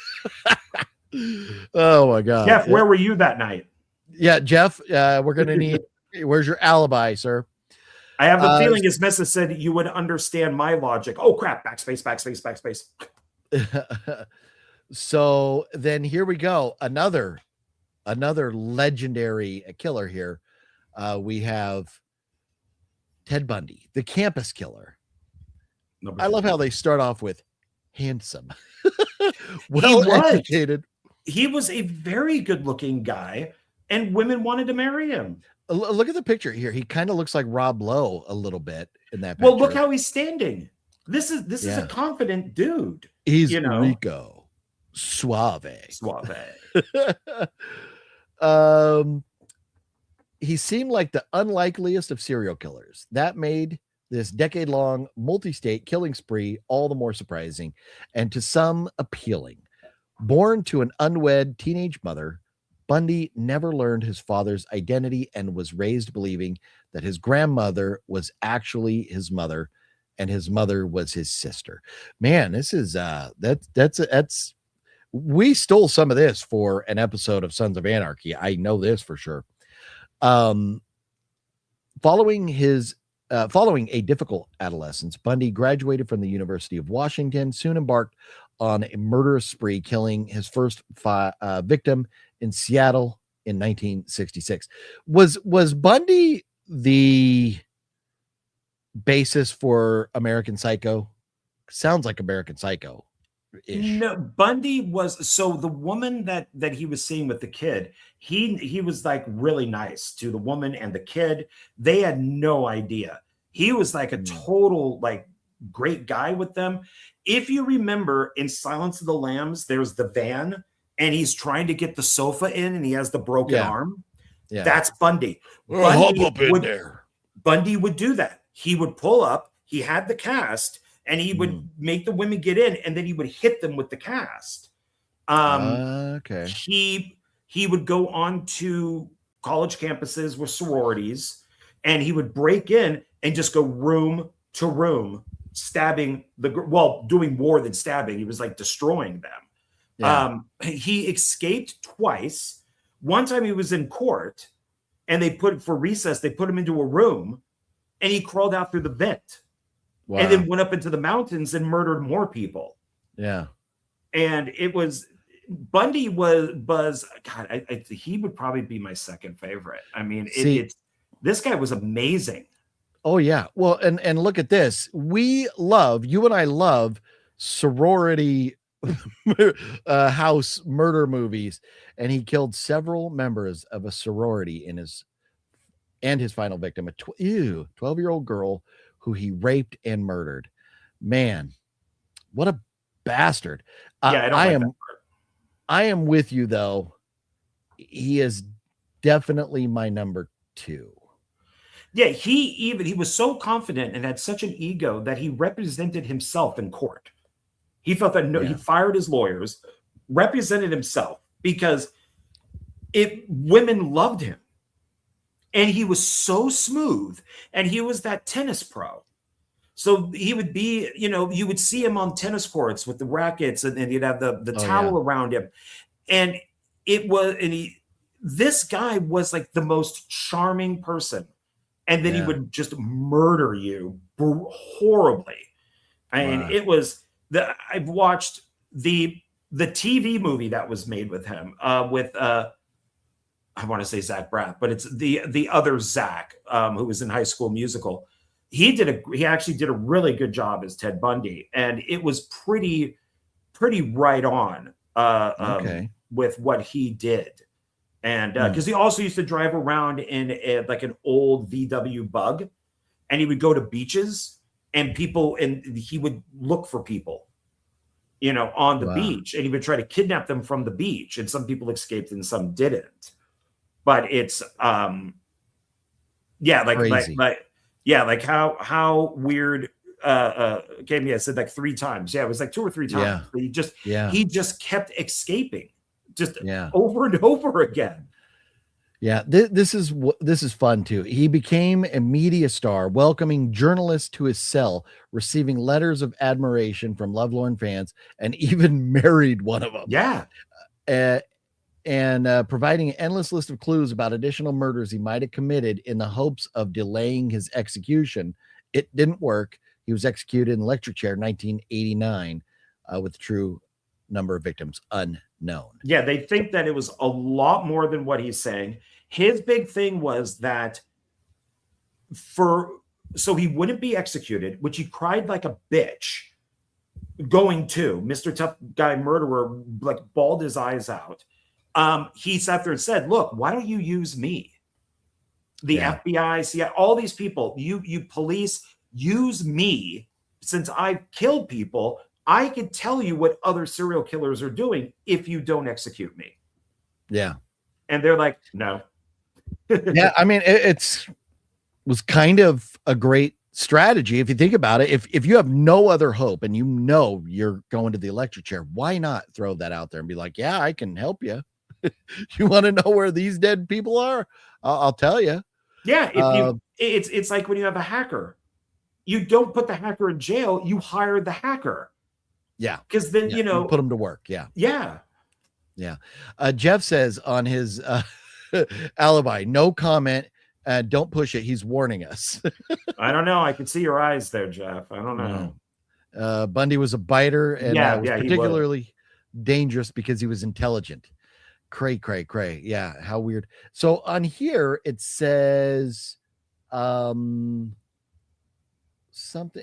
Oh my God. Jeff, where were you that night? Yeah, Jeff, we're going to need, where's your alibi, sir? I have the feeling his missus said you would understand my logic. Oh crap, backspace. So then here we go. Another legendary killer here. We have Ted Bundy, the campus killer. I love how they start off with handsome, well-educated. He was a very good-looking guy, and women wanted to marry him. Look at the picture here. He kind of looks like Rob Lowe a little bit in that picture. Well, look how he's standing. This is a confident dude. He's Rico. Suave. He seemed like the unlikeliest of serial killers. That made this decade-long multi-state killing spree all the more surprising and to some appealing. Born to an unwed teenage mother, Bundy never learned his father's identity and was raised believing that his grandmother was actually his mother and his mother was his sister. Man, this is that's we stole some of this for an episode of Sons of Anarchy. I know this for sure. Following a difficult adolescence, Bundy graduated from the University of Washington, soon embarked on a murderous spree, killing his first victim in Seattle in 1966. Was Bundy the basis for American Psycho? Sounds like American Psycho. No, Bundy was, so the woman that he was seeing with the kid, he was like really nice to the woman and the kid. They had no idea. He was like a total like great guy with them. If you remember in Silence of the Lambs, there's the van and he's trying to get the sofa in and he has the broken arm. Yeah. That's Bundy. Bundy would do that. He would pull up, he had the cast, and he would make the women get in, and then he would hit them with the cast. Okay. He would go on to college campuses with sororities, and he would break in and just go room to room, stabbing doing more than stabbing. He was like destroying them. Yeah. He escaped twice. One time he was in court, and they put him into a room, and he crawled out through the vent. Wow. And then went up into the mountains and murdered more people. Yeah. And it was, Bundy was God, he would probably be my second favorite. I mean, this guy was amazing. Oh yeah. Well, and look at this. You and I love sorority house murder movies. And he killed several members of a sorority his final victim, a 12-year-old girl who he raped and murdered. Man, what a bastard. I am with you though. He is definitely my number 2. Yeah, he was so confident and had such an ego that he represented himself in court. He felt that he fired his lawyers, represented himself because women loved him. And he was so smooth, and he was that tennis pro. So he would be, you would see him on tennis courts with the rackets, and he'd have the towel around him. And this guy was like the most charming person, and then he Yeah. would just murder you horribly. I mean, Wow. it was I've watched the TV movie that was made with him, with I want to say Zach Braff, but it's the other Zach, who was in High School Musical. He actually did a really good job as Ted Bundy, and it was pretty right on, Okay. with what he did. And because he also used to drive around in like an old VW Bug, and he would go to beaches and he would look for people, on the Wow. beach, and he would try to kidnap them from the beach. And some people escaped and some didn't. But it's yeah, Crazy. like how weird. Okay, I said like 3 times. Yeah, it was like 2 or 3 times. Yeah. He just kept escaping, just Yeah. over and over again. Yeah, this is fun too. He became a media star, welcoming journalists to his cell, receiving letters of admiration from lovelorn fans, and even married one of them. Yeah. And providing an endless list of clues about additional murders he might have committed in the hopes of delaying his execution. It didn't work. He was executed in electric chair in 1989, with the true number of victims unknown. Yeah, they think that it was a lot more than what he's saying. His big thing was that so he wouldn't be executed, which he cried like a bitch going to. Mr. Tough Guy Murderer like bawled his eyes out. He sat there and said, look, why don't you use me? The FBI, CIA, all these people, you police, use me. Since I've killed people, I can tell you what other serial killers are doing if you don't execute me. Yeah. And they're like, no. Yeah, I mean, was kind of a great strategy if you think about it. If you have no other hope and you're going to the electric chair, why not throw that out there and be like, yeah, I can help you. You want to know where these dead people are? I'll tell you. Yeah, it's like when you have a hacker, you don't put the hacker in jail, you hire the hacker. Yeah, because then you put them to work. Yeah. Jeff says on his alibi, no comment. Don't push it. He's warning us. I don't know. I can see your eyes there, Jeff. I don't know. Bundy was a biter and was particularly dangerous because he was intelligent. Cray. Yeah, how weird. So on here it says something.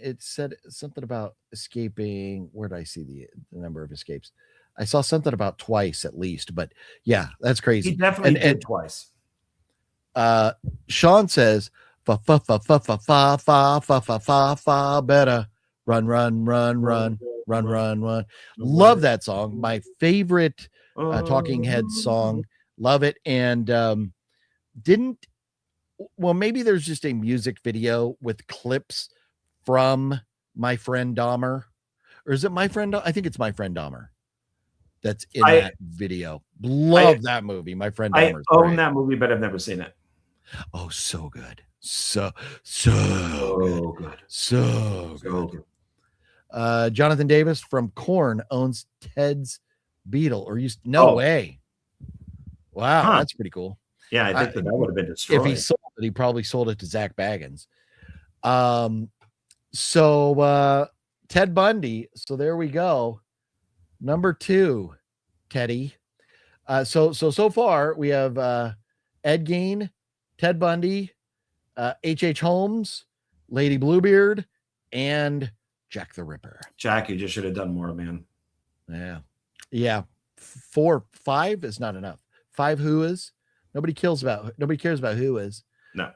It said something about escaping. Where did I see the number of escapes? I saw something about twice at least, but yeah, that's crazy. He definitely did twice. Sean says fa better run. Love that song. My favorite Talking Heads song. Love it. And maybe there's just a music video with clips from My Friend Dahmer, or is it My Friend? I think it's My Friend Dahmer that's in that video. Love that movie. My Friend Dahmer. I own that movie, but I've never seen it. Oh, so good. So good. Jonathan Davis from Korn owns Ted's Beetle, or way. Wow, that's pretty cool. Yeah, I think that would have been destroyed. If he sold it, he probably sold it to Zach Baggins. So Ted Bundy. So there we go. Number 2, Teddy. So far we have Ed Gein, Ted Bundy, H.H. Holmes, Lady Bluebeard, and Jack the Ripper. Jack, you just should have done more, man. Yeah. 4, 5 is not enough. 5 who is. Nobody cares about who is. No.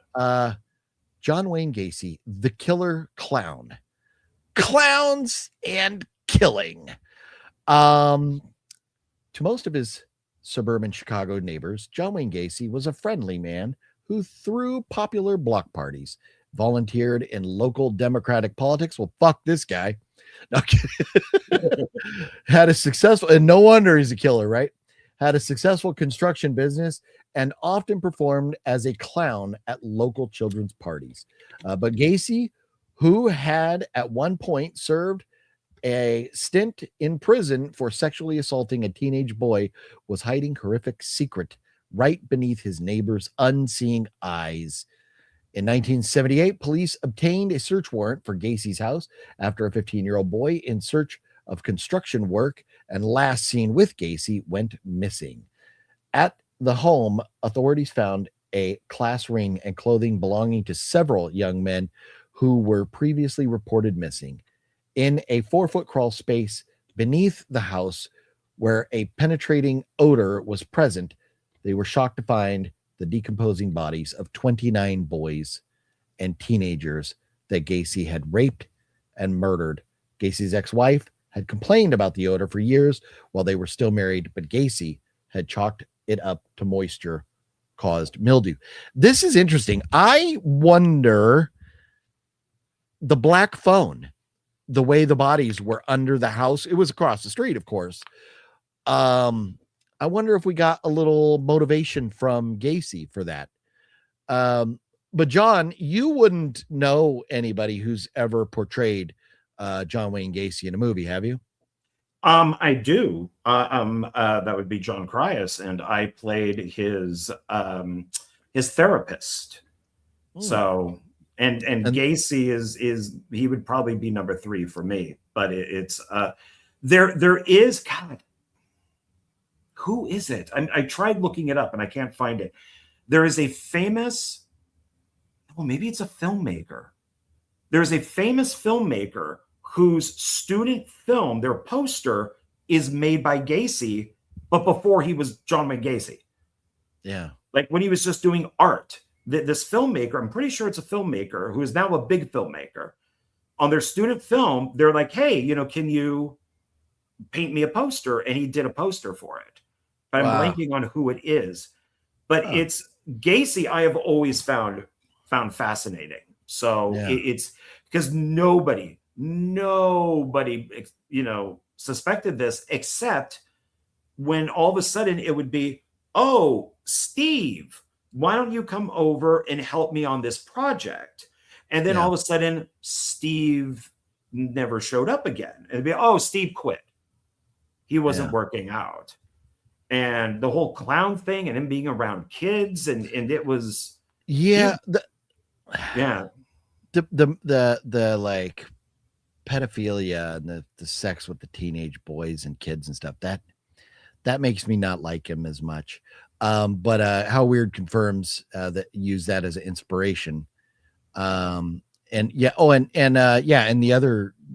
John Wayne Gacy, the killer clown. Clowns and killing. To most of his suburban Chicago neighbors, John Wayne Gacy was a friendly man who threw popular block parties, volunteered in local Democratic politics. Well, fuck this guy. Had a successful, and no wonder he's a killer, right? Had a successful construction business and often performed as a clown at local children's parties. But Gacy, who had at one point served a stint in prison for sexually assaulting a teenage boy, was hiding horrific secret right beneath his neighbor's unseeing eyes. In 1978, police obtained a search warrant for Gacy's house after a 15-year-old boy in search of construction work and last seen with Gacy went missing. At the home, authorities found a class ring and clothing belonging to several young men who were previously reported missing. In a 4-foot crawl space beneath the house where a penetrating odor was present, they were shocked to find the decomposing bodies of 29 boys and teenagers that Gacy had raped and murdered. Gacy's ex-wife had complained about the odor for years while they were still married, but Gacy had chalked it up to moisture caused mildew. This is interesting. I wonder, the black phone, the way the bodies were under the house, it was across the street, of course. I wonder if we got a little motivation from Gacy for that. But John, you wouldn't know anybody who's ever portrayed John Wayne Gacy in a movie, have you? I do. That would be John Crius, and I played his therapist. So, and Gacy is he would probably be number 3 for me. But it's there is, God, who is it? I tried looking it up and I can't find it. There is a famous, well, maybe it's a filmmaker. There's a famous filmmaker whose student film, their poster, is made by Gacy, but before he was John Wayne Gacy. Yeah. Like when he was just doing art. This filmmaker, I'm pretty sure it's a filmmaker who is now a big filmmaker. On their student film, they're like, hey, can you paint me a poster? And he did a poster for it. But I'm blanking on who it is. But it's Gacy, I have always found fascinating. So it's because nobody, suspected this, except when all of a sudden it would be, oh, Steve, why don't you come over and help me on this project? And then all of a sudden, Steve never showed up again. And it'd be, oh, Steve quit. He wasn't working out. And the whole clown thing and him being around kids, and it was the like pedophilia and the sex with the teenage boys and kids and stuff, that makes me not like him as much. But How Weird confirms that use that as an inspiration. And the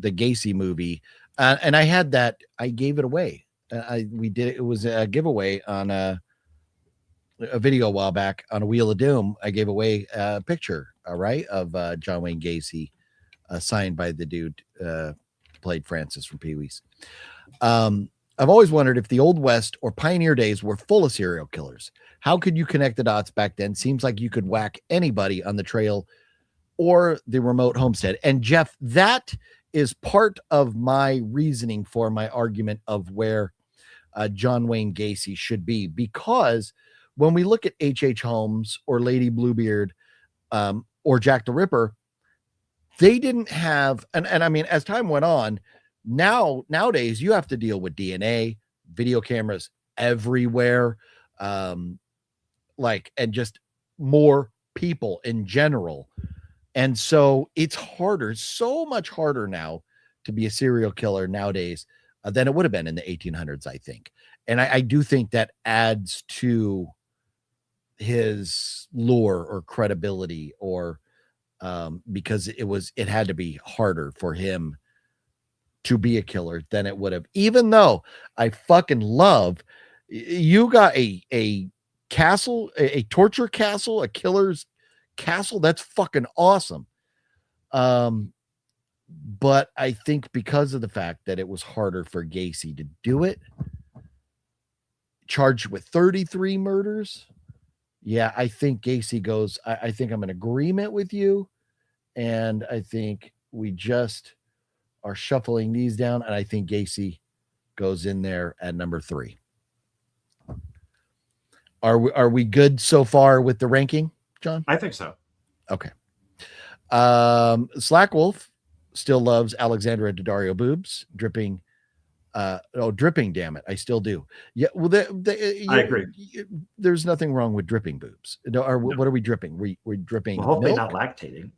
Gacy movie, and I had that, I gave it away. It was a giveaway on a video a while back on a Wheel of Doom. I gave away a picture, of John Wayne Gacy, signed by the dude played Francis from Pee-wee's. I've always wondered if the Old West or pioneer days were full of serial killers. How could you connect the dots back then? Seems like you could whack anybody on the trail or the remote homestead. And Jeff, that is part of my reasoning for my argument of where John Wayne Gacy should be, because when we look at H.H. Holmes or Lady Bluebeard or Jack the Ripper, they didn't have, and I mean, as time went on, nowadays you have to deal with DNA, video cameras everywhere, and just more people in general. And so it's so much harder now to be a serial killer nowadays than it would have been in the 1800s, I think. And I do think that adds to his lure or credibility, or because it had to be harder for him to be a killer than it would have, even though I fucking love, you got a castle, a torture castle, a killer's castle. That's fucking awesome. But I think because of the fact that it was harder for Gacy to do it, charged with 33 murders. Yeah, I think Gacy goes, I think I'm in agreement with you. And I think we just are shuffling these down. And I think Gacy goes in there at number 3. Are we good so far with the ranking, John? I think so. Okay. Slack Wolf still loves Alexandra Daddario boobs, dripping Oh, dripping, damn it. I still do. Yeah. Well, I agree. There's nothing wrong with dripping boobs. No, or No. what are we dripping? We're dripping Well, hopefully milk. not lactating.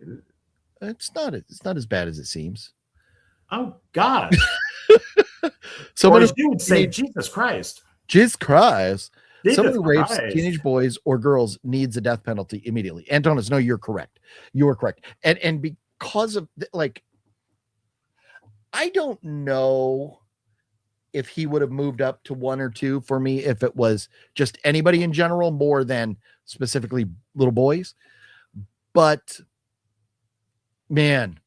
It's not as bad as it seems. Oh God. Someone Or who as you would say, Jesus Christ. jizz cries. Someone Jesus who rapes Christ. teenage boys or girls needs a death penalty immediately. Antonis, no, you're correct. You are correct. And because of like, I don't know if he would have moved up to 1 or 2 for me if it was just anybody in general more than specifically little boys. But man,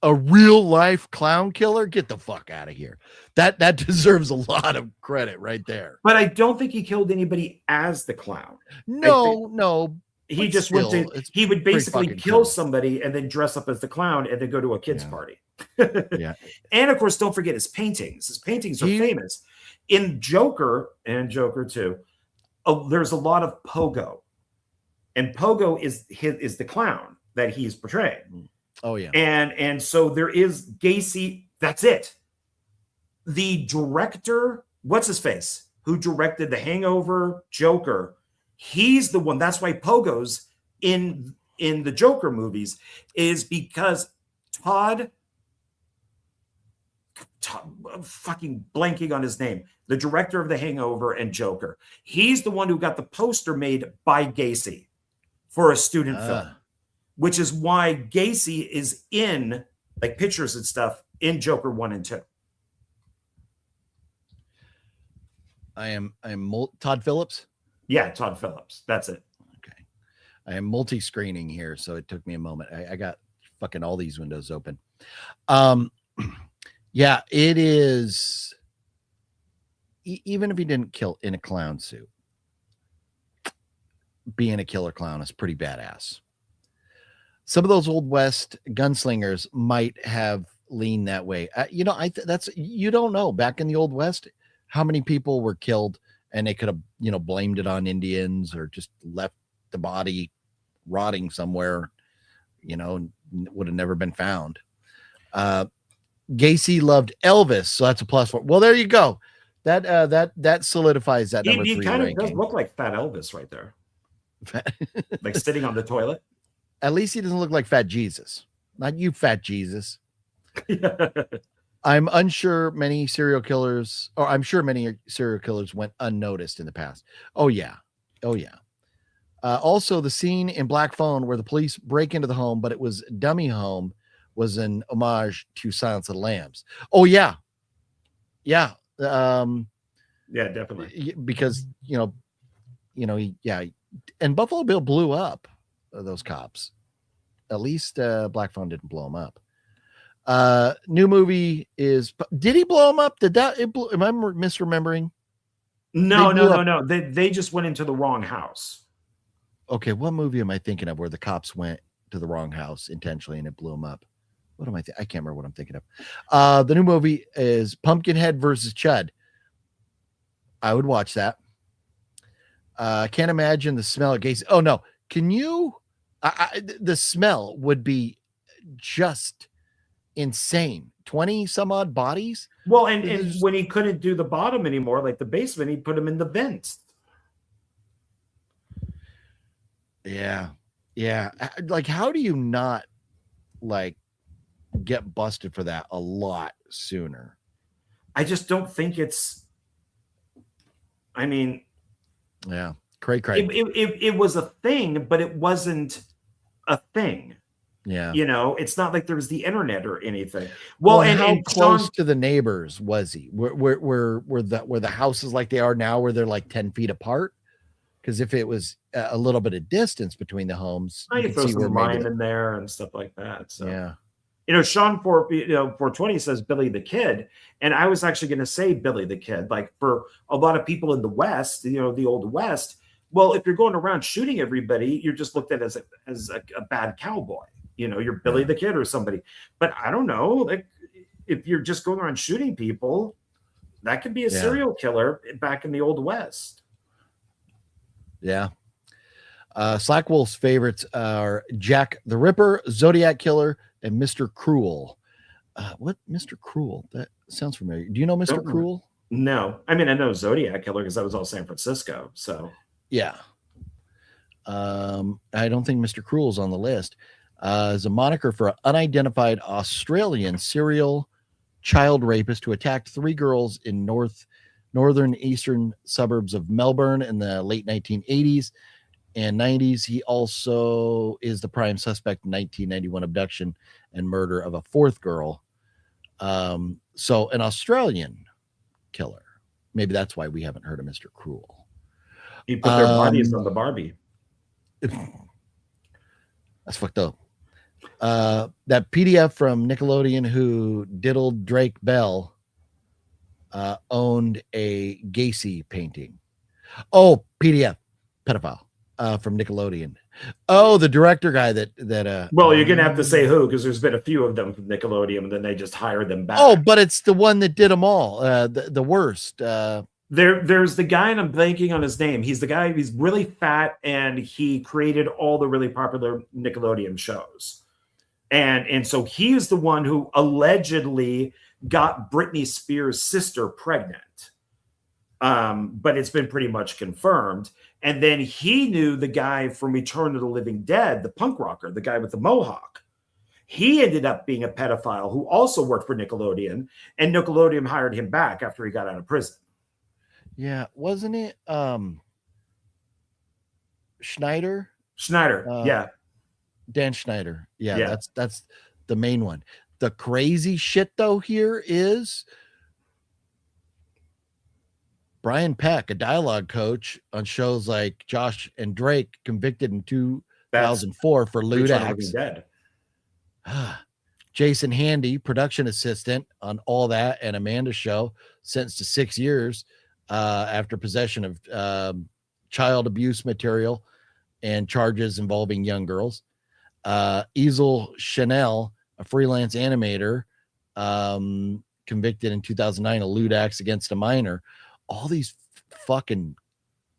a real life clown killer, get the fuck out of here. That deserves a lot of credit right there. But I don't think he killed anybody as the clown. No. He just went to, he would basically kill somebody and then dress up as the clown and then go to a kid's party. Yeah. And of course, don't forget his paintings. His paintings are famous. In Joker and Joker 2, there's a lot of Pogo. And Pogo is the clown that he's portraying. Oh, yeah. And so there is Gacy. That's it. The director, what's his face, who directed The Hangover, Joker, he's the one. That's why Pogo's in the Joker movies, is because Todd, I'm fucking blanking on his name, the director of The Hangover and Joker, he's the one who got the poster made by Gacy for a student film, which is why Gacy is in like pictures and stuff in Joker 1 and 2. I am Todd Phillips. Yeah, Todd Phillips. That's it. Okay. I am multi-screening here, so it took me a moment. I got fucking all these windows open. Yeah, it is. Even if he didn't kill in a clown suit, being a killer clown is pretty badass. Some of those Old West gunslingers might have leaned that way. That's, you don't know, back in the Old West, how many people were killed and they could have, blamed it on Indians or just left the body rotting somewhere, would have never been found. Gacy loved Elvis, so that's a plus for. Well, there you go. That solidifies that number 3 He kind ranking. of does look like Fat Elvis right there. Like sitting on the toilet. At least he doesn't look like Fat Jesus. Not you, Fat Jesus. I'm sure many serial killers went unnoticed in the past. Oh yeah. Also, the scene in Black Phone where the police break into the home, but it was dummy home, was an homage to Silence of the Lambs. Oh yeah. Yeah. Yeah, definitely. Because, and Buffalo Bill blew up those cops. At least Black Phone didn't blow him up. New movie is, did he blow him up? Am I misremembering? No. They just went into the wrong house. Okay, what movie am I thinking of where the cops went to the wrong house intentionally and it blew him up? What am I I can't remember what I'm thinking of. The new movie is Pumpkinhead versus Chud. I would watch that. I can't imagine the smell of Gacy. Oh no, can you? The smell would be just insane. 20 some odd bodies. Well, and when he couldn't do the bottom anymore, like the basement, he put him in the vents. Yeah. Like, how do you not get busted for that a lot sooner? I just don't think it's. I mean, yeah, cray. It was a thing, but it wasn't a thing. Yeah, it's not like there was the internet or anything. Well, and how close to the neighbors was he? Were the houses like they are now, where they're like 10 feet apart? Because if it was a little bit of distance between the homes, you throw some lime in there and stuff like that. So yeah, Sean 420 says Billy the Kid, and I was actually going to say Billy the Kid. Like for a lot of people in the West, the Old West. Well, if you're going around shooting everybody, you're just looked at as a bad cowboy. You're Billy the Kid or somebody. But I don't know, like if you're just going around shooting people, that could be a serial killer back in the Old West. Yeah. Slack Wolf's favorites are Jack the Ripper, Zodiac Killer, and Mr. Cruel. What Mr. Cruel? That sounds familiar. Do you know Mr. Don't know. Cruel? No, I mean I know Zodiac Killer because that was all San Francisco. So Yeah. I don't think Mr. Cruel's on the list. Is a moniker for an unidentified Australian serial child rapist who attacked 3 girls in northern eastern suburbs of Melbourne in the late 1980s and 90s. He also is the prime suspect in 1991 abduction and murder of a 4th girl. So an Australian killer. Maybe that's why we haven't heard of Mr. Cruel. he put their bodies on the Barbie. That's fucked up. That PDF from Nickelodeon who diddled Drake Bell owned a Gacy painting. Oh, PDF, pedophile from Nickelodeon. Oh, the director guy that Well, you're gonna have to say who, because there's been a few of them from Nickelodeon, and then they just hired them back. Oh, but it's the one that did them all. The worst. There's the guy, and I'm blanking on his name. He's the guy. He's really fat, and he created all the really popular Nickelodeon shows. And so he's the one who allegedly got Britney Spears' sister pregnant. But it's been pretty much confirmed. And then he knew the guy from Return of the Living Dead, the punk rocker, the guy with the mohawk. He ended up being a pedophile who also worked for Nickelodeon, and Nickelodeon hired him back after he got out of prison. Yeah, wasn't it Schneider? Yeah. Dan Schneider. Yeah, that's the main one. The crazy shit though here is Brian Peck, a dialogue coach on shows like Josh and Drake, convicted in 2004 for lewd acts. Jason Handy, production assistant on All That and Amanda's show, sentenced to 6 years after possession of child abuse material and charges involving young girls. Easel Chanel, a freelance animator, convicted in 2009 of lewd acts against a minor. All these fucking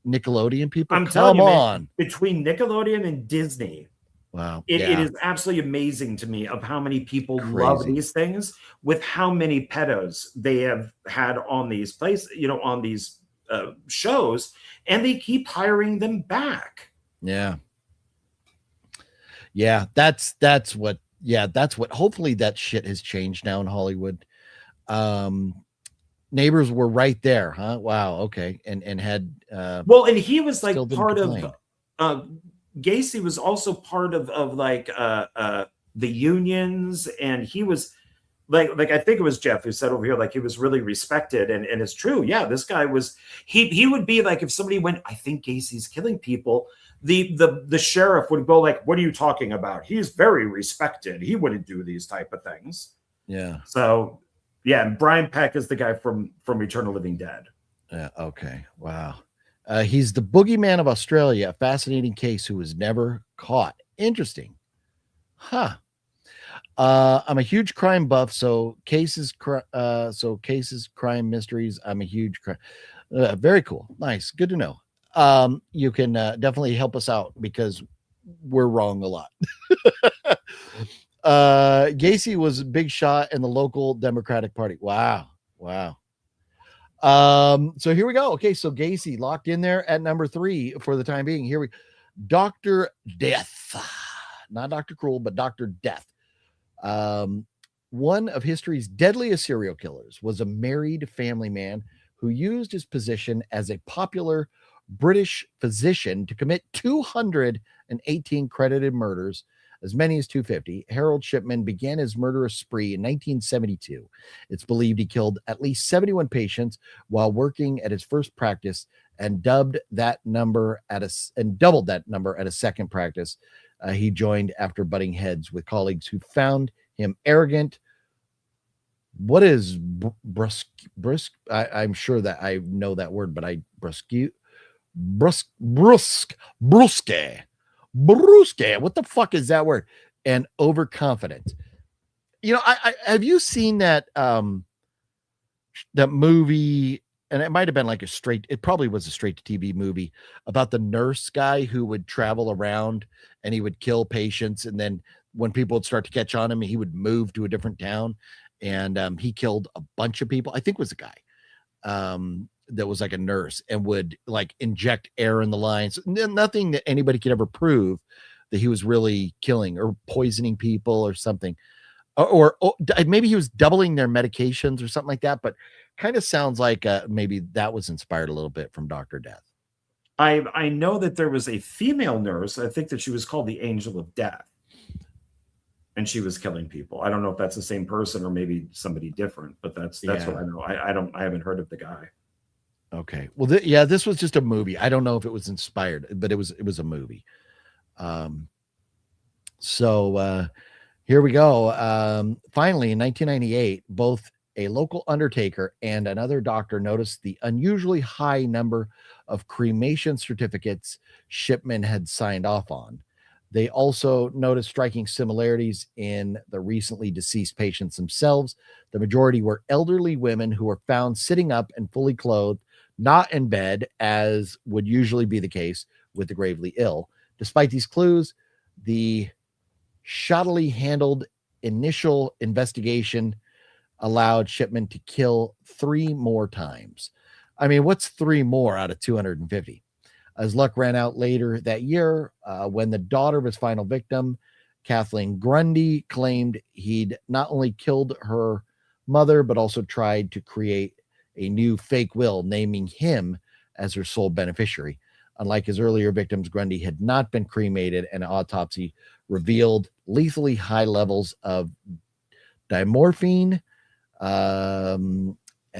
Nickelodeon people. I'm telling Come you, on. man, between Nickelodeon and Disney, wow, it is absolutely amazing to me of how many people love these things, with how many pedos they have had on these places, on these shows, and they keep hiring them back. Yeah, that's what hopefully that shit has changed now in Hollywood. Neighbors were right there, huh? Wow, okay. And had and he was like part of Gacy was also part of like the unions, and he was like I think it was Jeff who said over here, like, he was really respected, and it's true. Yeah, this guy was he would be like, if somebody went, I think Gacy's killing people, the sheriff would go like, what are you talking about? He's very respected. He wouldn't do these type of things. Yeah. So yeah, and Brian Peck is the guy from Return of the Living Dead. Yeah, okay. Wow. He's the boogeyman of Australia, a fascinating case who was never caught. Interesting. Huh. I'm a huge crime buff, so cases, crime mysteries. I'm a huge crime. Very cool. Nice. Good to know. You can definitely help us out because we're wrong a lot. Gacy was a big shot in the local Democratic Party. Wow. So here we go. Okay, so Gacy locked in there at number 3 for the time being. Here we Dr. Death. Not Dr. Cruel, but Dr. Death. One of history's deadliest serial killers was a married family man who used his position as a popular British physician to commit 218 credited murders, as many as 250. Harold Shipman began his murderous spree in 1972. It's believed he killed at least 71 patients while working at his first practice, and doubled that number at a second practice he joined after butting heads with colleagues who found him arrogant. What is brusque? I'm sure that I know that word, but brusque. What the fuck is that word? And overconfident. I have you seen that that movie? And it might have been like it probably was a straight to TV movie about the nurse guy who would travel around and he would kill patients. And then when people would start to catch on him, he would move to a different town and he killed a bunch of people. I think it was a guy that was like a nurse and would like inject air in the lines. Nothing that anybody could ever prove that he was really killing or poisoning people or something. Or maybe he was doubling their medications or something like that. But kind of sounds like maybe that was inspired a little bit from Dr. Death. I know that there was a female nurse. I think that she was called the Angel of Death, and she was killing people. I don't know if that's the same person or maybe somebody different, but that's what I know. I haven't heard of the guy. Okay. Well, this was just a movie. I don't know if it was inspired, but it was a movie. So here we go. Finally, in 1998, both a local undertaker and another doctor noticed the unusually high number of cremation certificates Shipman had signed off on. They also noticed striking similarities in the recently deceased patients themselves. The majority were elderly women who were found sitting up and fully clothed, not in bed, as would usually be the case with the gravely ill. Despite these clues, the shoddily handled initial investigation allowed Shipman to kill 3 more times. I mean, what's 3 more out of 250? As luck ran out later that year, when the daughter of his final victim, Kathleen Grundy, claimed he'd not only killed her mother, but also tried to create a new fake will, naming him as her sole beneficiary. Unlike his earlier victims, Grundy had not been cremated, and an autopsy revealed lethally high levels of dimorphine.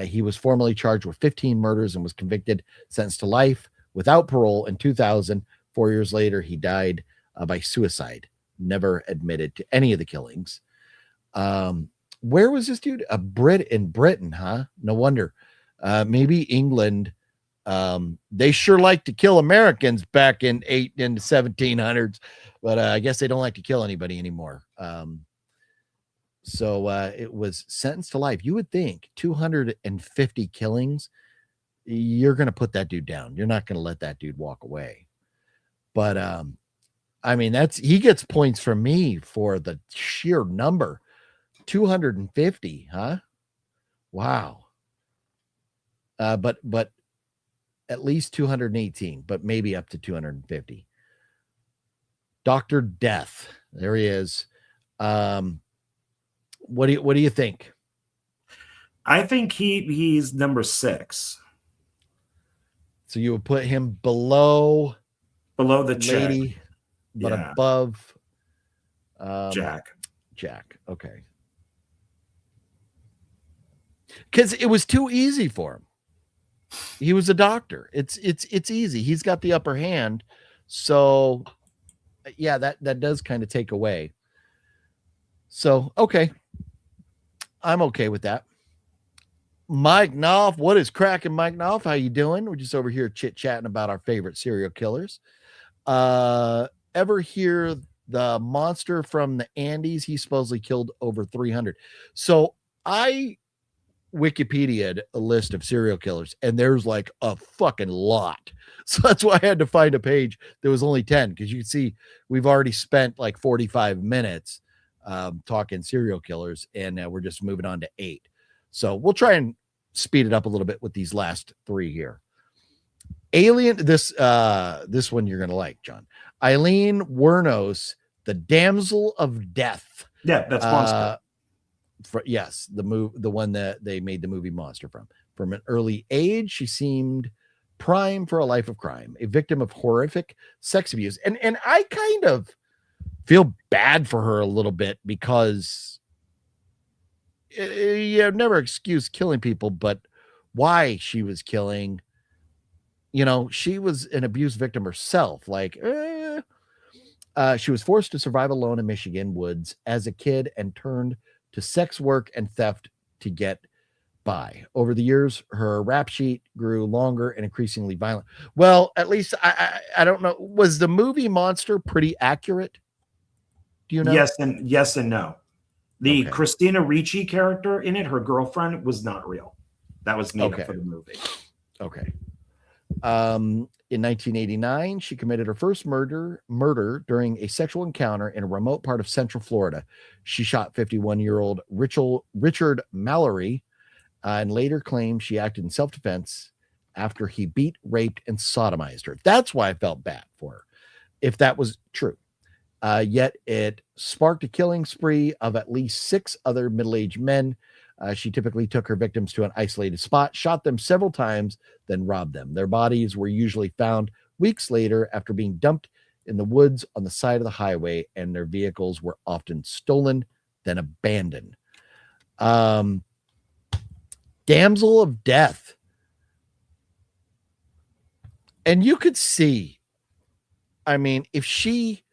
He was formally charged with 15 murders and was convicted, sentenced to life without parole in 2000. 4 years later, he died by suicide, never admitted to any of the killings. Where was this dude? A Brit in Britain, huh? No wonder. Maybe England. They sure like to kill Americans back in the 1700s, but I guess they don't like to kill anybody anymore. So it was sentenced to life. You would think 250 killings, you're going to put that dude down. You're not going to let that dude walk away. But I mean, he gets points from me for the sheer number. 250, huh? Wow. But at least 218, but maybe up to 250. Dr. Death. There he is. What do you think? I think he's number 6. So you would put him below the lady, chick, but above Jack. Okay. Because it was too easy for him. He was a doctor. It's easy. He's got the upper hand. So yeah, that does kind of take away. So okay. I'm okay with that. Mike Knopf, what is cracking, Mike Knopf? How you doing? We're just over here chit-chatting about our favorite serial killers. Ever hear the monster from the Andes? He supposedly killed over 300. So I Wikipedia'd a list of serial killers, and there's like a fucking lot. So that's why I had to find a page that was only 10, because you can see we've already spent like 45 minutes talking serial killers, and we're just moving on to 8. So we'll try and speed it up a little bit with these last 3 here. Alien, this one you're gonna like, John. Eileen Wuornos, the Damsel of Death. Yeah, that's Monster. Yes, the one that they made the movie Monster from. From an early age, she seemed prime for a life of crime, a victim of horrific sex abuse, and I kind of feel bad for her a little bit, because you never excuse killing people, but why she was killing, she was an abuse victim herself. She was forced to survive alone in Michigan woods as a kid and turned to sex work and theft to get by. Over the years, her rap sheet grew longer and increasingly violent. Well, at least I don't know. Was the movie Monster pretty accurate? Do you know? Yes and no. The Christina Ricci character in it, her girlfriend, was not real. That was made up for the movie. Okay. In 1989, she committed her first murder during a sexual encounter in a remote part of Central Florida. She shot 51-year-old Richard Mallory and later claimed she acted in self-defense after he beat, raped, and sodomized her. That's why I felt bad for her, if that was true. Yet it sparked a killing spree of at least 6 other middle-aged men. She typically took her victims to an isolated spot, shot them several times, then robbed them. Their bodies were usually found weeks later after being dumped in the woods on the side of the highway, and their vehicles were often stolen, then abandoned. Damsel of death. And you could see, I mean, if she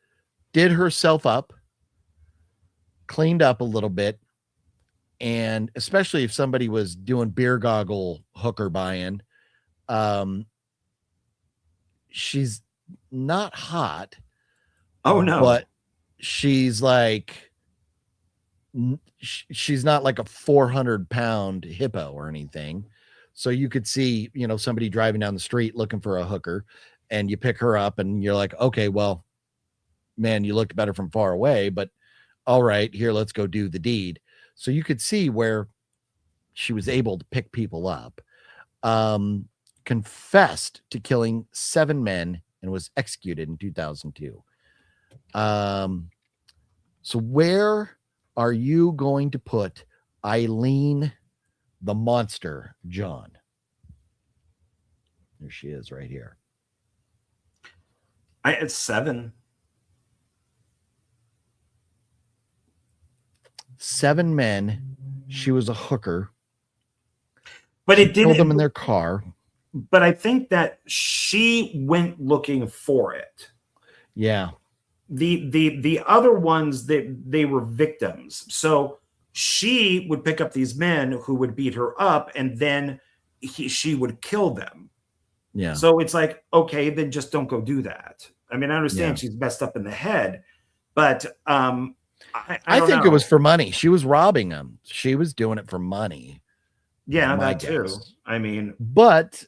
did herself up, cleaned up a little bit, and especially if somebody was doing beer goggle hooker buy-in, she's not hot. Oh no. But she's like, she's not like a 400-pound hippo or anything. So you could see, you know, somebody driving down the street looking for a hooker, and you pick her up and you're like, okay, well, man, you looked better from far away, but all right, here, let's go do the deed. So you could see where she was able to pick people up. Confessed to killing 7 men and was executed in 2002. So where are you going to put Eileen the Monster, John? There she is right here. It's 7. 7 men. She was a hooker. But it didn't killed them in their car. But I think that she went looking for it. Yeah. The other ones, they were victims. So she would pick up these men who would beat her up, and then she would kill them. Yeah. So it's like, okay, then just don't go do that. I mean, I understand she's messed up in the head, but I think it was for money. She was robbing them. She was doing it for money. Yeah, that too. I mean, but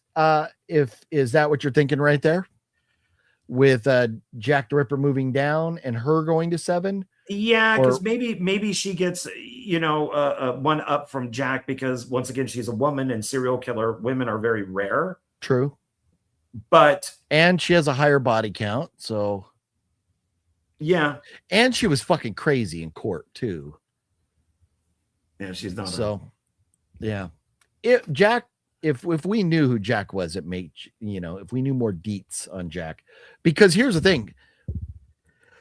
is that what you're thinking right there? With Jack the Ripper moving down and her going to 7? Yeah, because maybe she gets, you know, one up from Jack, because once again, she's a woman and serial killer women are very rare. True. And she has a higher body count, so yeah. And she was fucking crazy in court too. Yeah, she's not. So yeah. If we knew who Jack was, it made, you know, if we knew more deets on Jack, because here's the thing,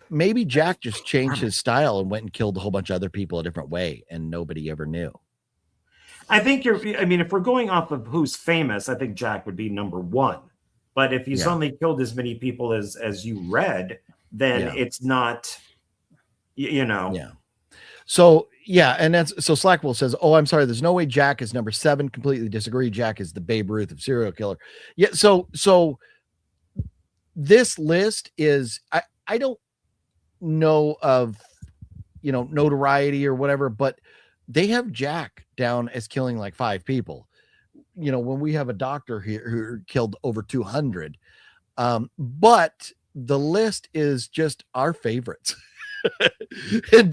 maybe Jack just changed his style and went and killed a whole bunch of other people a different way, and nobody ever knew. I think if we're going off of who's famous, I think Jack would be number 1. But if he's only killed as many people as you read, then it's not, you know. Yeah. So yeah, and that's so Slackwell says, "Oh, I'm sorry. There's no way Jack is number 7. Completely disagree. Jack is the Babe Ruth of serial killer." Yeah. So this list is, I don't know of, you know, notoriety or whatever, but they have Jack down as killing like 5 people. You know, when we have a doctor here who killed over 200, but the list is just our favorites. And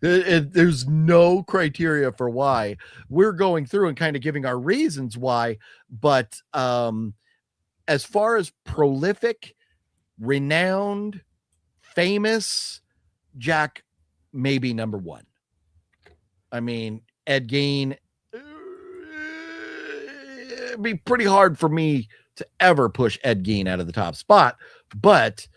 there's no criteria for why. We're going through and kind of giving our reasons why, but as far as prolific, renowned, famous, Jack may be number 1. I mean, Ed Gein, it'd be pretty hard for me to ever push Ed Gein out of the top spot, but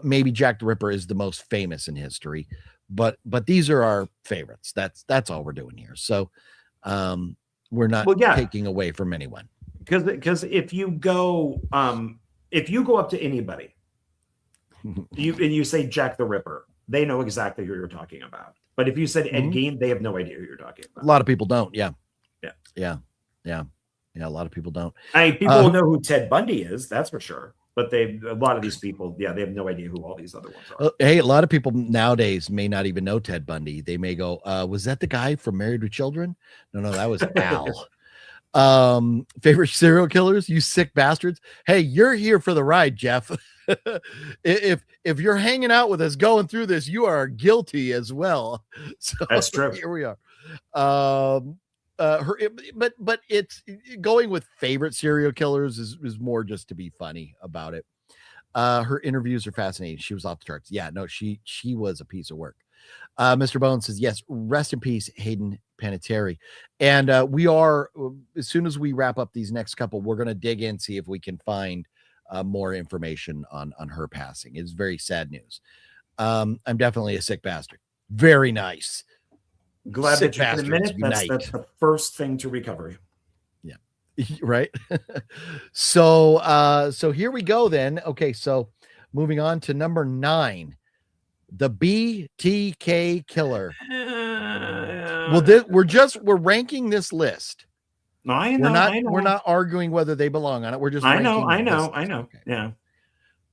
maybe Jack the Ripper is the most famous in history. But these are our favorites. That's all we're doing here. So we're not taking away from anyone. Because if you go up to anybody, you say Jack the Ripper, they know exactly who you're talking about. But if you said Ed Gein, they have no idea who you're talking about. A lot of people don't. Yeah. A lot of people don't. People know who Ted Bundy is, that's for sure. But a lot of these people, they have no idea who all these other ones are. Hey, a lot of people nowadays may not even know Ted Bundy. They may go, was that the guy from Married with Children? No, that was Al. Favorite serial killers, you sick bastards. Hey, you're here for the ride, Jeff. if you're hanging out with us going through this, you are guilty as well. So That's true. here we are. But it's going with favorite serial killers is more just to be funny about it. Her interviews are fascinating. She was off the charts. Yeah, no, she was a piece of work. Mr. Bones says, yes, rest in peace, Hayden Panettiere. And we are, as soon as we wrap up these next couple, we're going to dig in, see if we can find more information on her passing. It's very sad news. I'm definitely a sick bastard. Very nice. Glad Sick that you can admit bastards it. That's the first thing to recovery. Yeah. Right. So here we go then. Okay, so moving on to number 9. The BTK killer. Well, we're ranking this list. I know. We're not arguing whether they belong on it. We're just I know. Okay. Yeah.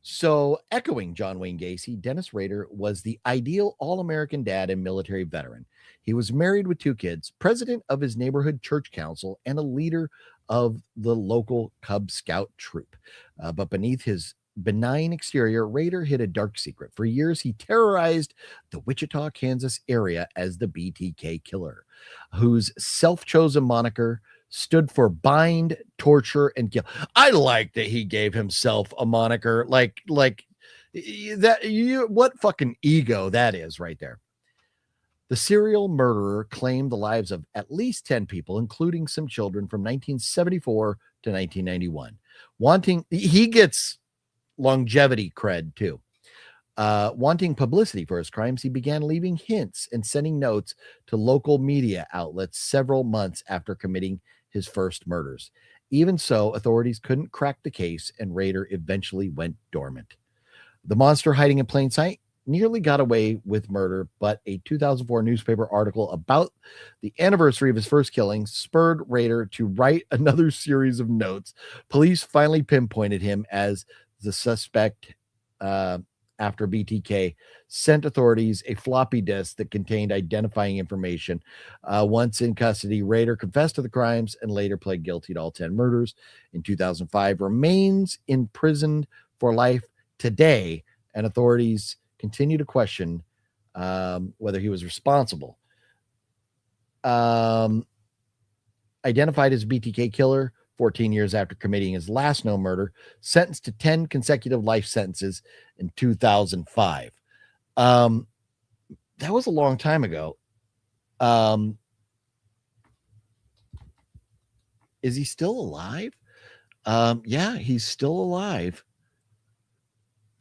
So, echoing John Wayne Gacy, Dennis Rader was the ideal all-American dad and military veteran. He was married with 2 kids, president of his neighborhood church council, and a leader of the local Cub Scout troop. But beneath his benign exterior, Rader hid a dark secret. For years, he terrorized the Wichita, Kansas area as the BTK killer, whose self-chosen moniker stood for bind, torture, and kill. I like that he gave himself a moniker like that. What fucking ego that is right there. The serial murderer claimed the lives of at least 10 people, including some children, from 1974 to 1991. He gets longevity cred too. Wanting publicity for his crimes, he began leaving hints and sending notes to local media outlets several months after committing his first murders. Even so, authorities couldn't crack the case, and Rader eventually went dormant. The monster hiding in plain sight nearly got away with murder, but a 2004 newspaper article about the anniversary of his first killing spurred Rader to write another series of notes. Police finally pinpointed him as the suspect after BTK sent authorities a floppy disk that contained identifying information. Once in custody, Rader confessed to the crimes and later pled guilty to all 10 murders. In 2005, remains imprisoned for life today, and authorities continue to question whether he was responsible. Identified as BTK killer 14 years after committing his last known murder, sentenced to 10 consecutive life sentences in 2005. That was a long time ago. Is he still alive? Yeah, he's still alive.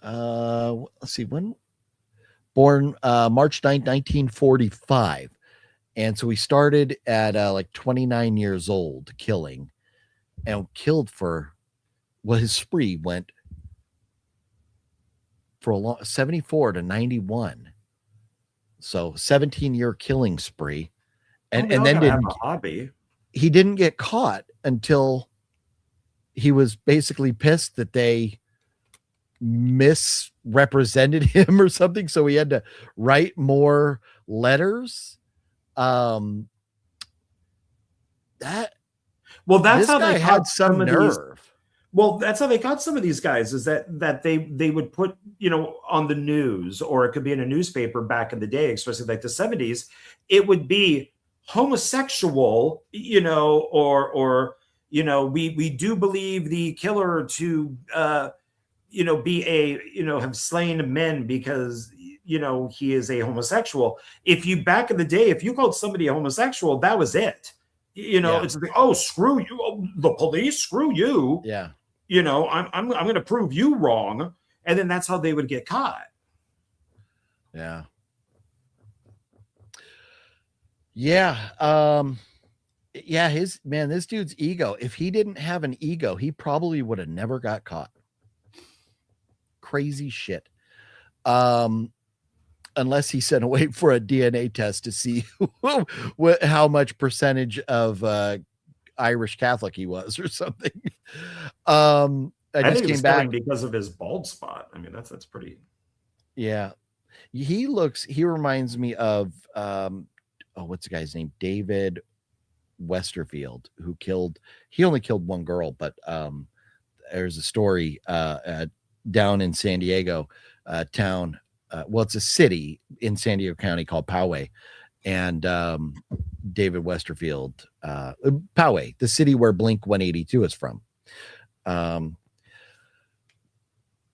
Let's see, when born March 9th, 1945. And so he started at like 29 years old killing, and killed for, well, his spree went for a long 74 to 91. So 17-year killing spree. And then have a hobby. He didn't get caught until he was basically pissed that they misrepresented him or something. So he had to write more letters. That's how they had some nerve. That's how they caught some of these guys, is that they would put, on the news, or it could be in a newspaper back in the day, especially like the 70s, it would be homosexual, or we do believe the killer to be have slain men because he is a homosexual. Back in the day, if you called somebody a homosexual, that was it. It's like, oh, screw you, the police, screw you. Yeah. I'm going to prove you wrong. And then that's how they would get caught. Yeah. Yeah. This dude's ego, if he didn't have an ego, he probably would have never got caught. Crazy shit. Unless he sent away for a DNA test to see how much percentage of Irish Catholic he was or something. I just came back because of his bald spot. I mean, that's pretty. Yeah. He reminds me of, what's the guy's name? David. Westerfield, who he only killed one girl, but there's a story down in San Diego town. Well, it's a city in San Diego County called Poway, and David Westerfield, Poway, the city where Blink 182 is from.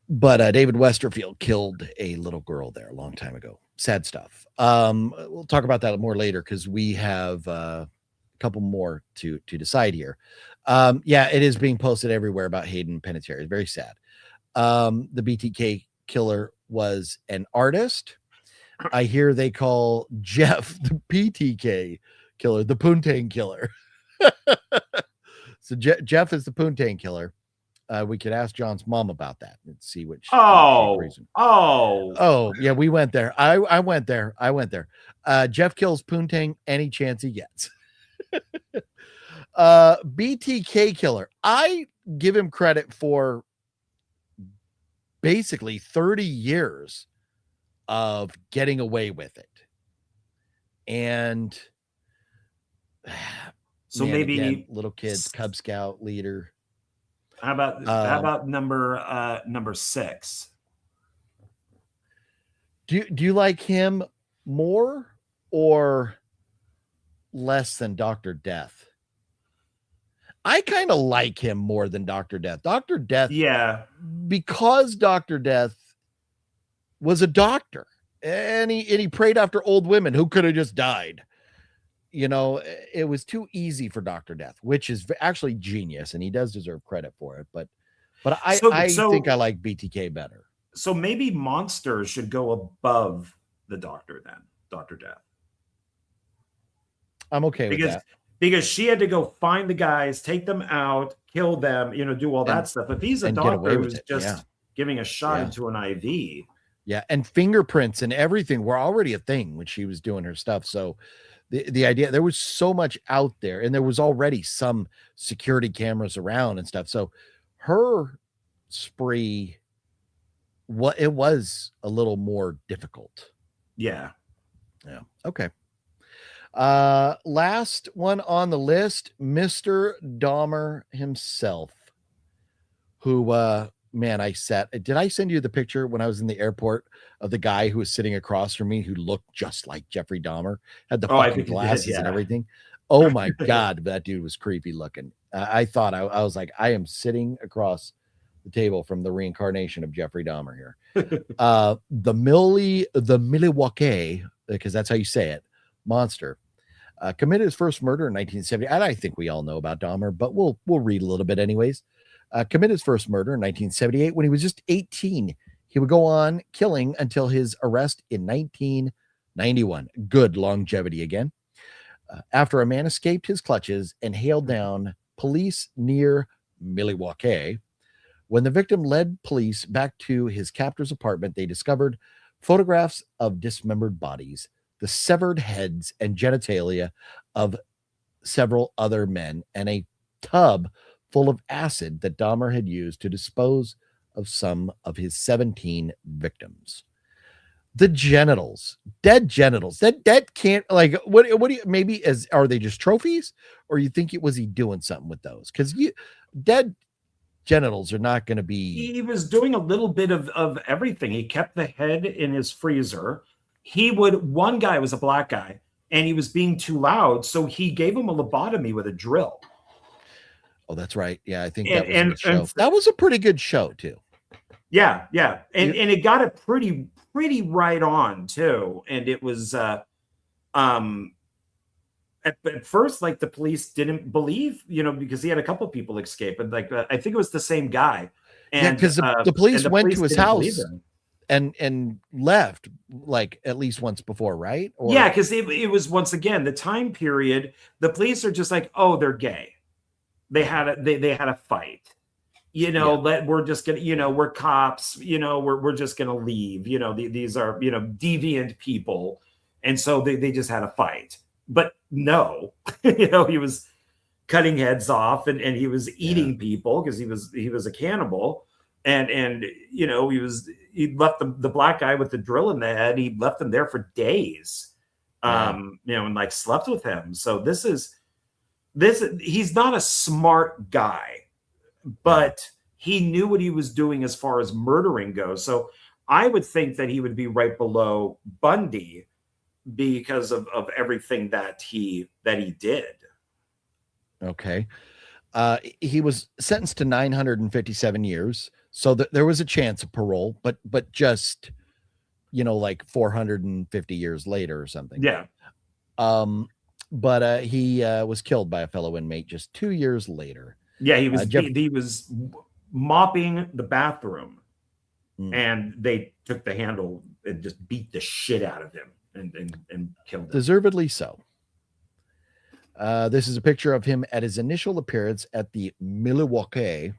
But David Westerfield killed a little girl there a long time ago. Sad stuff. We'll talk about that more later because we have a couple more to decide here. Yeah, it is being posted everywhere about Hayden Panettiere. It's very sad. The BTK killer was an artist. I hear they call Jeff the PTK killer, the Poontang killer. So Jeff is the Poontang killer. We could ask John's mom about that and see what she reason. Yeah, we went there. I went there. Jeff kills Poontang any chance he gets. BTK killer. I give him credit for basically 30 years of getting away with it. And so maybe again, little kids, Cub Scout leader. How about number 6? Do you like him more or less than Dr. Death? I kind of like him more than Dr. Death. Dr. Death, yeah, because Dr. Death was a doctor and he prayed after old women who could have just died. You know, it was too easy for Dr. Death, which is actually genius, and he does deserve credit for it. But I think I like BTK better. So maybe Monster should go above the Doctor then, Dr. Death. I'm okay with that. Because she had to go find the guys, take them out, kill them, do all that stuff. If he's a doctor who's just giving a shot into an IV. Yeah, and fingerprints and everything were already a thing when she was doing her stuff. So the idea, there was so much out there, and there was already some security cameras around and stuff. So her spree, it was a little more difficult. Yeah. Okay. Last one on the list, Mr. Dahmer himself, who, man, did I send you the picture when I was in the airport of the guy who was sitting across from me who looked just like Jeffrey Dahmer, had the fucking glasses and everything. Oh my God, that dude was creepy looking. I thought I was like, I am sitting across the table from the reincarnation of Jeffrey Dahmer here. The Milwaukee, because that's how you say it, monster, committed his first murder in 1970. And I think we all know about Dahmer, but we'll read a little bit anyways. Committed his first murder in 1978 when he was just 18. He would go on killing until his arrest in 1991. Good longevity again. After a man escaped his clutches and hailed down police near Milwaukee, when the victim led police back to his captor's apartment, they discovered photographs of dismembered bodies, the severed heads and genitalia of several other men, and a tub full of acid that Dahmer had used to dispose of some of his 17 victims. The genitals, dead genitals, that can't, like, what do you, maybe are they just trophies, or you think was he doing something with those? Because dead genitals are not going to be. He was doing a little bit of everything. He kept the head in his freezer. One guy was a black guy, and he was being too loud, so he gave him a lobotomy with a drill. Oh, that's right. Yeah, I think that was a good show. That was a pretty good show too. Yeah. And it got it pretty right on too. And it was at first, like, the police didn't believe, because he had a couple people escape, and like I think it was the same guy. And because the police went to his house and left, like, at least once before, right? Yeah, because it was, once again, the time period. The police are just like, oh, they're gay. They had a fight, we're just gonna, we're cops, we're just gonna leave, these are, deviant people. And so they just had a fight, but no, he was cutting heads off and he was eating people because he was a cannibal. And he left the black guy with the drill in the head. He left him there for days, and like slept with him. So this is, he's not a smart guy, but he knew what he was doing as far as murdering goes. So I would think that he would be right below Bundy because of everything that he did. Okay. He was sentenced to 957 years, so there was a chance of parole, but just, like 450 years later or something. Yeah. But he was killed by a fellow inmate just 2 years later. Yeah, he was mopping the bathroom, and they took the handle and just beat the shit out of him and killed him. Deservedly so. This is a picture of him at his initial appearance at the Milwaukee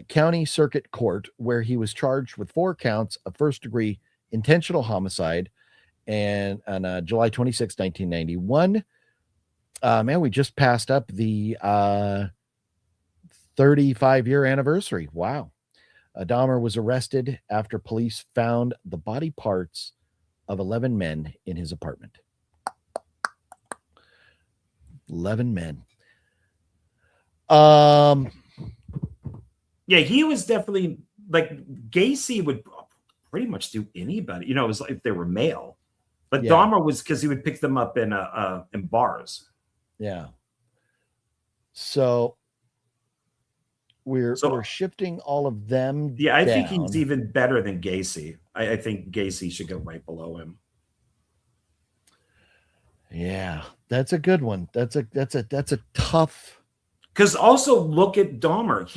County Circuit Court, where he was charged with 4 counts of first-degree intentional homicide, and on July 26, 1991. Man, we just passed up the 35-year anniversary. Wow. Dahmer was arrested after police found the body parts of 11 men in his apartment. 11 men. Yeah, he was definitely like Gacy would pretty much do anybody, it was like if they were male. But yeah. Dahmer was because he would pick them up in bars. Yeah. So we're shifting all of them. Yeah, I think he's even better than Gacy. I think Gacy should go right below him. Yeah, that's a good one. That's a tough. Because also look at Dahmer.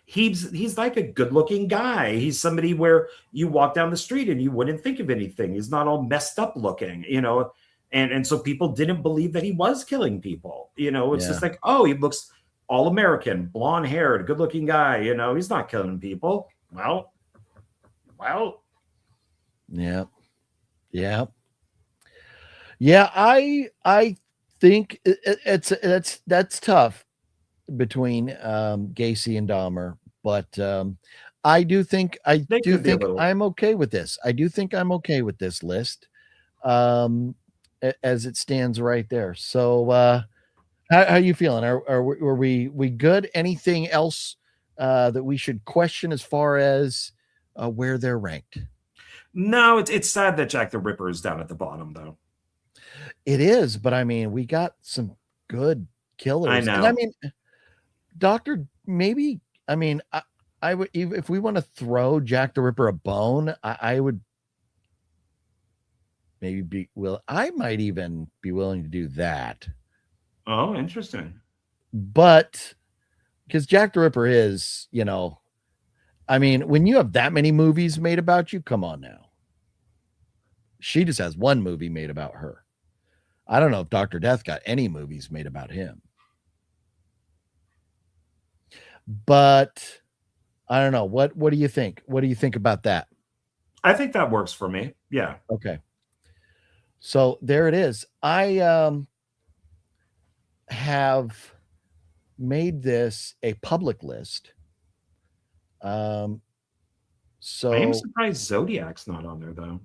He's like a good-looking guy. He's somebody where you walk down the street and you wouldn't think of anything. He's not all messed up looking, and so people didn't believe that he was killing people. It's just like, oh, he looks all American, blonde-haired, good-looking guy. He's not killing people. Well. Yeah. I think that's tough between Gacy and Dahmer, but I do think I'm okay with this. I do think I'm okay with this list as it stands right there. So how are you feeling? Are we good? Anything else that we should question as far as where they're ranked? No, it's sad that Jack the Ripper is down at the bottom, though. It is, but I mean, we got some good killers. I know. And I mean, Doctor, maybe. I mean, I would, if we want to throw Jack the Ripper a bone, I would maybe I might even be willing to do that. Oh, interesting. But because Jack the Ripper is, I mean, when you have that many movies made about you, come on now. She just has one movie made about her. I don't know if Dr. Death got any movies made about him. But I don't know. What do you think? What do you think about that? I think that works for me. Yeah. Okay. So there it is. I have made this a public list. So I am surprised Zodiac's not on there, though.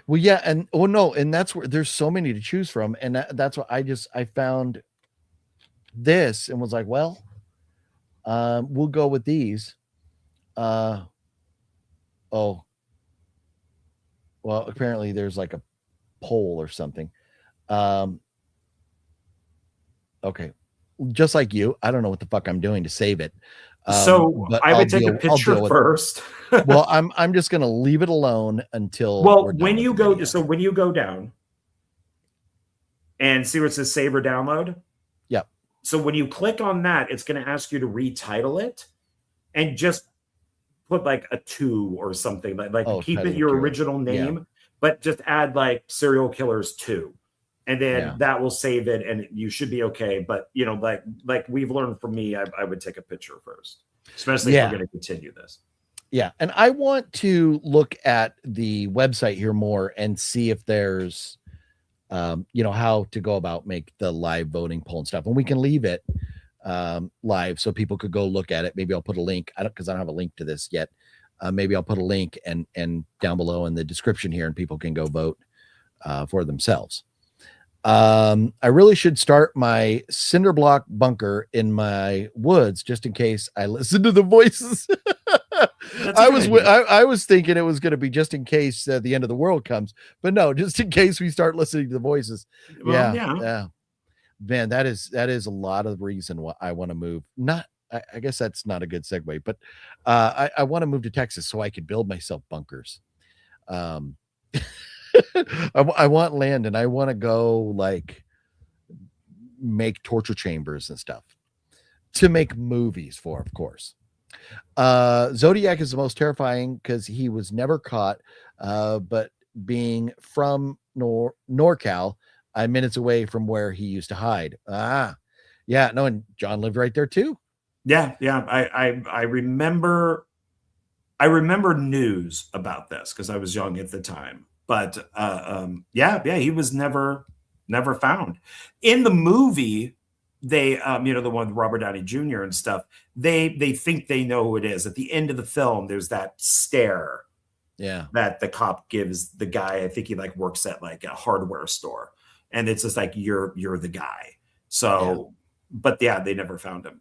Well, yeah, and and that's where there's so many to choose from, and that's what I found this and was like, well, we'll go with these. Well, apparently there's like a poll or something. Okay, just like you, I don't know what the fuck I'm doing to save it. So I would take a picture first. Well, I'm just gonna leave it alone until. Well, when you go down and see where it says save or download. Yep. So when you click on that, it's going to ask you to retitle it, and just put like a 2 or something like keep it your original name, but just add like Serial Killers 2. And then that will save it, and you should be okay. But like we've learned from me, I would take a picture first, especially if we're going to continue this. Yeah, and I want to look at the website here more and see if there's, how to go about make the live voting poll and stuff, and we can leave it live so people could go look at it. Maybe I'll put a link. Because I don't have a link to this yet. Maybe I'll put a link and down below in the description here, and people can go vote for themselves. I really should start my cinder block bunker in my woods just in case I listen to the voices. That's a good idea. I was thinking it was going to be just in case the end of the world comes, but no, just in case we start listening to the voices. Well, Yeah, yeah. yeah, man, that is a lot of the reason why I want to move. Not, I guess that's not a good segue, but I want to move to Texas so I could build myself bunkers. Um, I want land and I want to go like make torture chambers and stuff to make movies for, of course. Zodiac is the most terrifying because he was never caught, but being from NorCal, I'm minutes away from where he used to hide. Yeah, no, and John lived right there too. Yeah, yeah. I remember news about this because I was young at the time. But yeah, he was never found. In the movie, they the one with Robert Downey Jr. and stuff, they think they know who it is. At the end of the film, there's that stare Yeah, that the cop gives the guy. I think he like works at like a hardware store. And it's just like you're the guy. So, but yeah, they never found him.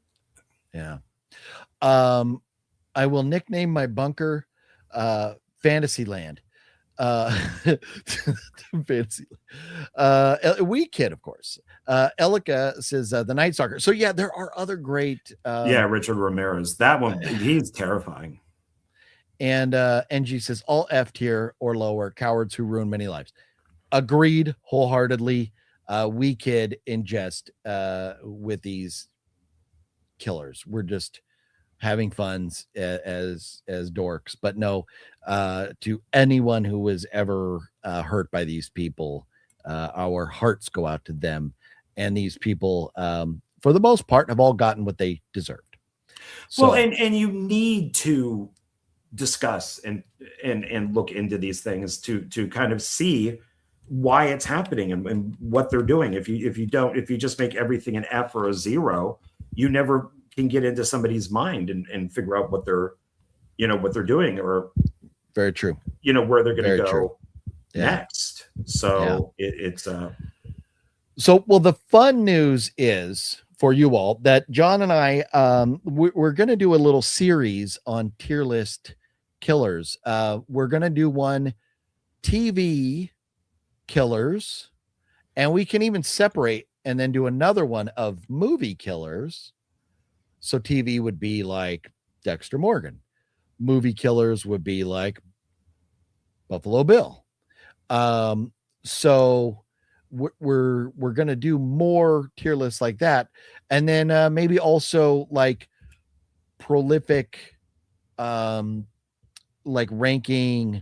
yeah. I will nickname my bunker Fantasyland. Fancy. We Kid, of course. Elika says the Night Stalker. So yeah, there are other great Yeah, Richard Ramirez. That one, he's terrifying. And NG says all F tier or lower, cowards who ruin many lives. Agreed wholeheartedly. We Kid in jest with these killers. We're just having fun as dorks, but no, to anyone who was ever hurt by these people, our hearts go out to them. And these people, for the most part, have all gotten what they deserved. So, well, and you need to discuss and look into these things to kind of see why it's happening and what they're doing. If you just make everything an F or a 0, you never can get into somebody's mind and figure out what they're doing, or very true, where they're going to go next. So it's so well, the fun news is for you all that John and I we're going to do a little series on tier list killers. We're going to do one TV killers, and we can even separate and then do another one of movie killers. So TV would be like Dexter Morgan. Movie killers would be like Buffalo Bill. So we're going to do more tier lists like that. And then maybe also like prolific, like ranking,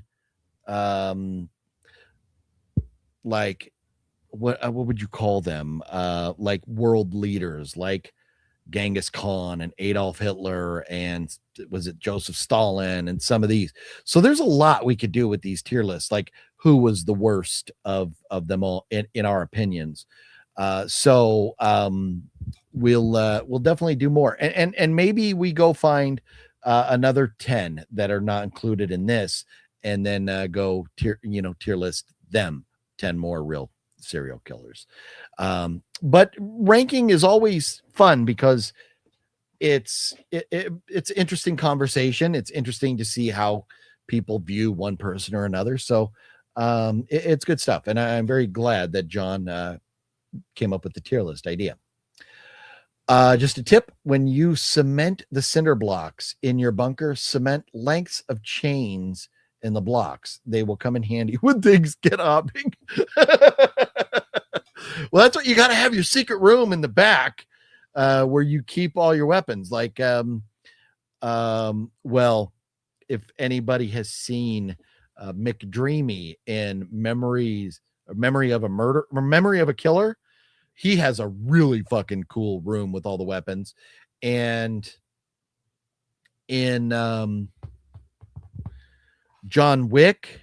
like what would you call them? Like world leaders, like Genghis Khan and Adolf Hitler and was it Joseph Stalin and some of these. So there's a lot we could do with these tier lists, like who was the worst of them all in our opinions. So we'll definitely do more, and maybe we go find another 10 that are not included in this, and then go tier list them 10 more real serial killers. But ranking is always fun because it's interesting conversation. It's interesting to see how people view one person or another. So it's good stuff. And I'm very glad that John came up with the tier list idea. Just a tip: when you cement the cinder blocks in your bunker, cement lengths of chains in the blocks. They will come in handy when things get hopping. Well, that's what you got to have your secret room in the back where you keep all your weapons. Like, well, if anybody has seen McDreamy in Memory of a Killer, he has a really fucking cool room with all the weapons. And in John Wick,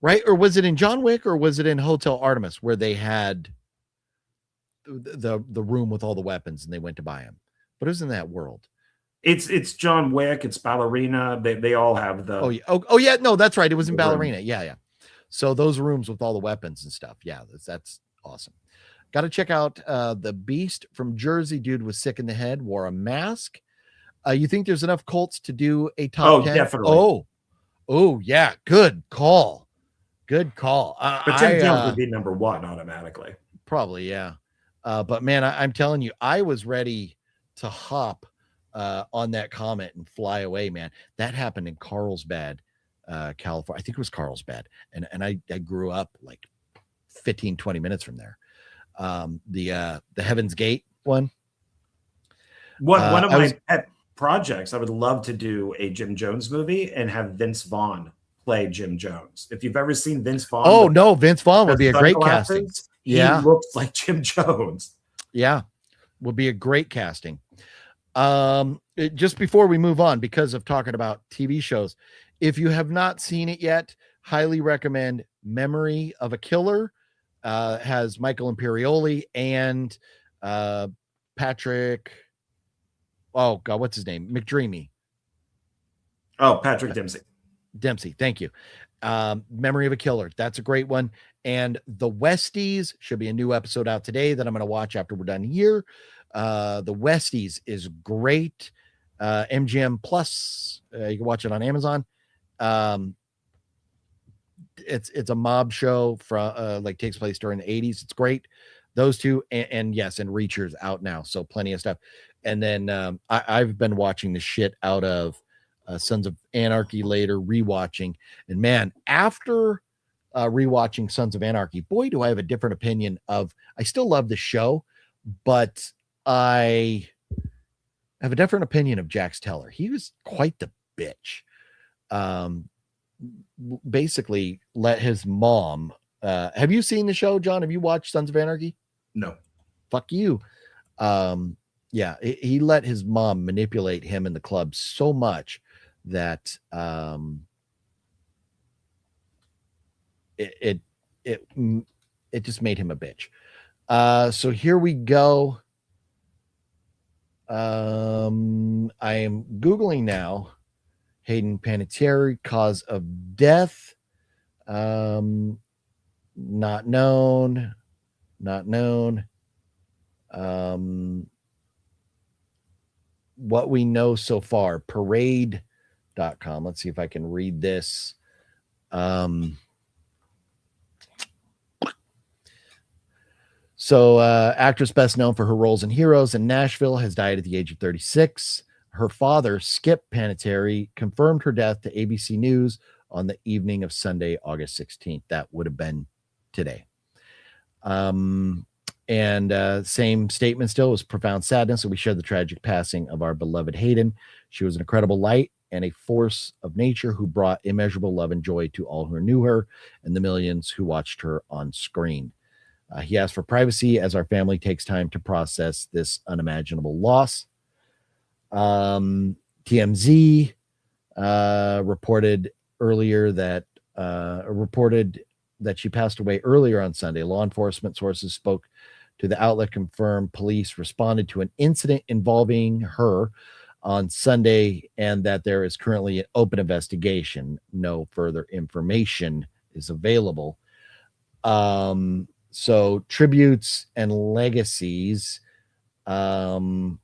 right? Or was it in John Wick, or was it in Hotel Artemis where they had the room with all the weapons and they went to buy them? But it was in that world. It's John Wick, it's Ballerina. They all have the oh yeah, no, that's right. It was in Ballerina. Yeah. So those rooms with all the weapons and stuff. Yeah, that's awesome. Got to check out the Beast from Jersey. Dude was sick in the head, wore a mask. You think there's enough Colts to do a top 10? Definitely. Oh, yeah. Good call. Good call. But Jim Jones would be number one automatically. Probably, yeah. But man, I'm telling you, I was ready to hop on that Comet and fly away, man. That happened in Carlsbad, California. I think it was Carlsbad. And I grew up like 15, 20 minutes from there. The Heaven's Gate one. One of my pet projects, I would love to do a Jim Jones movie and have Vince Vaughn play Jim Jones. If you've ever seen Vince Vaughn. Oh, no, Vince Vaughn would be a great casting. He looks like Jim Jones. Yeah, would be a great casting. Just before we move on, because of talking about TV shows, if you have not seen it yet, highly recommend Memory of a Killer. Has Michael Imperioli and Patrick. Oh God, what's his name? McDreamy. Oh, Patrick Dempsey. Dempsey, thank you. Memory of a Killer. That's a great one. And The Westies should be a new episode out today that I'm going to watch after we're done here. The Westies is great. MGM Plus. You can watch it on Amazon. It's a mob show from like takes place during the 80s. It's great. Those two, and yes, and Reacher's out now, so plenty of stuff. And then I've been watching the shit out of Sons of Anarchy later, rewatching. And man, after rewatching Sons of Anarchy, boy, do I have a different opinion of. I still love the show, but I have a different opinion of Jax Teller. He was quite the bitch. Basically, let his mom. Have you seen the show, John? Have you watched Sons of Anarchy? No. Fuck you. Yeah, he let his mom manipulate him in the club so much that it just made him a bitch. So here we go. I am Googling now. Hayden Panettiere, cause of death. Not known. What we know so far, parade.com. Let's see if I can read this. So actress best known for her roles in Heroes and Nashville has died at the age of 36. Her father, Skip Panettiere, confirmed her death to ABC News on the evening of Sunday, August 16th. That would have been today. And same statement still was profound sadness. So we share the tragic passing of our beloved Hayden. She was an incredible light and a force of nature who brought immeasurable love and joy to all who knew her and the millions who watched her on screen. He asked for privacy as our family takes time to process this unimaginable loss. TMZ reported that she passed away earlier on Sunday. Law enforcement sources spoke to the outlet, confirmed police responded to an incident involving her on Sunday, and that there is currently an open investigation. No further information is available. So tributes and legacies. It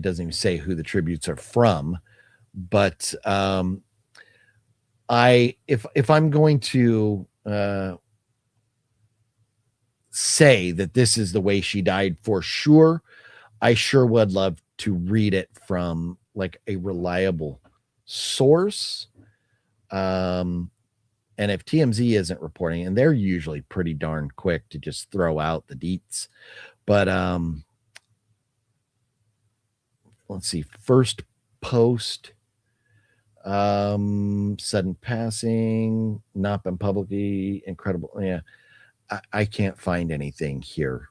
doesn't even say who the tributes are from, but if I'm going to say that this is the way she died for sure, I sure would love to read it from like a reliable source. And if TMZ isn't reporting, and they're usually pretty darn quick to just throw out the deets, but let's see, first post, sudden passing, not been publicly incredible. Yeah, I can't find anything here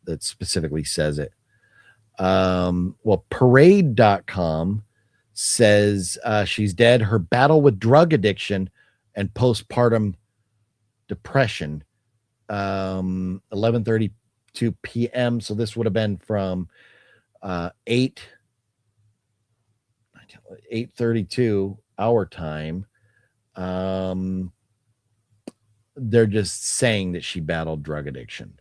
that specifically says it. Well, parade.com says she's dead. Her battle with drug addiction and postpartum depression, 11:32 p.m. So this would have been from 8:32 our time. They're just saying that she battled drug addiction.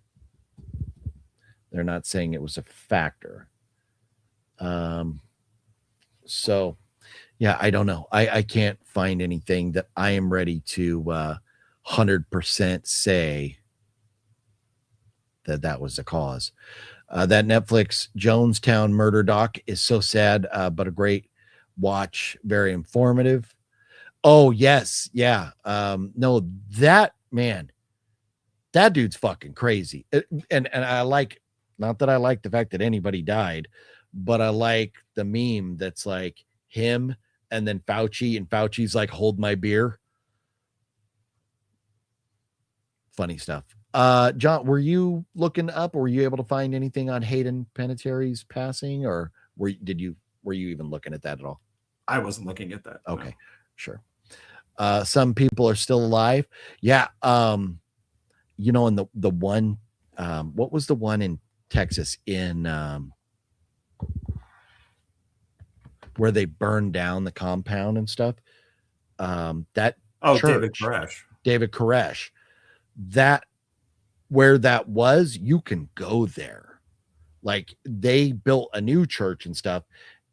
They're not saying it was a factor. So yeah, I don't know. I can't find anything that I am ready to 100% say that was the cause. That Netflix Jonestown murder doc is so sad, but a great watch, very informative. Oh yes, yeah. No, that man, that dude's fucking crazy. And I like, not that I like the fact that anybody died, but I like the meme that's like him and then Fauci, and Fauci's like, hold my beer. Funny stuff. John, were you looking up, or were you able to find anything on Hayden Panettiere's passing, or were you even looking at that at all? I wasn't looking at that. Okay, no. Sure. Some people are still alive. Yeah. You know, in the one, what was the one in Texas in where they burned down the compound and stuff? That church, David Koresh. That, where that was, you can go there. Like, they built a new church and stuff,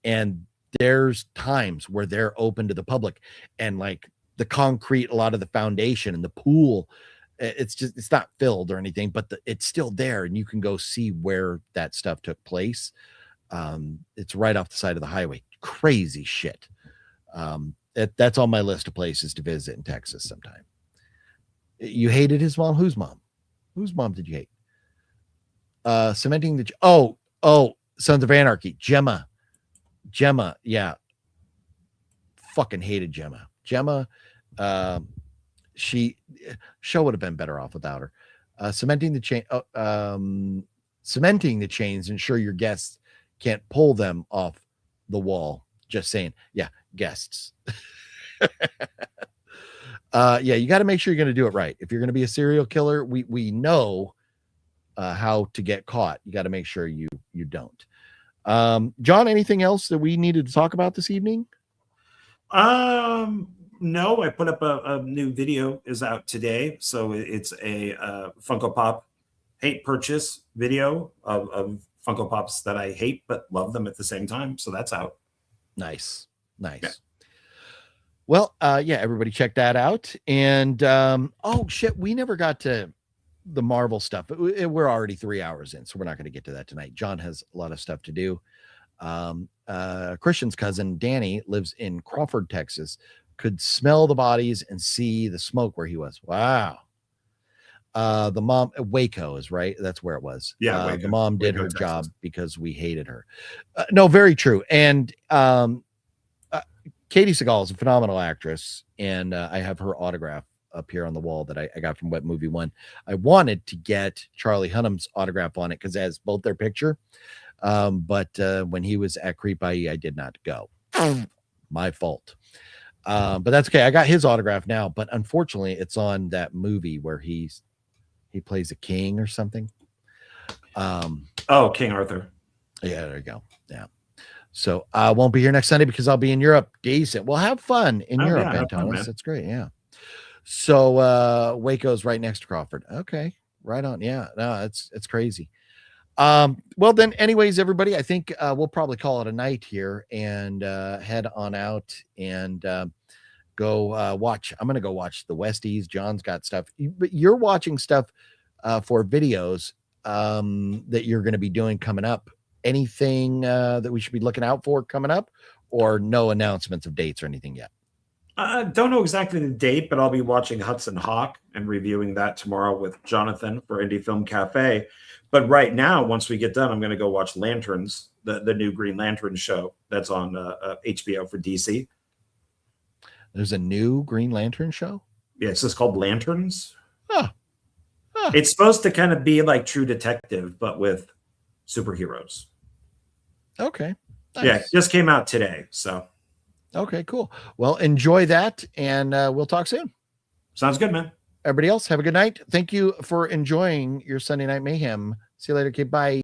and there's times where they're open to the public, and like the concrete, a lot of the foundation and the pool, it's not filled or anything, but it's still there, and you can go see where that stuff took place. It's right off the side of the highway. Crazy shit. That's on my list of places to visit in Texas sometime. You hated his mom? Whose mom? Whose mom did you hate? Cementing the Sons of Anarchy. Gemma, yeah. Fucking hated Gemma. Show would have been better off without her. Cementing the chains, ensure your guests can't pull them off the wall. Just saying. Yeah, guests. Yeah, you got to make sure you're going to do it right. If you're going to be a serial killer, we know how to get caught. You got to make sure you don't. John, anything else that we needed to talk about this evening? No, I put up a new video is out today. So it's a Funko Pop hate purchase video of Funko Pops that I hate but love them at the same time. So that's out. Nice. Yeah. Well, yeah, everybody check that out. And oh shit, we never got to the Marvel stuff. We're already 3 hours in, so we're not going to get to that tonight. John has a lot of stuff to do. Christian's cousin Danny lives in Crawford, Texas. Could smell the bodies and see the smoke where he was. Wow. The mom, Waco is right. That's where it was. Yeah. The mom did her job because we hated her. No, very true. And Katie Seagal is a phenomenal actress, and I have her autograph up here on the wall that I got from Wet Movie One. I wanted to get Charlie Hunnam's autograph on it because it has both their picture. But when he was at Creep IE, I did not go. My fault. But that's okay. I got his autograph now, but unfortunately, it's on that movie where he plays a king or something. King Arthur. Yeah, there you go. Yeah. So I won't be here next Sunday because I'll be in Europe. Decent. Well, have fun in Europe, Antonis. That's great. Yeah. So Waco's right next to Crawford. Okay. Right on. Yeah. No, it's crazy. Well then, anyways, everybody, I think we'll probably call it a night here and head on out and go watch. I'm gonna go watch the Westies. John's got stuff, but you're watching stuff for videos that you're going to be doing coming up. Anything that we should be looking out for coming up, or no announcements of dates or anything yet? I don't know exactly the date, but I'll be watching Hudson Hawk and reviewing that tomorrow with Jonathan for Indie Film Cafe. But right now, once we get done, I'm going to go watch Lanterns, the new Green Lantern show that's on HBO for DC. There's a new Green Lantern show? Yeah, it's just called Lanterns. Huh. It's supposed to kind of be like True Detective, but with superheroes. Okay. Nice. Yeah, it just came out today. So. Okay, cool. Well, enjoy that, and we'll talk soon. Sounds good, man. Everybody else, have a good night. Thank you for enjoying your Sunday Night Mayhem. See you later, kid. Bye.